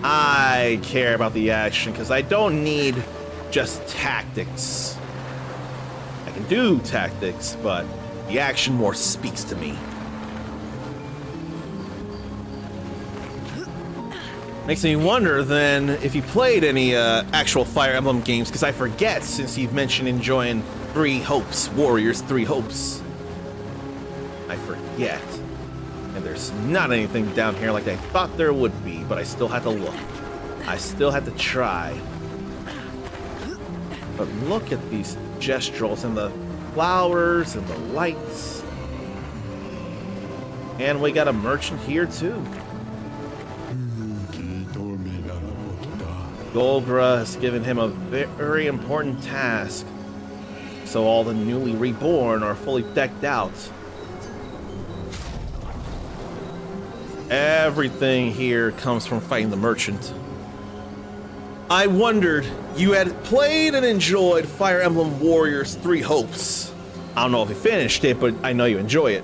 I care about the action because I don't need just tactics. I can do tactics, but the action more speaks to me. Makes me wonder then if you played any actual Fire Emblem games, because I forget since you've mentioned enjoying Three Hopes, Warriors 3 Hopes. I forget. And there's not anything down here like I thought there would be, but I still had to look. I still had to try. But look at these gestrals and the flowers and the lights. And we got a merchant here too. Golgra has given him a very important task. So all the newly reborn are fully decked out. Everything here comes from fighting the merchant. I wondered, you had played and enjoyed Fire Emblem Warriors 3 Hopes. I don't know if you finished it, but I know you enjoy it.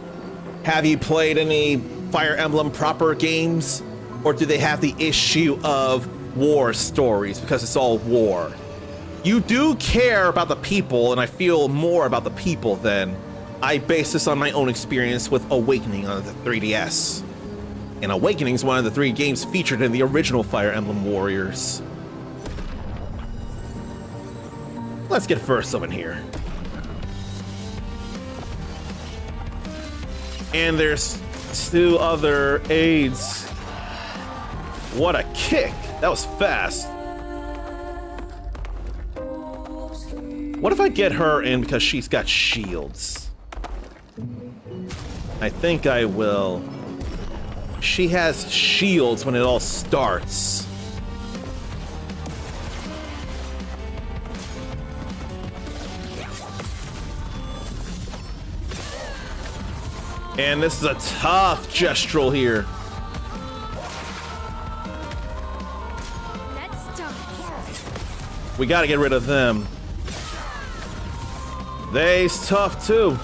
Have you played any Fire Emblem proper games? Or do they have the issue of war stories because it's all war? You do care about the people, and I feel more about the people than I base this on my own experience with Awakening on the 3DS. And Awakening is one of the 3 games featured in the original Fire Emblem Warriors. Let's get first in here. And there's 2 other aides. What a kick! That was fast. What if I get her in because she's got shields? I think I will. She has shields when it all starts. And this is a tough gestural here. We gotta get rid of them. They's tough too.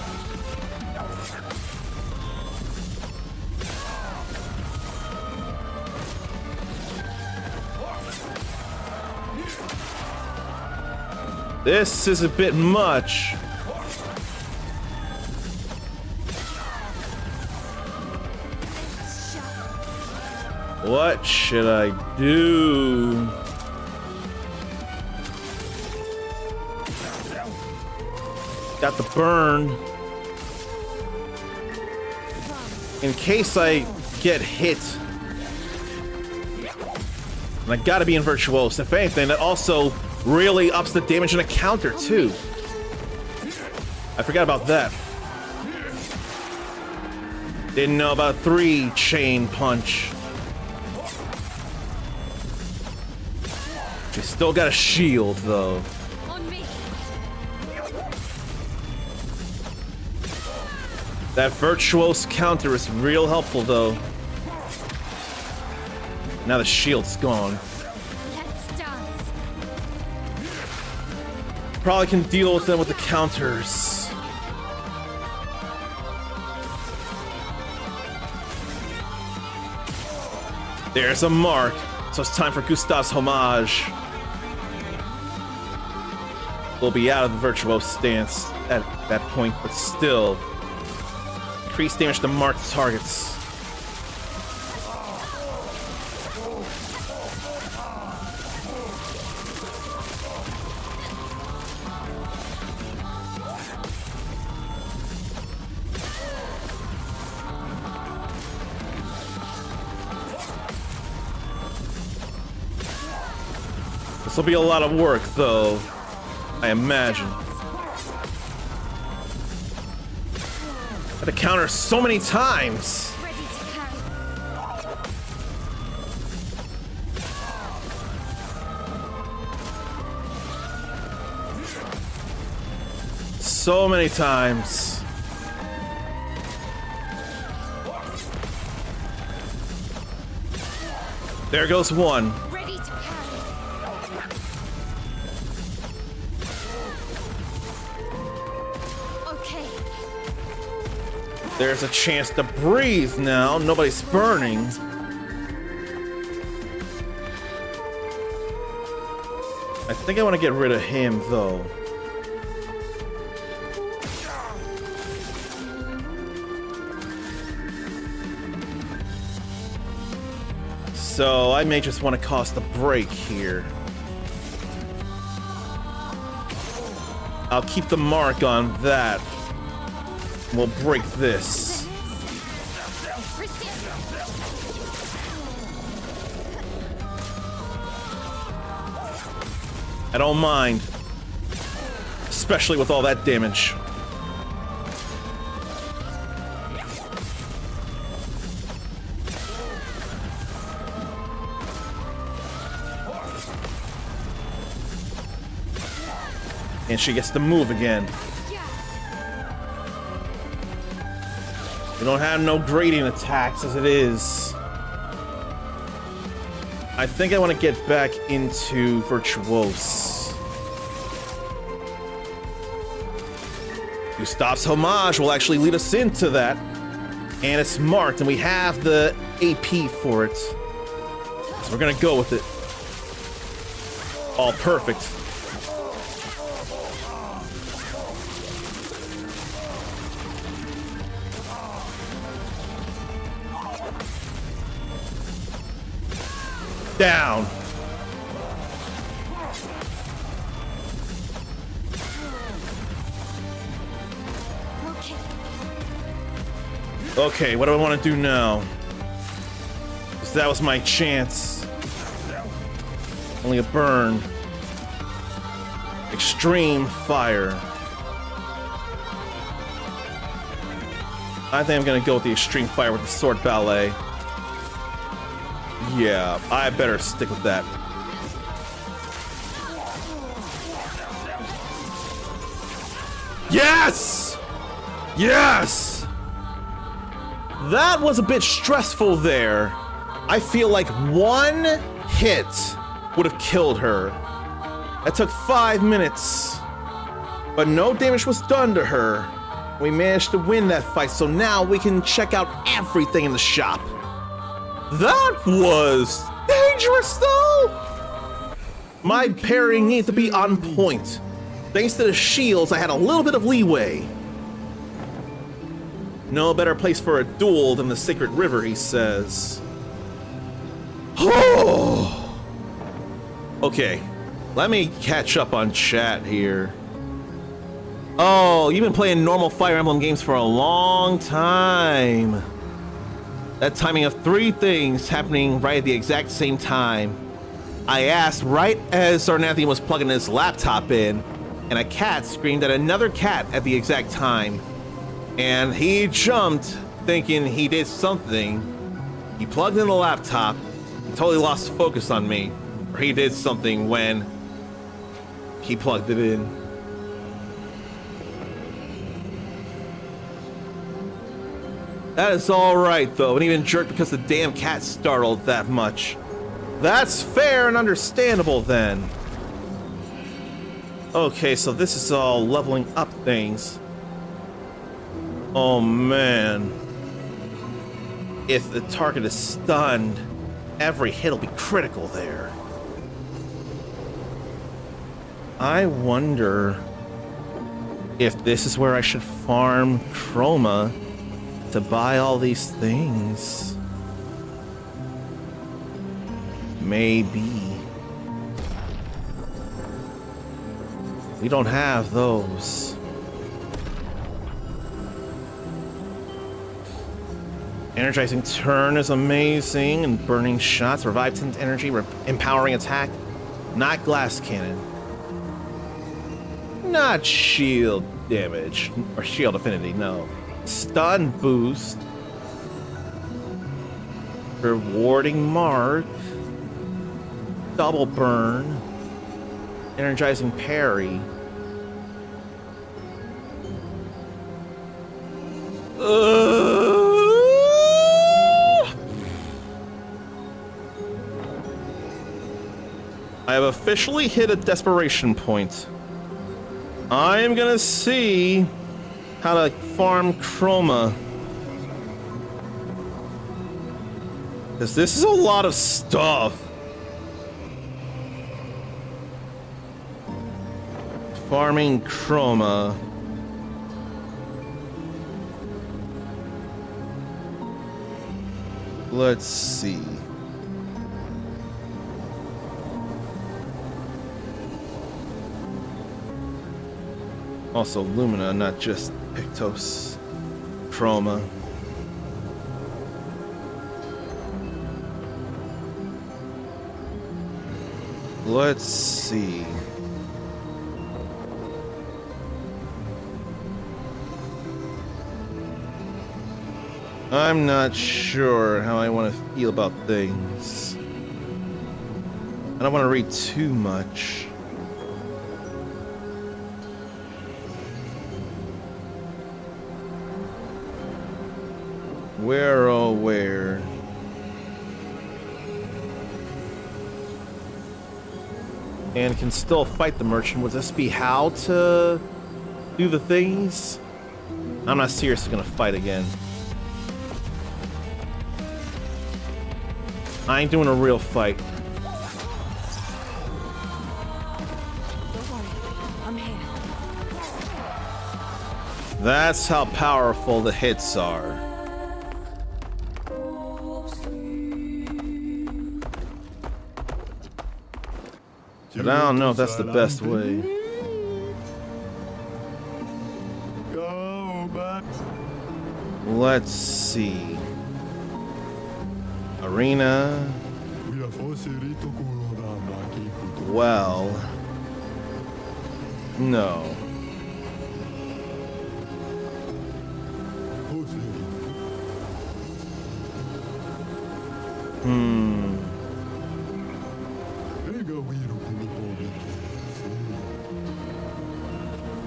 This is a bit much. What should I do? Got the burn. in case I get hit. And I gotta be in Virtuose. If anything, that also really ups the damage in a counter, too. I forgot about that. Didn't know about 3 chain punch. She still got a shield, though. On me. That Virtuose counter is real helpful, though. Now the shield's gone. Let's dance. Probably can deal with them with the counters. There's a mark. So it's time for Gustav's homage. We'll be out of the Virtuose stance at that point, but still. Increase damage to marked targets. This will be a lot of work, though, I imagine. Had to counter so many times. Ready to carry. So many times. There goes one. Ready to carry. Okay. There's a chance to breathe now. Nobody's burning. I think I want to get rid of him, though. So I may just want to cost a break here. I'll keep the mark on that. We'll break this. I don't mind. Especially with all that damage. And she gets to move again. We don't have no gradient attacks as it is. I think I want to get back into Virtuose. Gustav's homage will actually lead us into that. And it's marked, and we have the AP for it. So we're gonna go with it. All perfect. Down. Okay, what do I want to do now? 'Cause that was my chance. Only a burn. Extreme fire. I think I'm gonna go with the extreme fire with the sword ballet. Yeah, I better stick with that. Yes! Yes! That was a bit stressful there. I feel like one hit would have killed her. That took 5 minutes. But no damage was done to her. We managed to win that fight, so now we can check out everything in the shop. That was dangerous, though! My parrying needed to be on point. Thanks to the shields, I had a little bit of leeway. No better place for a duel than the Sacred River, he says. Oh! Okay, let me catch up on chat here. Oh, you've been playing normal Fire Emblem games for a long time. That timing of 3 things happening right at the exact same time. I asked right as Sarnathian was plugging his laptop in, and a cat screamed at another cat at the exact time. And he jumped, thinking he did something. He plugged in the laptop, he totally lost focus on me, or he did something when he plugged it in. That is all right, though, and even jerked because the damn cat startled that much. That's fair and understandable, then. Okay, so this is all leveling up things. Oh, man. If the target is stunned, every hit will be critical there. I wonder if this is where I should farm Chroma to buy all these things. Maybe. We don't have those. Energizing turn is amazing, and burning shots, revive 10 energy, empowering attack, not glass cannon. Not shield damage, or shield affinity, no. Stun boost. Rewarding mark. Double burn. Energizing parry. I have officially hit a desperation point. I am gonna see how to farm Chroma. Because this is a lot of stuff. Farming Chroma. Let's see. Also Lumina, not just Pictos. Chroma. Let's see. I'm not sure how I want to feel about things. I don't want to read too much. Where, oh, where? And can still fight the merchant. Would this be how to do the things? I'm not seriously gonna fight again. I ain't doing a real fight. Don't worry, I'm here. That's how powerful the hits are. But I don't know if that's the best way. Let's see. Arena. Well. No.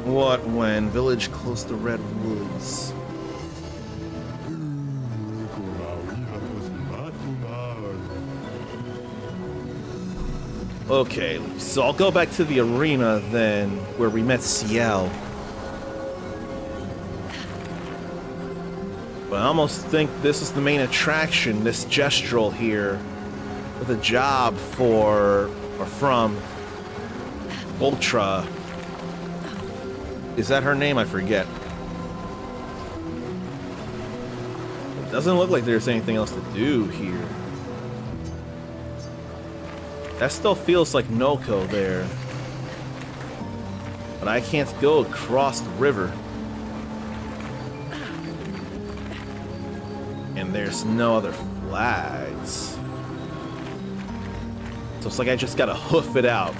What when? Village close to Red Woods. Okay, so I'll go back to the arena then, where we met Ciel. But I almost think this is the main attraction, this gestural here, with a job for, or from, Ultra. Is that her name? I forget. It doesn't look like there's anything else to do here. That still feels like Noko there. But I can't go across the river. And And there's no other flags. So it's like I just gotta hoof it out.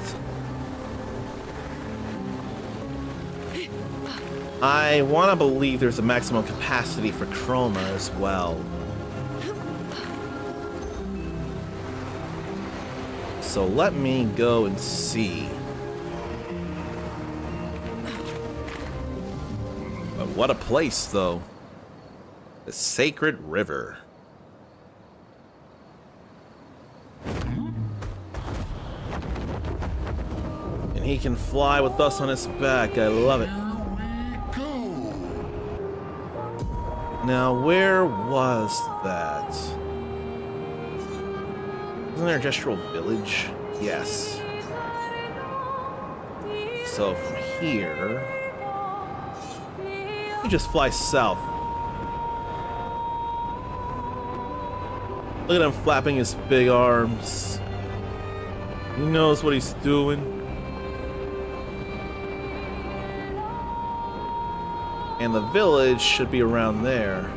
I want to believe there's a maximum capacity for chroma as well. So let me go and see. But what a place, though. The Sacred River. And he can fly with us on his back. I love it. Now, where was that? Isn't there a gestural village? Yes. So from here, you just fly south. Look at him flapping his big arms. He knows what he's doing. And the village should be around there.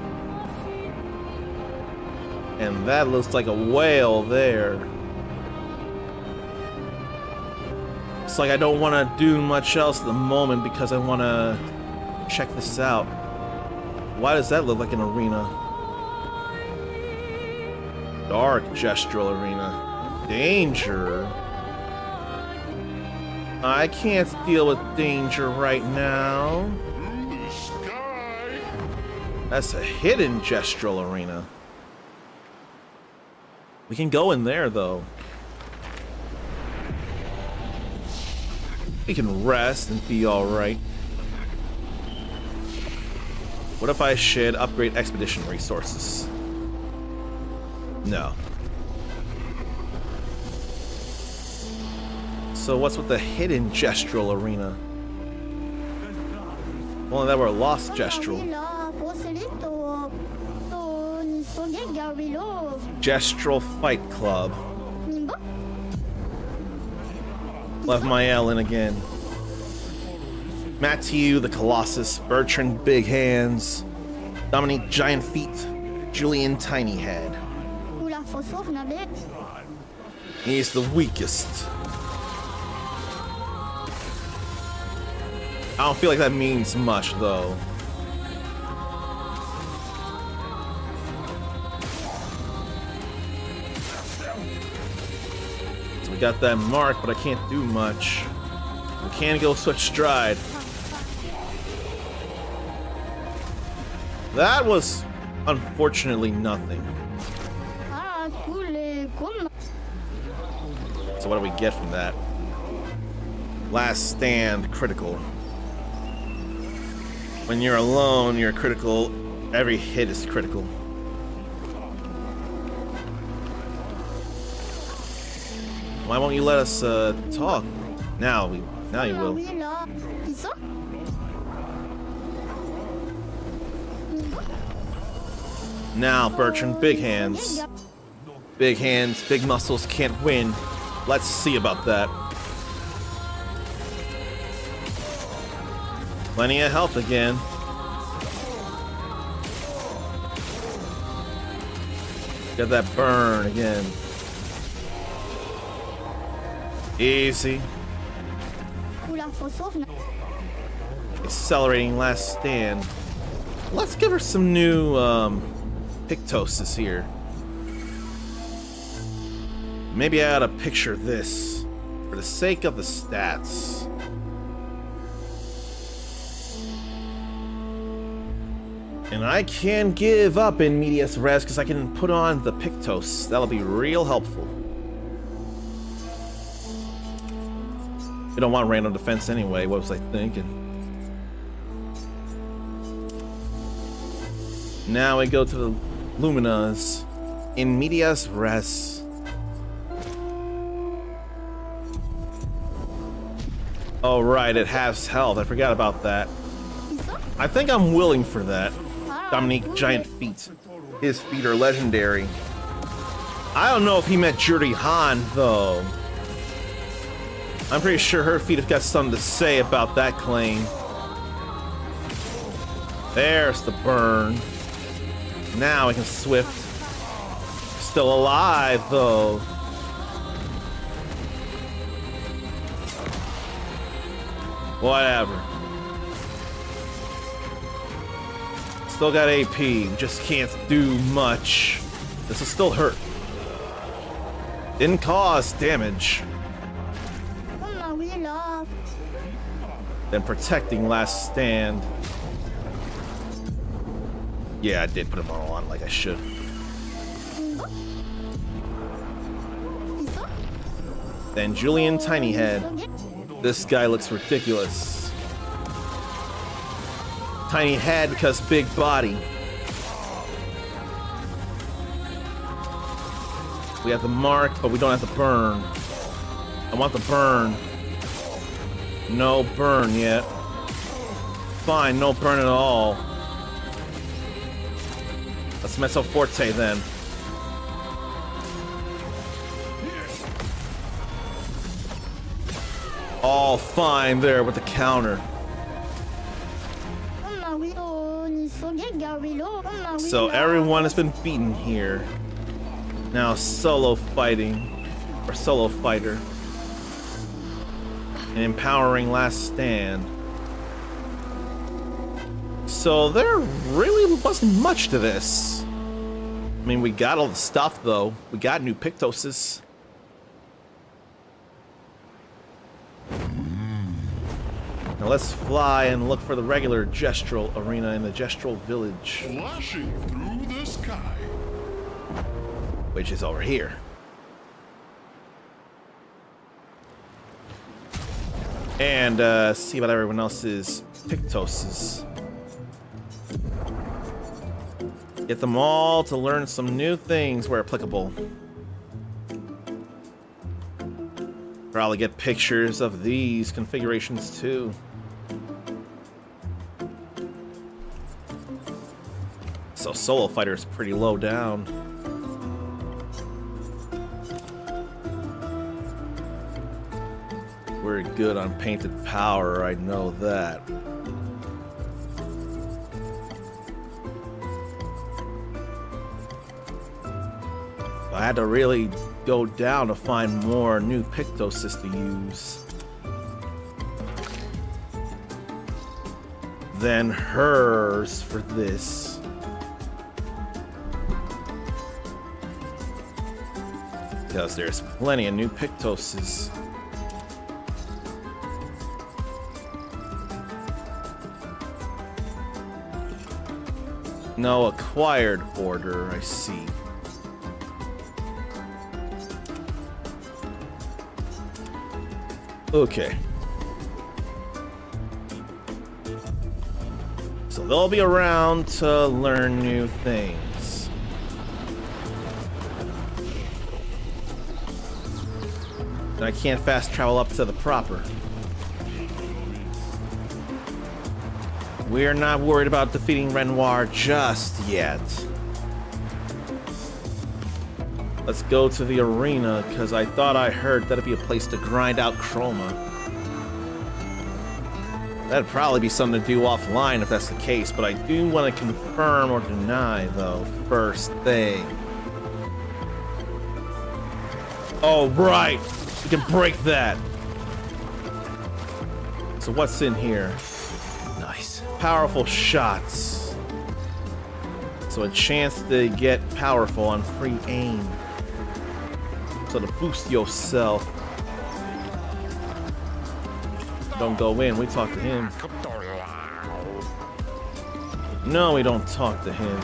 And that looks like a whale there. It's like I don't want to do much else at the moment because I want to check this out. Why does that look like an arena? Dark gestural arena. Danger. I can't deal with danger right now. That's a hidden gestural arena. We can go in there, though. We can rest and be alright. What if I should upgrade expedition resources? No. So what's with the hidden gestural arena? Only that were lost gestural. Gestural Fight Club. Left my L in again. Matthew the Colossus, Bertrand Big Hands, Dominique Giant Feet, Julian Tiny Head. He's the weakest. I don't feel like that means much, though. So we got that mark, but I can't do much. We can't go switch stride. That was, unfortunately, nothing. So what do we get from that? Last stand critical. When you're alone, you're critical. Every hit is critical. Why won't you let us talk? Now you will. Now, Bertrand, big hands. Big hands, big muscles can't win. Let's see about that. Plenty of health again. Got that burn again. Easy. Accelerating last stand. Let's give her some new Pictoses here. Maybe I ought to picture this for the sake of the stats. And I can give up in Medias Res because I can put on the Pictos. That'll be real helpful. We don't want random defense anyway. What was I thinking? Now we go to the Luminas in Medias Res. Oh right, it has health. I forgot about that. I think I'm willing for that. Dominique Giant Feet. His feet are legendary. I don't know if he meant Juri Han, though. I'm pretty sure her feet have got something to say about that claim. There's the burn. Now I can swift. Still alive, though. Whatever. Still got AP. Just can't do much. This will still hurt. Didn't cause damage. Then protecting last stand. Yeah, I did put him on like I should. Then Julian Tiny Head. This guy looks ridiculous. Tiny head because big body. We have the mark, but we don't have the burn. I want the burn. No burn yet. Fine, no burn at all. Let's Meso Forte then. All fine there with the counter. So everyone has been beaten here. Now solo fighting, or solo fighter. An empowering last stand. So there really wasn't much to this. I mean, we got all the stuff though. We got new Pictoses. Now let's fly and look for the regular Gestural arena in the Gestural village. Flashing through the sky. Which is over here. And see about everyone else's Pictoses. Get them all to learn some new things where applicable. Probably get pictures of these configurations too. So Solo Fighter is pretty low down. We're good on painted power, I know that. I had to really go down to find more new Pictoses to use. Than hers for this. Because there's plenty of new Pictoses. No acquired order, I see. Okay. So they'll be around to learn new things. And I can't fast travel up to the proper. We're not worried about defeating Renoir just yet. Let's go to the arena, because I thought I heard that'd be a place to grind out Chroma. That'd probably be something to do offline if that's the case, but I do want to confirm or deny, though, first thing. Oh, right! We can break that! So what's in here? Nice. Powerful shots. So a chance to get powerful on free aim. So to boost yourself. Don't go in, we talk to him. No, we don't talk to him.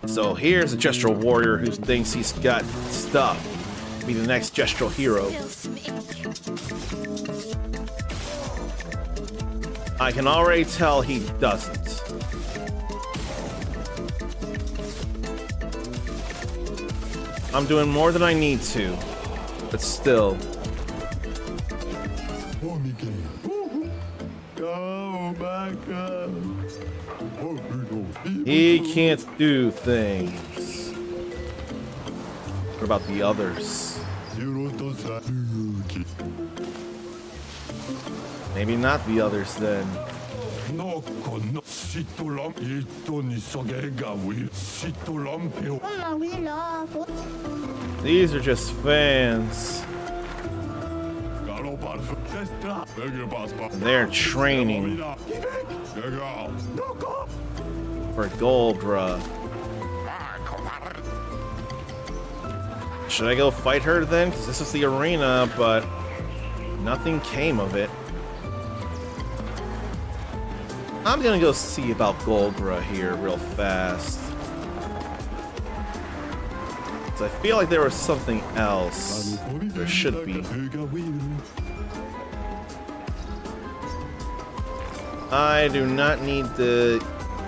So here's a Gestural warrior who thinks he's got stuff to be the next Gestural hero. I can already tell he doesn't. I'm doing more than I need to, but still. He can't do things. What about the others? Maybe not the others then. These are just fans. They're training for Goldra. Should I go fight her then? Because this is the arena, but nothing came of it. I'm gonna go see about Goldra here real fast. I feel like there was something else. There should be. I do not need to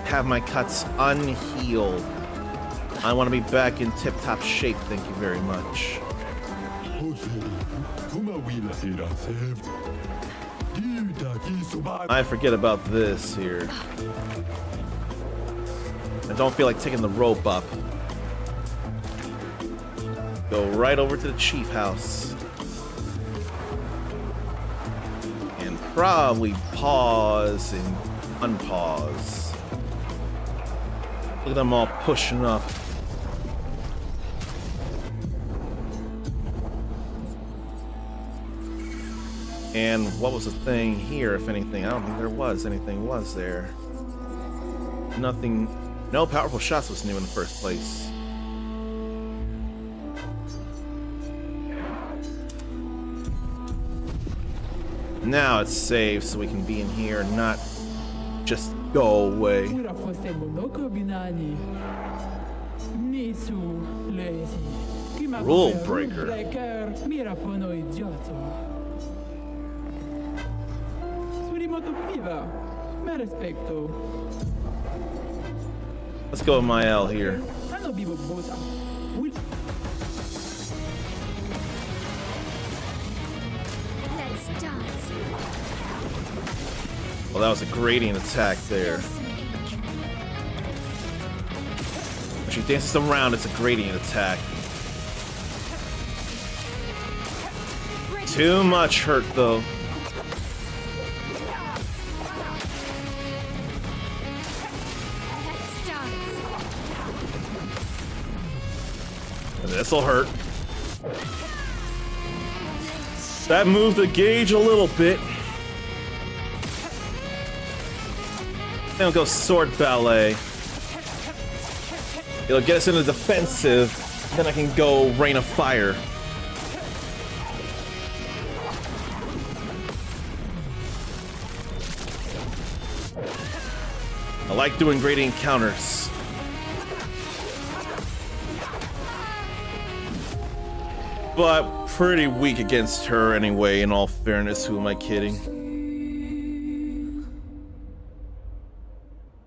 have my cuts unhealed. I want to be back in tip-top shape, thank you very much. I forget about this here. I don't feel like taking the rope up. Go right over to the chief house. And probably pause and unpause. Look at them all pushing up. And what was the thing here, if anything? I don't think there was anything, was there? Nothing. No powerful shots was new in the first place. Now it's safe, so we can be in here and not just go away. Rule breaker. Let's go with my L here. Well, that was a gradient attack there. When she dances around, it's a gradient attack. Too much hurt, though. This'll hurt. That moved the gauge a little bit. Then we'll go sword ballet. It'll get us into defensive. Then I can go rain of fire. I like doing gradient counters. But pretty weak against her anyway, in all fairness. Who am I kidding?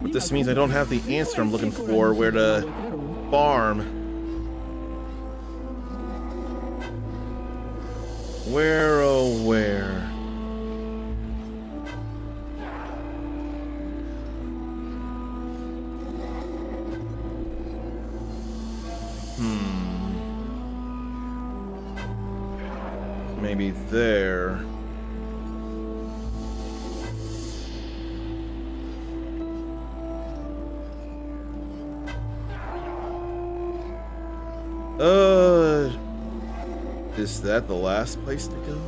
But this means I don't have the answer I'm looking for, where to farm. Where, oh where? Maybe there. Is that the last place to go?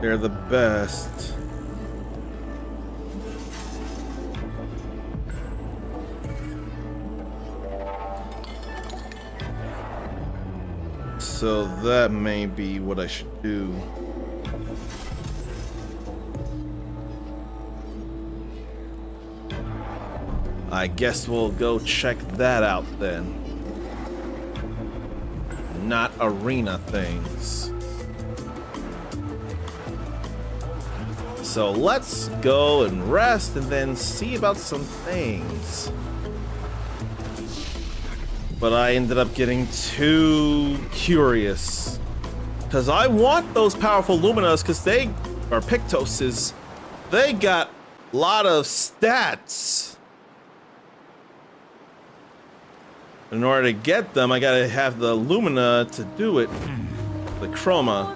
They're the best. So that may be what I should do. I guess we'll go check that out then. Not arena things. So let's go and rest and then see about some things. But I ended up getting too curious. Because I want those powerful Luminas, because they, or Pictoses, they got lot of stats. In order to get them, I gotta have the Lumina to do it. The Chroma.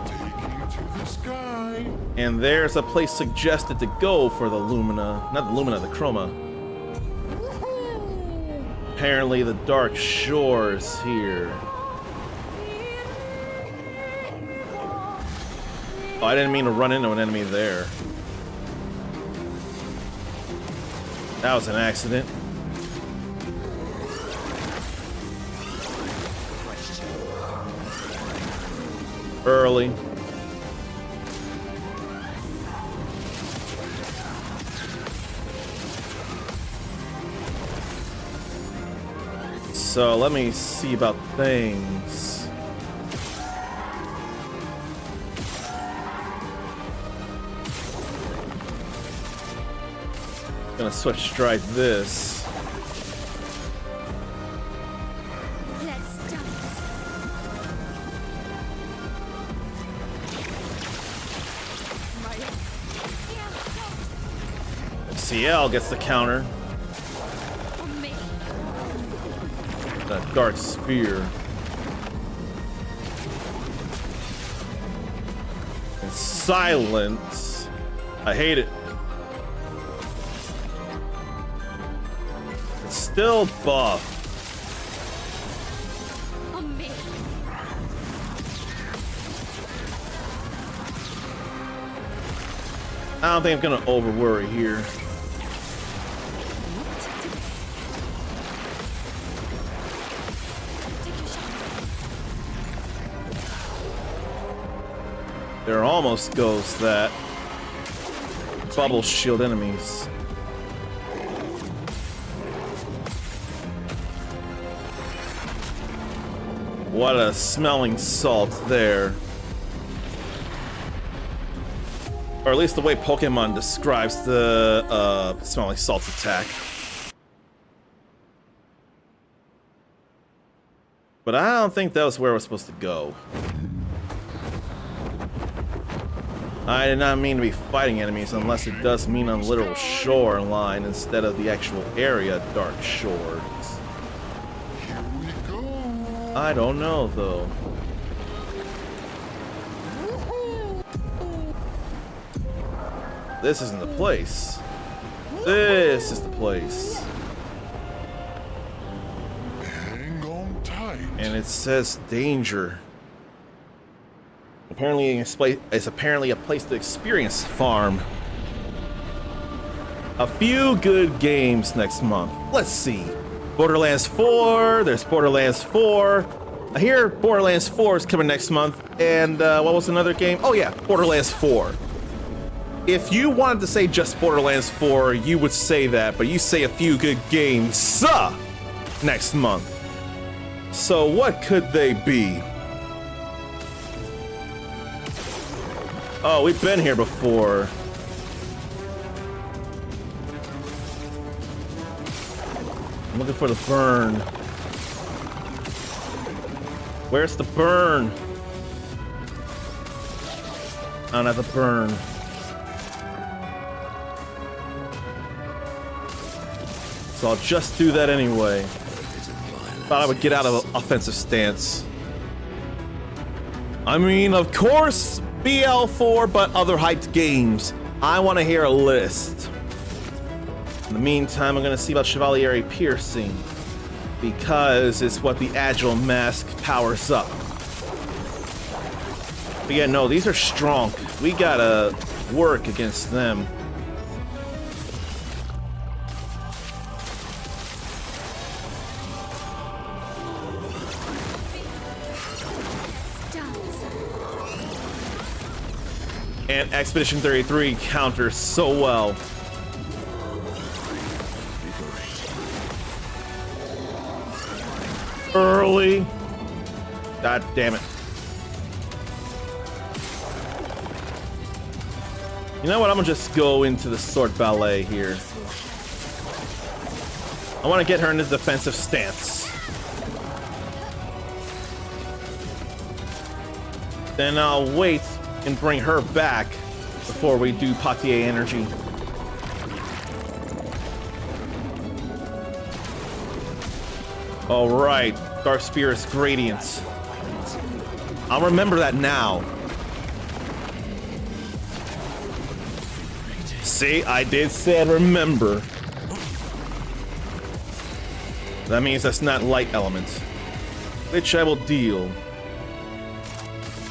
Taking to the sky. And there's a place suggested to go for the Lumina. Not the Lumina, the Chroma. Apparently the Dark Shore is here. Oh, I didn't mean to run into an enemy there. That was an accident. Early. So let me see about things. Gonna switch strike this. Let's dance. CL gets the counter. On me. That dark sphere. And silence. I hate it. It's still buff. On me. I don't think I'm gonna over worry here. There almost goes that. Bubble shield enemies. What a smelling salt there. Or at least the way Pokemon describes the smelling salt attack. But I don't think that was where we're supposed to go. I did not mean to be fighting enemies unless it does mean on literal shoreline instead of the actual area Dark Shores. Here we go. I don't know though. This isn't the place. This is the place. Hang on tight. And it says danger. Apparently it's apparently a place to experience farm. A few good games next month. Let's see. Borderlands 4, there's Borderlands 4. I hear Borderlands 4 is coming next month. And what was another game? Oh yeah, Borderlands 4. If you wanted to say just Borderlands 4, you would say that, but you say a few good games next month. So what could they be? Oh, we've been here before. I'm looking for the burn. Where's the burn? Oh, not the burn. So I'll just do that anyway. Thought I would get out of an offensive stance. I mean, of course, BL4, but other hyped games. I want to hear a list. In the meantime, I'm going to see about Chevalier Piercing, because it's what the Agile Mask powers up. But yeah, no, these are strong. We gotta work against them. And Expedition 33 counters so well. Early. God damn it. You know what? I'm gonna just go into the sword ballet here. I want to get her in a defensive stance. Then I'll wait and bring her back before we do Patier energy. All right, Dark Spirit's Gradients. I'll remember that now. See, I did say I'd remember. That means that's not light element, which I will deal.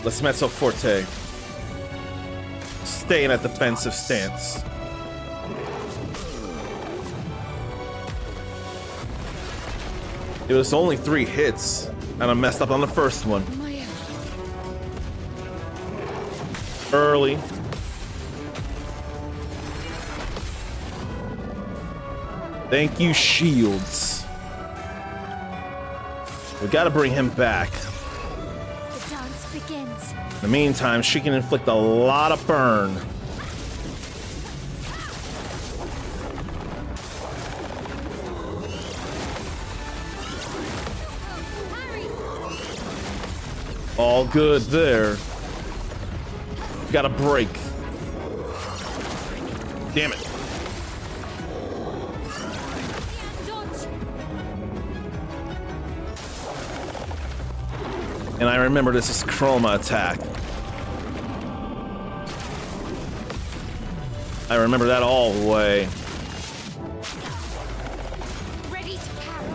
Let's mezzo forte. Stay in a defensive stance. It was only 3 hits, and I messed up on the first one. Early. Thank you, shields. We gotta bring him back. The dance begins. In the meantime, she can inflict a lot of burn. All good there. Got a break. Damn it. And I remember this is Chroma attack. I remember that all the way. Ready to carry.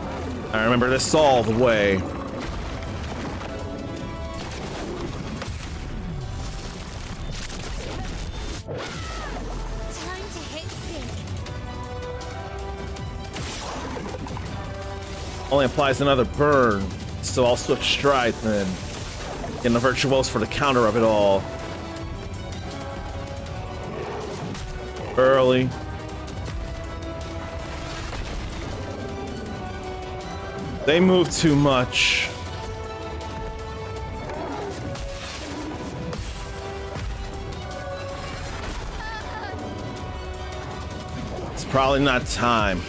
I remember this all the way. Time to hit big. Only applies another burn, so I'll switch stride then. Getting the Virtuose for the counter of it all. Early. They move too much. It's probably not time.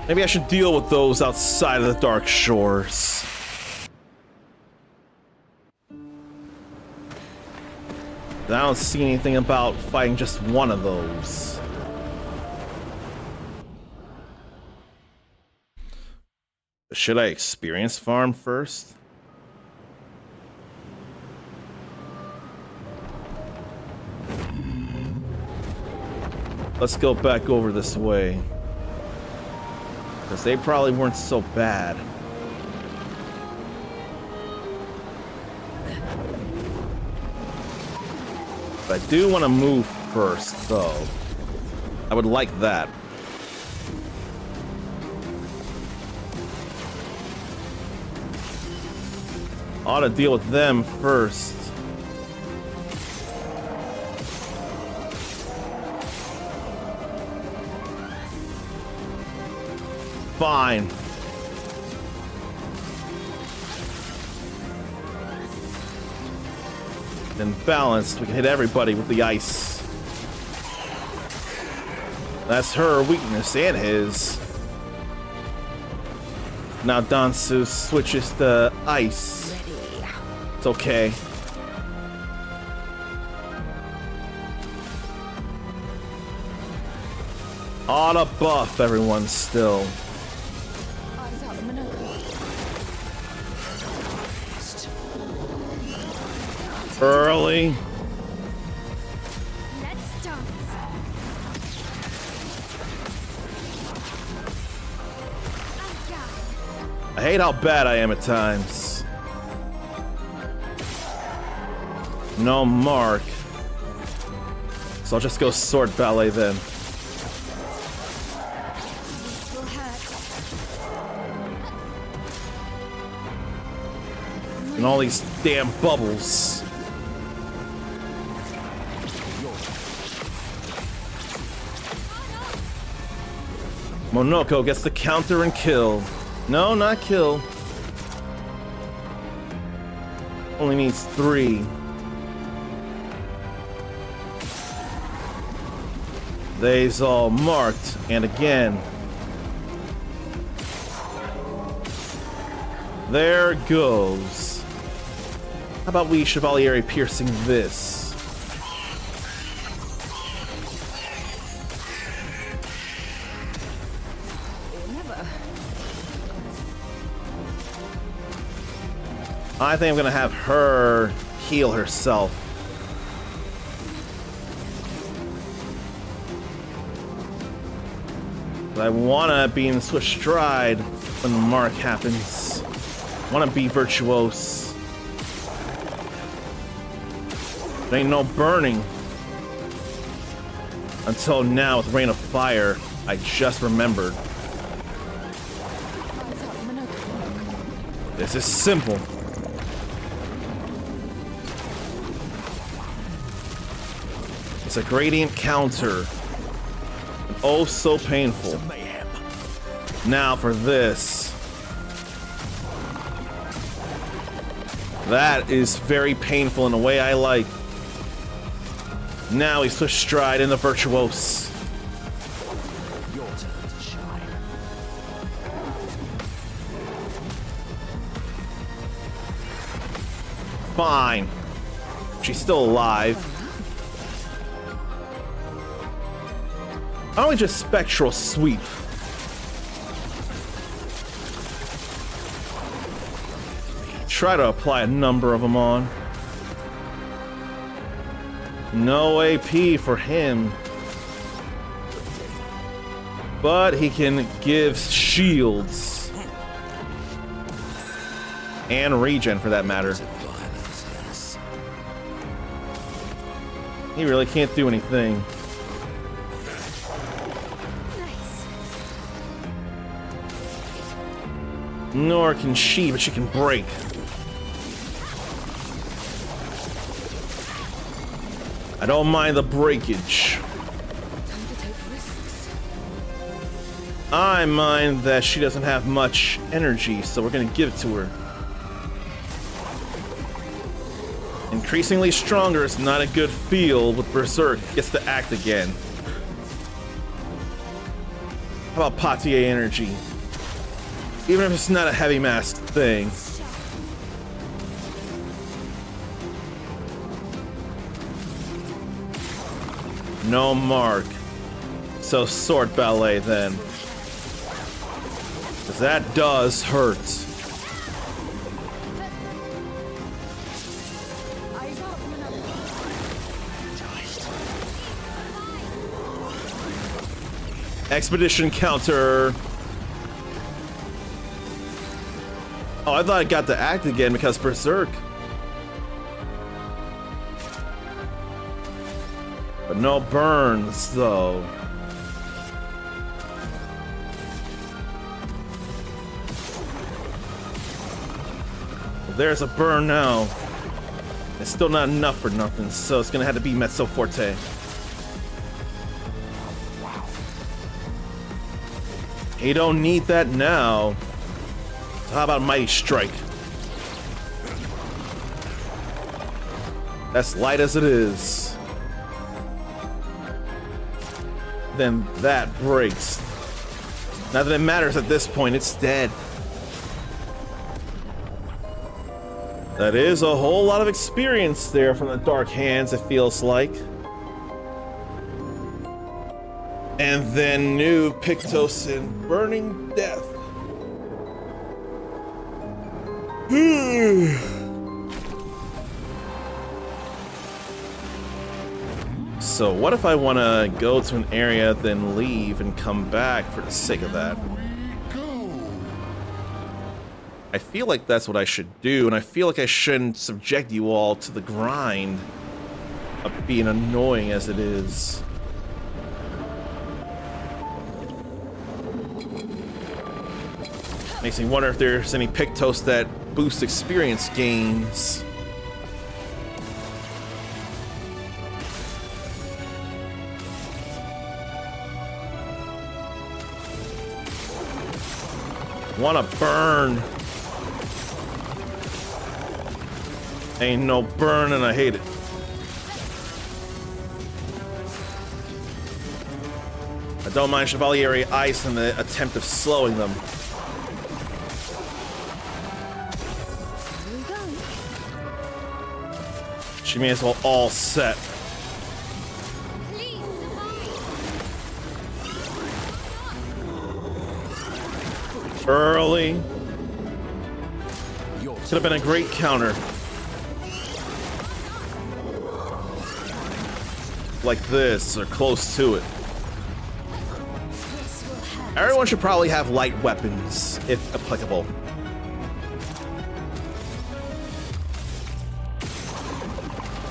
Maybe I should deal with those outside of the Dark Shores. I don't see anything about fighting just one of those. Should I experience farm first? Let's go back over this way. Because they probably weren't so bad. But I do want to move first, though. I would like that. Ought to deal with them first. Fine. Then balanced, we can hit everybody with the ice. That's her weakness and his. Now Dansu switches to ice. It's okay. Oughta buff everyone still. Early. Let's dance. I hate how bad I am at times. No mark. So I'll just go sword ballet then. This will hurt. And all these damn bubbles. Monoko gets the counter and kill. No, not kill. Only needs 3. They's all marked, and again. There goes. How about we Chevalier piercing this? I think I'm gonna have her heal herself. But I wanna be in swift stride when the mark happens. I wanna be virtuose. There ain't no burning. Until now with Rain of Fire, I just remembered. This is simple. It's a gradient counter. And oh so painful. Now for this. That is very painful in a way I like. Now we switch stride in the virtuose. Your turn to shine. Fine. She's still alive. Why don't we just spectral sweep? Try to apply a number of them on. No AP for him. But he can give shields. And regen for that matter. He really can't do anything. Nor can she, but she can break. I don't mind the breakage. I mind that she doesn't have much energy, so we're gonna give it to her. Increasingly stronger is not a good feel with Berserk gets to act again. How about Patier energy? Even if it's not a heavy mask thing. No mark. So sword ballet then. 'Cause that does hurt. Expedition counter. Oh, I thought I got to act again because Berserk. But no burns, though. Well, there's a burn now. It's still not enough for nothing, so it's gonna have to be Mezzo Forte. You don't need that now. So how about Mighty Strike? That's light as it is. Then that breaks. Not that it matters at this point, it's dead. That is a whole lot of experience there from the Dark Hands, it feels like. And then new Pictos in Burning Death. So what if I want to go to an area, then leave and come back for the sake of that? I feel like that's what I should do, and I feel like I shouldn't subject you all to the grind of being annoying as it is. Makes me wonder if there's any Pictos that boost experience gains. Wanna burn. Ain't no burn and I hate it. I don't mind Chevalier Ice in the attempt of slowing them. She may as well all set. Please survive. Early. Could have been a great counter. Like this, or close to it. This will hurt. Everyone should probably have light weapons, if applicable.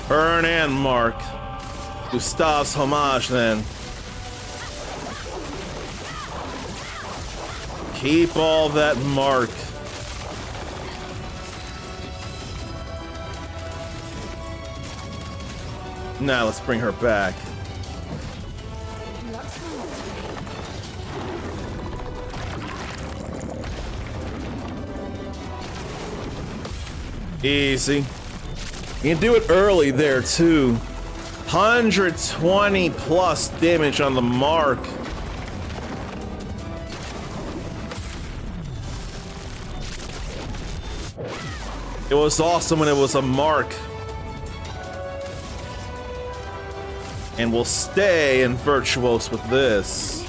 Burn and mark. Gustav's homage, then. Keep all that mark. Now let's bring her back. Easy. You can do it early there too. 120 plus damage on the mark. It was awesome when it was a mark. And we'll stay in Virtuos with this.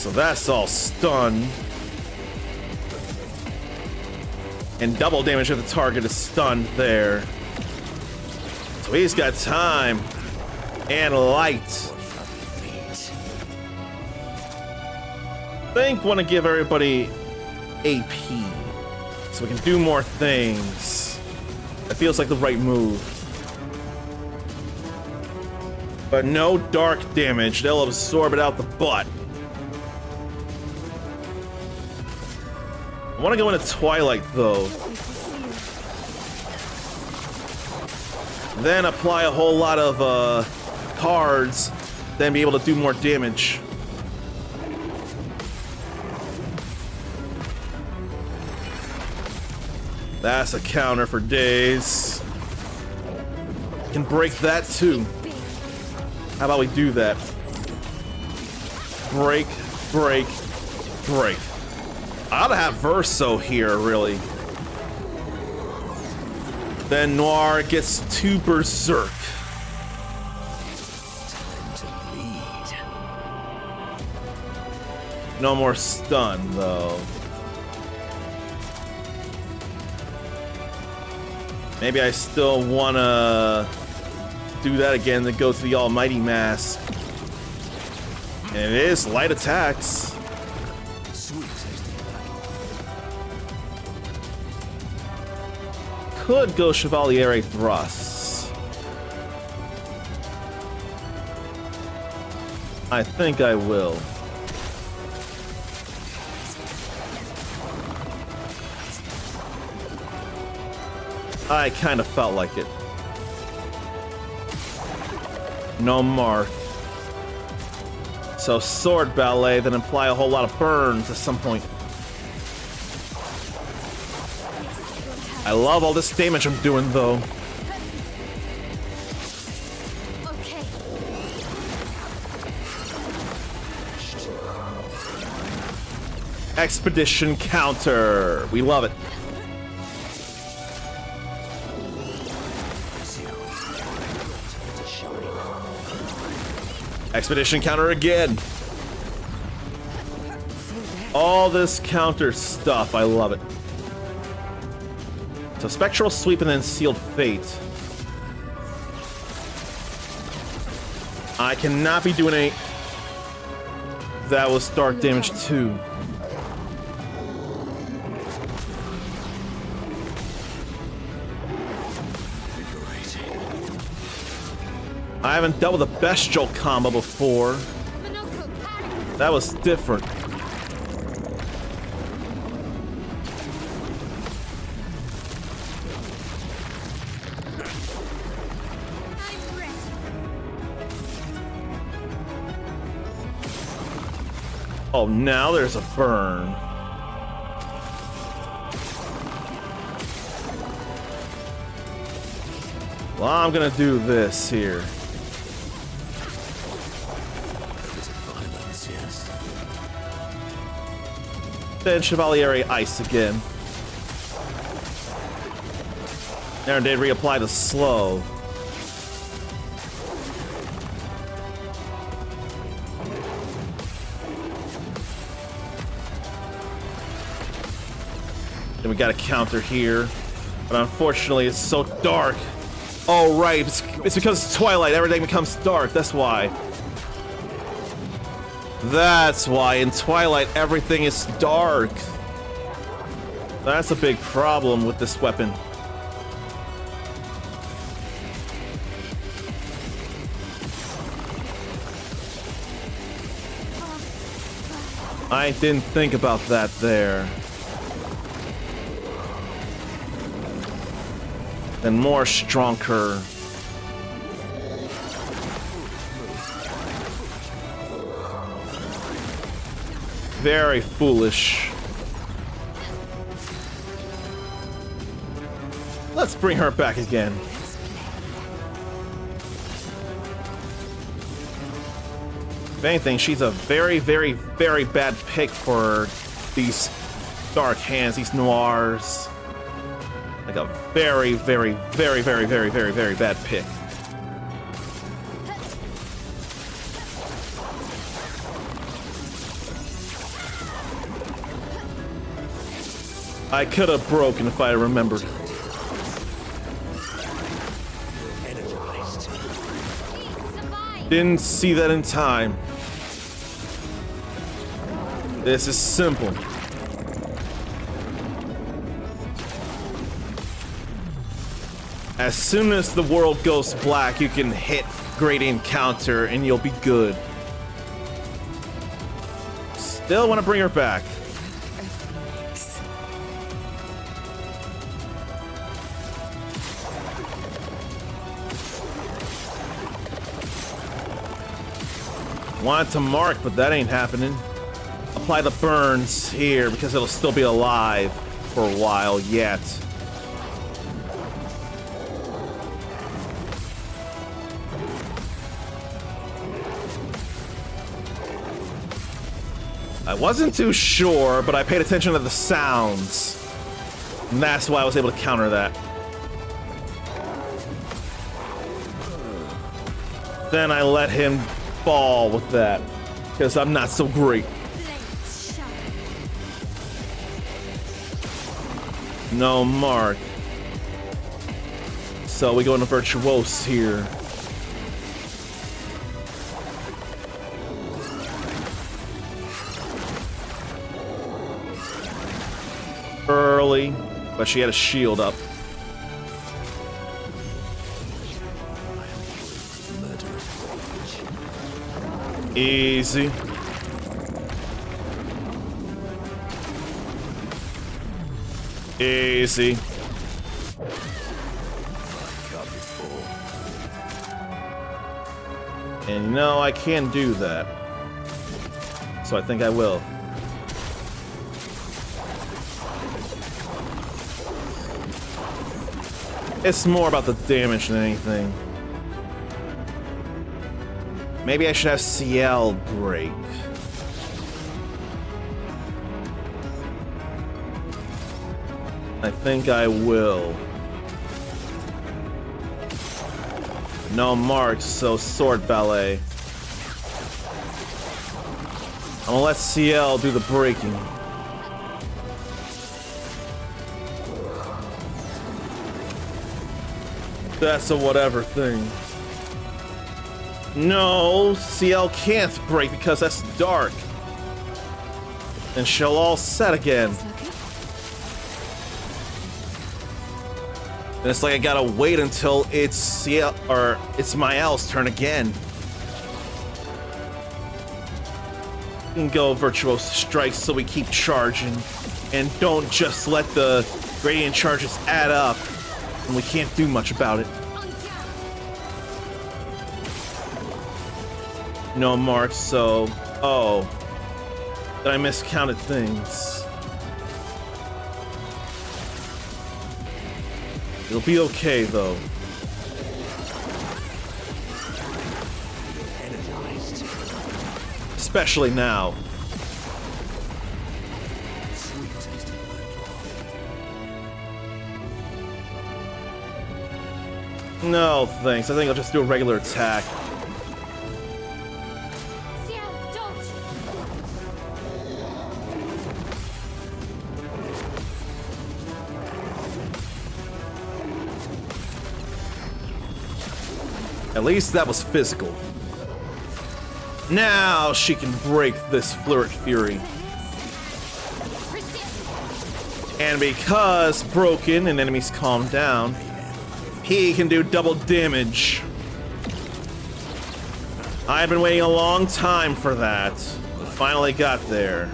So that's all stun. And double damage if the target is stunned there. So he's got time and light. I think want to give everybody AP so we can do more things. That feels like the right move. But no dark damage. They'll absorb it out the butt. I want to go into Twilight, though. Then apply a whole lot of cards, then be able to do more damage. That's a counter for days. Can break that too. How about we do that? Break, break, break. I ought to have Verso here, really. Then Noir gets to Berserk. No more stun, though. Maybe I still want to do that again to go to the Almighty Mask. And it is light attacks. Could go Chevalier Thrusts. I think I will. I kind of felt like it. No mark. So sword ballet, then apply a whole lot of burns at some point. I love all this damage I'm doing, though. Okay. Expedition counter. We love it. Expedition counter again. All this counter stuff. I love it. So Spectral Sweep and then Sealed Fate. I cannot be doing any... That was dark damage too. I haven't dealt with a Bestial combo before. That was different. Oh, now there's a burn. Well, I'm gonna do this here. Then Chevalier Ice again. There, did reapply the slow. Then we got a counter here, but unfortunately it's so dark. Oh right, it's because it's twilight, everything becomes dark, that's why. That's why, in twilight everything is dark. That's a big problem with this weapon. I didn't think about that there. And more stronger. Very foolish. Let's bring her back again. If anything, she's a very, very, very bad pick for these dark hands, these noirs. Like a very, very, very, very, very, very, very bad pick. I could have broken if I remembered. Didn't see that in time. This is simple. As soon as the world goes black, you can hit gradient counter and you'll be good. Still want to bring her back. Want to mark, but that ain't happening. Apply the burns here because it'll still be alive for a while yet. I wasn't too sure, but I paid attention to the sounds. And that's why I was able to counter that. Then I let him fall with that, because I'm not so great. No mark. So we go into Virtuose here. Early, but she had a shield up. Easy. Easy. And you know, I can do that. So I think I will. It's more about the damage than anything. Maybe I should have CL break. I think I will. No marks, so sword ballet. I'm gonna let CL do the breaking. That's a whatever thing. No, CL can't break because that's dark. And she'll all set again. And it's like I gotta wait until it's CL or it's Mael's turn again. We can go Virtuose Strikes so we keep charging and don't just let the gradient charges add up and we can't do much about it. No marks, so... Oh. Did I miscounted things? It'll be okay, though. Especially now. No, thanks. I think I'll just do a regular attack. Xiao, don't! At least that was physical. Now she can break this Flirt Fury. Resist! And because broken and enemies calm down, he can do double damage. I've been waiting a long time for that. We finally got there.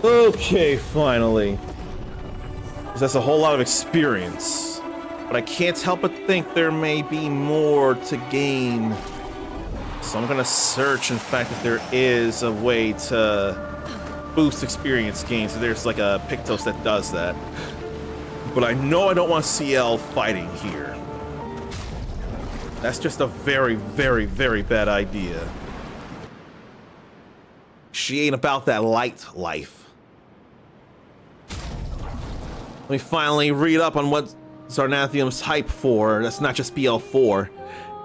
Okay, finally. 'Cause that's a whole lot of experience. But I can't help but think there may be more to gain. So I'm gonna search, in fact, if there is a way to boost experience gains. So there's like a Pictos that does that. But I know I don't want CL fighting here. That's just a very, very, very bad idea. She ain't about that light life. Let me finally read up on what Zarnathium's hype for. That's not just BL4.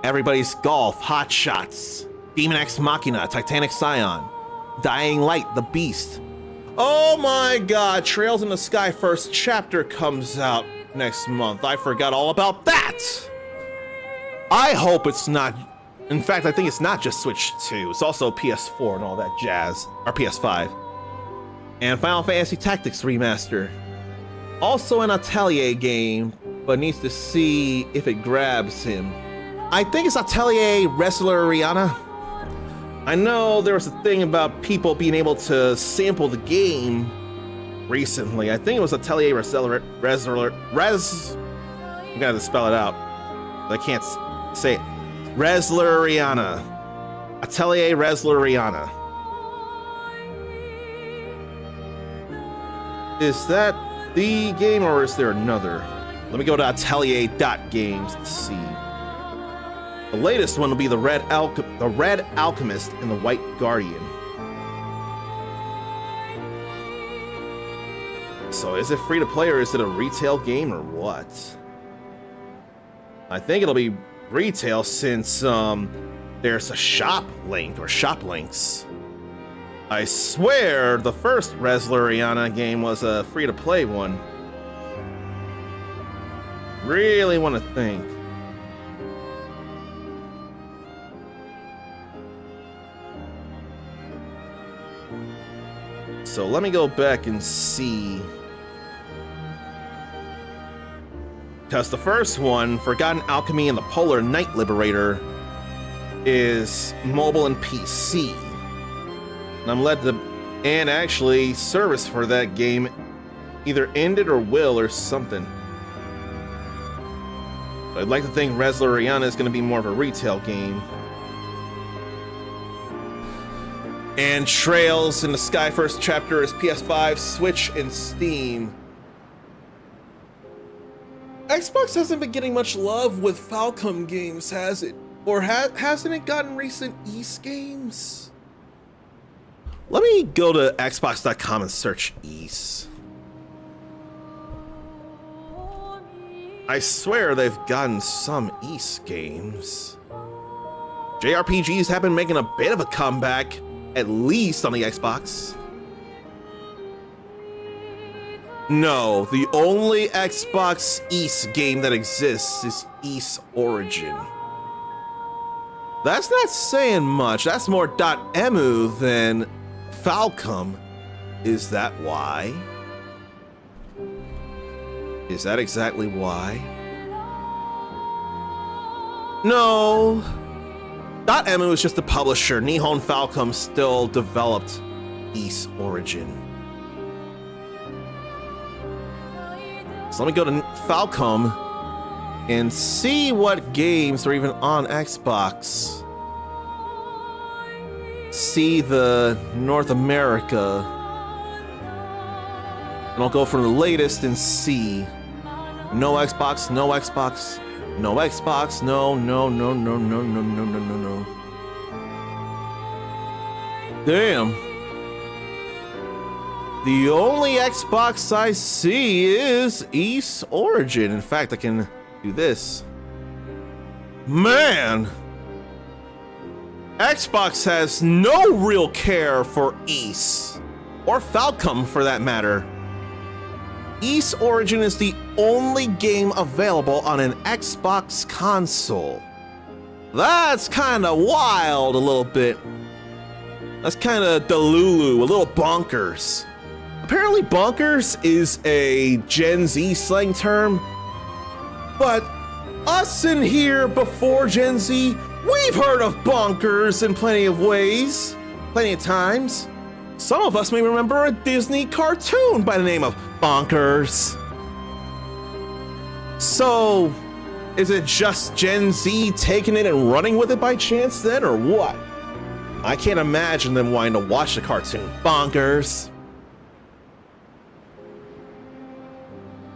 Everybody's Golf, Hot Shots, Demon X Machina, Titanic Scion, Dying Light, The Beast. Oh my god, Trails in the Sky first chapter comes out next month. I forgot all about that! I hope it's not... In fact, I think it's not just Switch 2. It's also PS4 and all that jazz. Or PS5. And Final Fantasy Tactics Remaster. Also an Atelier game, but needs to see if it grabs him. I think it's Atelier Wrestler Rihanna. I know there was a thing about people being able to sample the game recently. I think it was Atelier Wrestler I'm gonna have to spell it out. I can't say it. Wrestler Rihanna. Atelier Wrestler Rihanna. Is that the game or is there another? Let me go to atelier.games and see. The latest one will be the Red Alchemist and the White Guardian. So is it free to play or is it a retail game or what? I think it'll be retail since there's a shop link or shop links. I swear the first Wrestleriana game was a free to play one. Really want to think. So let me go back and see. Because the first one, Forgotten Alchemy and the Polar Night Liberator, is mobile and PC. And I'm led to, and actually service for that game either ended or will or something. But I'd like to think Wrestleriana is going to be more of a retail game. And Trails in the Sky first chapter is PS5, Switch, and Steam. Xbox hasn't been getting much love with Falcom games, has it? Or hasn't it gotten recent Ys games? Let me go to Xbox.com and search Ys. I swear they've gotten some Ys games. JRPGs have been making a bit of a comeback, at least on the Xbox. No, the only Xbox Ys game that exists is Ys Origin. That's not saying much. That's more .emu than Falcom. Is that why? Is that exactly why? No. .emu is just the publisher. Nihon Falcom still developed Ys Origin. So let me go to Falcom and see what games are even on Xbox. See the North America. And I'll go from the latest and see. No Xbox, no Xbox, no Xbox, no. Damn. The only Xbox I see is East Origin. In fact, I can do this. Man! Xbox has no real care for East, or Falcom for that matter. East Origin is the only game available on an Xbox console. That's kinda wild a little bit. That's kinda delulu, a little bonkers. Apparently bonkers is a Gen Z slang term, but us in here before Gen Z, we've heard of bonkers in plenty of ways, plenty of times. Some of us may remember a Disney cartoon by the name of Bonkers. So, is it just Gen Z taking it and running with it by chance then, or what? I can't imagine them wanting to watch the cartoon Bonkers.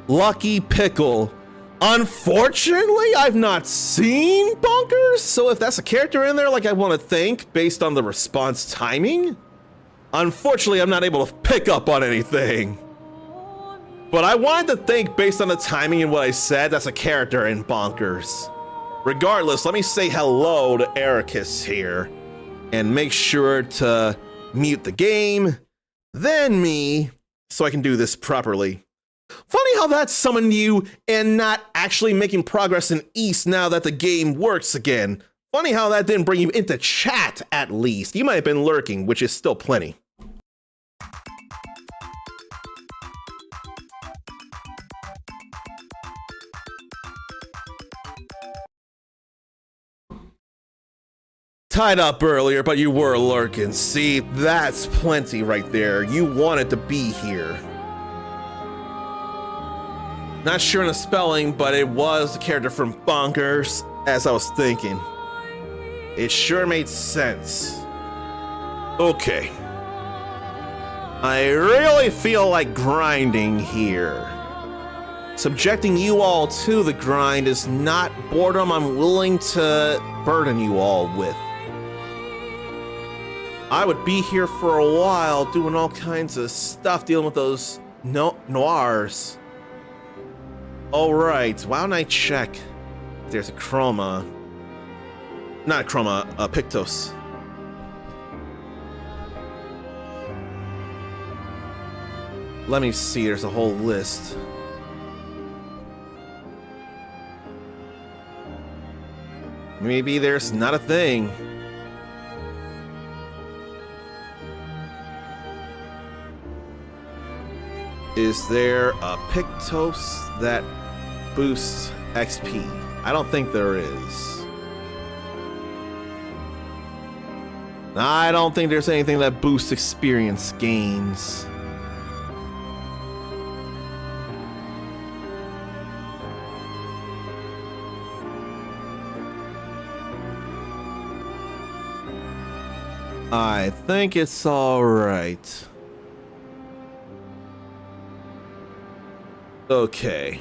Lucky Pickle. Unfortunately, I've not seen Bonkers, so if that's a character in there like I want to think based on the response timing, unfortunately, I'm not able to pick up on anything. But I wanted to think based on the timing and what I said, that's a character in Bonkers. Regardless, let me say hello to Ericus here and make sure to mute the game, then me, so I can do this properly. Funny how that summoned you and not actually making progress in East now that the game works again. Funny how that didn't bring you into chat at least. You might have been lurking, which is still plenty. Tied up earlier, but you were lurking. See, that's plenty right there. You wanted to be here. Not sure on the spelling, but it was the character from Bonkers, as I was thinking. It sure made sense. Okay. I really feel like grinding here. Subjecting you all to the grind is not boredom I'm willing to burden you all with. I would be here for a while doing all kinds of stuff dealing with those noirs. Alright, why don't I check if there's a chroma. Not a chroma, a Pictos. Let me see, there's a whole list. Maybe there's not a thing. Is there a Pictos that boosts XP? I don't think there is. I don't think there's anything that boosts experience gains. I think it's all right. Okay.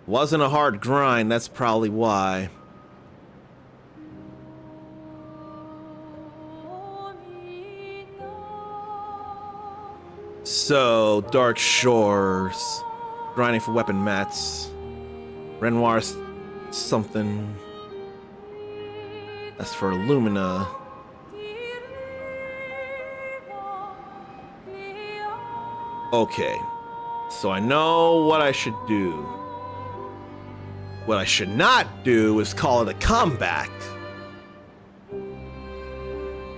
Wasn't a hard grind, that's probably why. So, Dark Shores, grinding for weapon mats, Renoir's something. That's for Lumina. Okay, so I know what I should do. What I should not do is call it a comeback.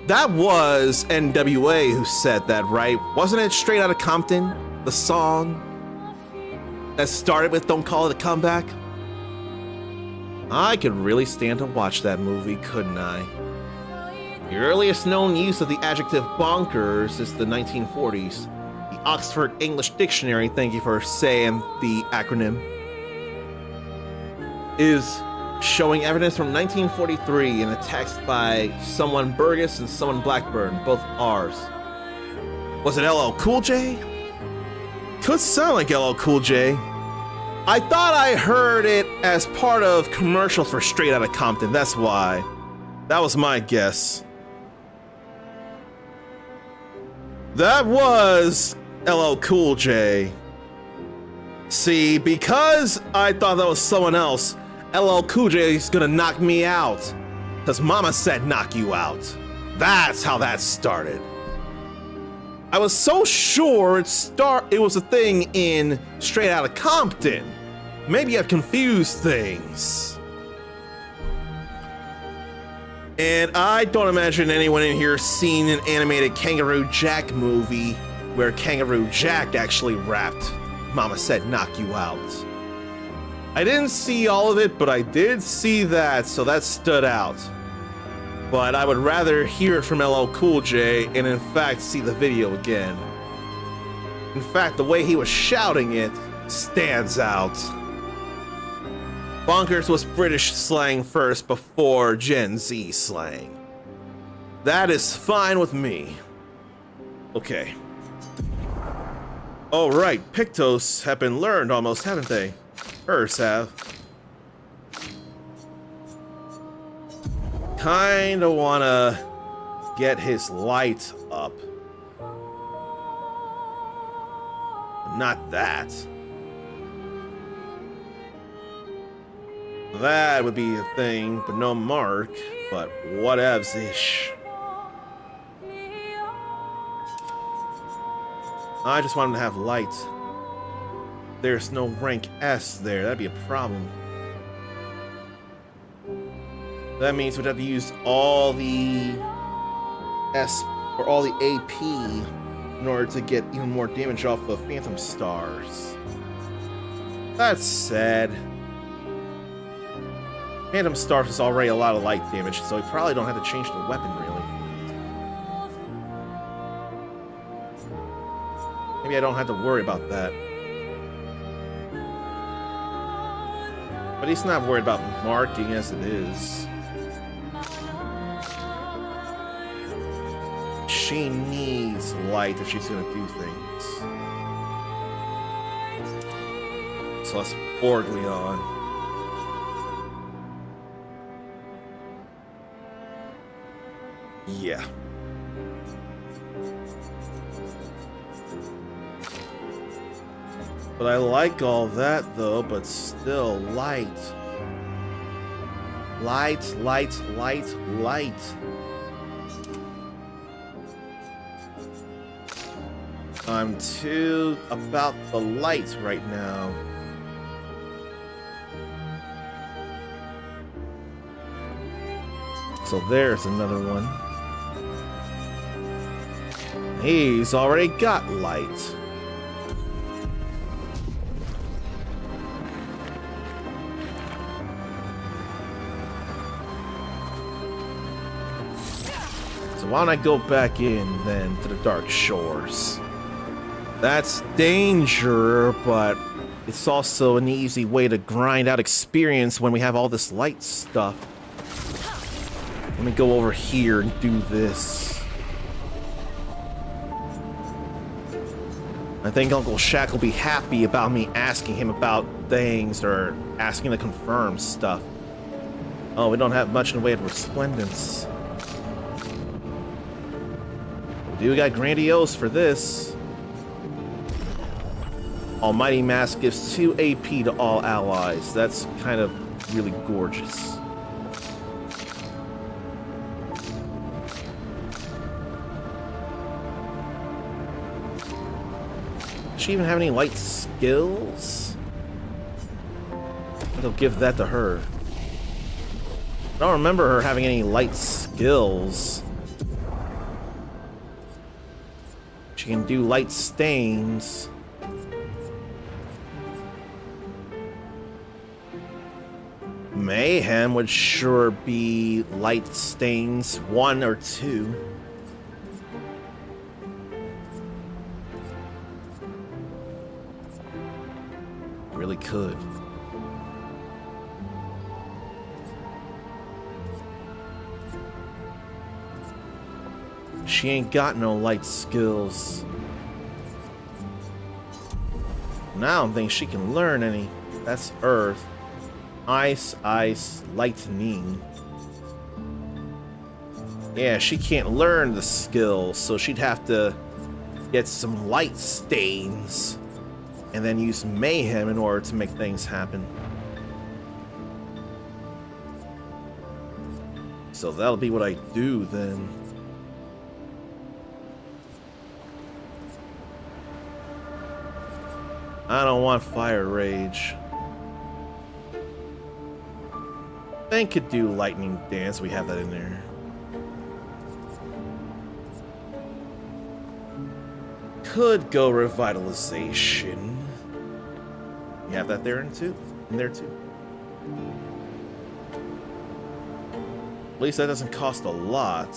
That was NWA who said that, right? Wasn't it Straight Outta Compton, the song that started with Don't Call It a Comeback? I could really stand to watch that movie, couldn't I? The earliest known use of the adjective bonkers is the 1940s. The Oxford English Dictionary, thank you for saying the acronym, is showing evidence from 1943 in a text by someone Burgess and someone Blackburn, both R's. Was it LL Cool J? Could sound like LL Cool J. I thought I heard it as part of commercials for Straight Outta Compton, that's why. That was my guess. That was LL Cool J. See, because I thought that was someone else, LL Cool J is gonna knock me out. Because Mama said knock you out. That's how that started. I was so sure it was a thing in Straight Outta Compton. Maybe I've confused things. And I don't imagine anyone in here seen an animated Kangaroo Jack movie where Kangaroo Jack actually rapped, Mama said knock you out. I didn't see all of it, but I did see that, so that stood out. But I would rather hear it from LL Cool J and in fact see the video again. In fact, the way he was shouting it stands out. Bonkers was British slang first before Gen Z slang. That is fine with me. Okay. All right, Pictos have been learned almost, haven't they? Hers have. Kinda wanna get his light up. Not that. That would be a thing, but no mark. But whatevs-ish. I just want him to have light. There's no rank S there. That'd be a problem. That means we'd have to use all the S or all the AP in order to get even more damage off of Phantom Stars. That's sad. Phantom Stars is already a lot of light damage, so we probably don't have to change the weapon, really. Maybe I don't have to worry about that. But he's not worried about marking as it is. She needs light if she's gonna do things. So let's Borgleon. Yeah. But I like all that though, but still light. Light, light, light, light. I'm too about the light right now. So there's another one. He's already got light. So why don't I go back in then to the Dark Shores? That's danger, but it's also an easy way to grind out experience when we have all this light stuff. Let me go over here and do this. I think Uncle Shaq will be happy about me asking him about things or asking to confirm stuff. Oh, we don't have much in the way of resplendence. We got Grandiose for this. Almighty Mask gives 2 AP to all allies. That's kind of really gorgeous. Does she even have any light skills? They'll give that to her. I don't remember her having any light skills. She can do light stains. Mayhem would sure be light stains 1 or 2. Really could. She ain't got no light skills. Now I don't think she can learn any. That's Earth. Ice, ice, lightning. Yeah, she can't learn the skills, so she'd have to get some light stains, and then use mayhem in order to make things happen. So that'll be what I do then. I don't want fire rage. Thing could do lightning dance. We have that in there. Could go revitalization. You have that there too. In there too. At least that doesn't cost a lot.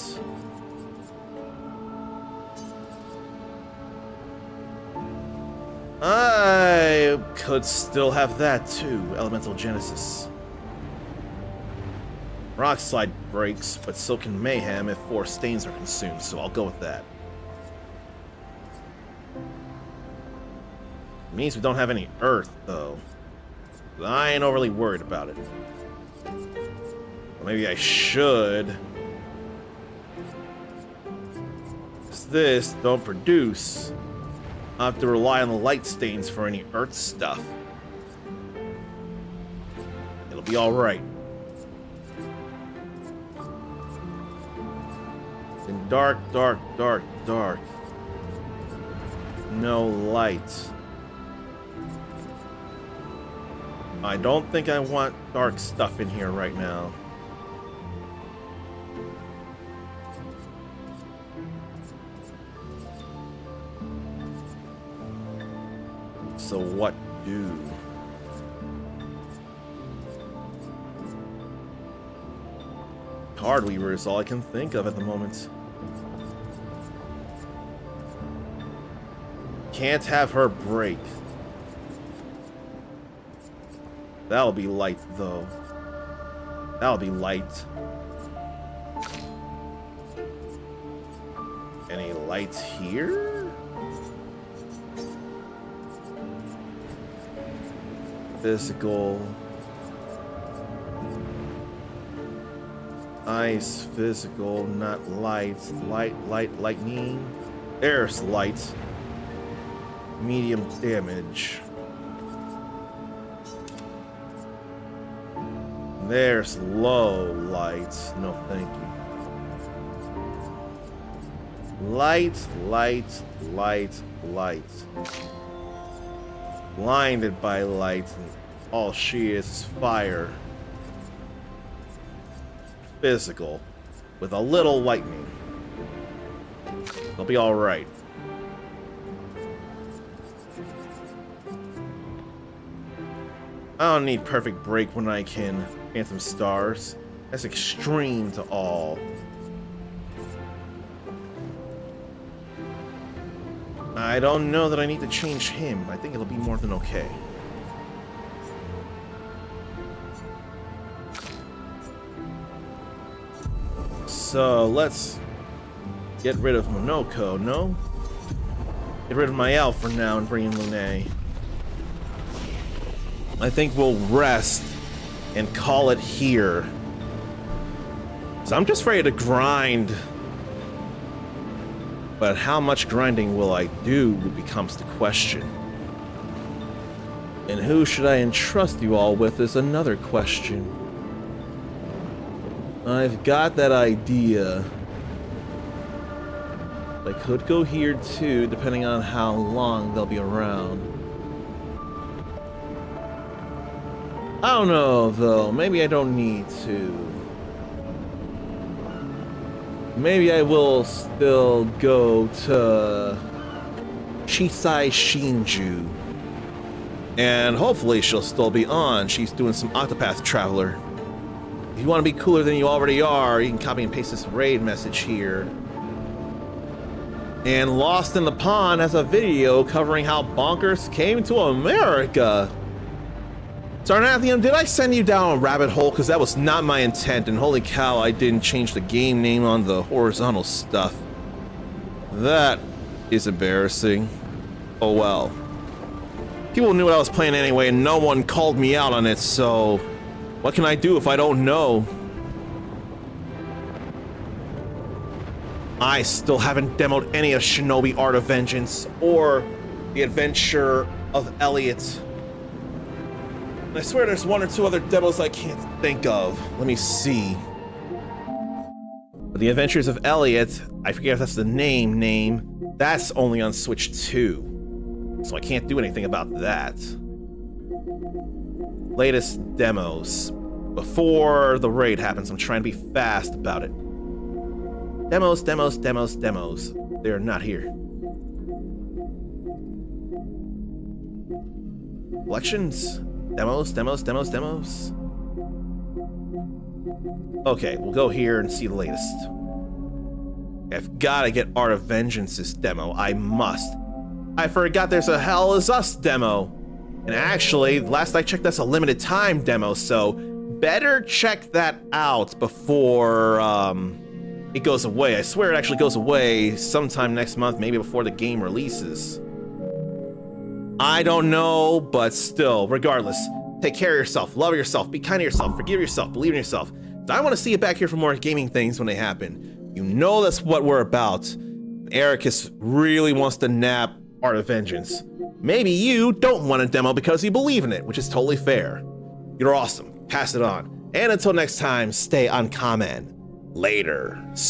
I could still have that too. Elemental Genesis. Rock Slide breaks, but so can Mayhem if 4 stains are consumed, so I'll go with that. Means we don't have any Earth, though. But I ain't overly worried about it. Or maybe I should. 'Cause this don't produce. I have to rely on the light stains for any Earth stuff. It'll be alright. In dark, dark, dark, dark. No light. I don't think I want dark stuff in here right now. So what do? Card Weaver is all I can think of at the moment. Can't have her break. That'll be light, though. That'll be light. Any lights here? Physical. Ice, physical, not light. Light, lightning. There's light. Medium damage. There's low light. No, thank you. Light, light, light, light. Blinded by light, and all she is fire. Physical, with a little lightning. They'll be alright. I don't need perfect break when I can Phantom Stars. That's extreme to all. I don't know that I need to change him. I think it'll be more than okay. So let's get rid of Monoko, no? Get rid of Mael for now and bring in Lune. I think we'll rest and call it here. So I'm just ready to grind. But how much grinding will I do becomes the question. And who should I entrust you all with is another question. I've got that idea. I could go here too, depending on how long they'll be around. I don't know, though. Maybe I don't need to. Maybe I will still go to Chisai Shinju. And hopefully she'll still be on. She's doing some Octopath Traveler. If you want to be cooler than you already are, you can copy and paste this raid message here. And Lost in the Pond has a video covering how bonkers came to America. Sarnathium, did I send you down a rabbit hole? Because that was not my intent, and holy cow, I didn't change the game name on the horizontal stuff. That is embarrassing. Oh well. People knew what I was playing anyway, and no one called me out on it, so what can I do if I don't know? I still haven't demoed any of Shinobi Art of Vengeance or The Adventure of Elliot. And I swear there's one or two other demos I can't think of. Let me see. The Adventures of Elliot, I forget if that's the name, that's only on Switch 2. So I can't do anything about that. Latest demos. Before the raid happens, I'm trying to be fast about it. Demos. They're not here. Collections? Demos. Okay, we'll go here and see the latest. I've gotta get Art of Vengeance's demo. I must. I forgot there's a Hell Is Us demo. And actually, last I checked, that's a limited time demo, so better check that out before it goes away. I swear it actually goes away sometime next month, maybe before the game releases. I don't know, but still, regardless, take care of yourself, love yourself, be kind to yourself, forgive yourself, believe in yourself. I want to see you back here for more gaming things when they happen. You know that's what we're about. Ericus really wants to nab Art of Vengeance. Maybe you don't want a demo because you believe in it, which is totally fair. You're awesome. Pass it on. And until next time, stay uncommon. Later. So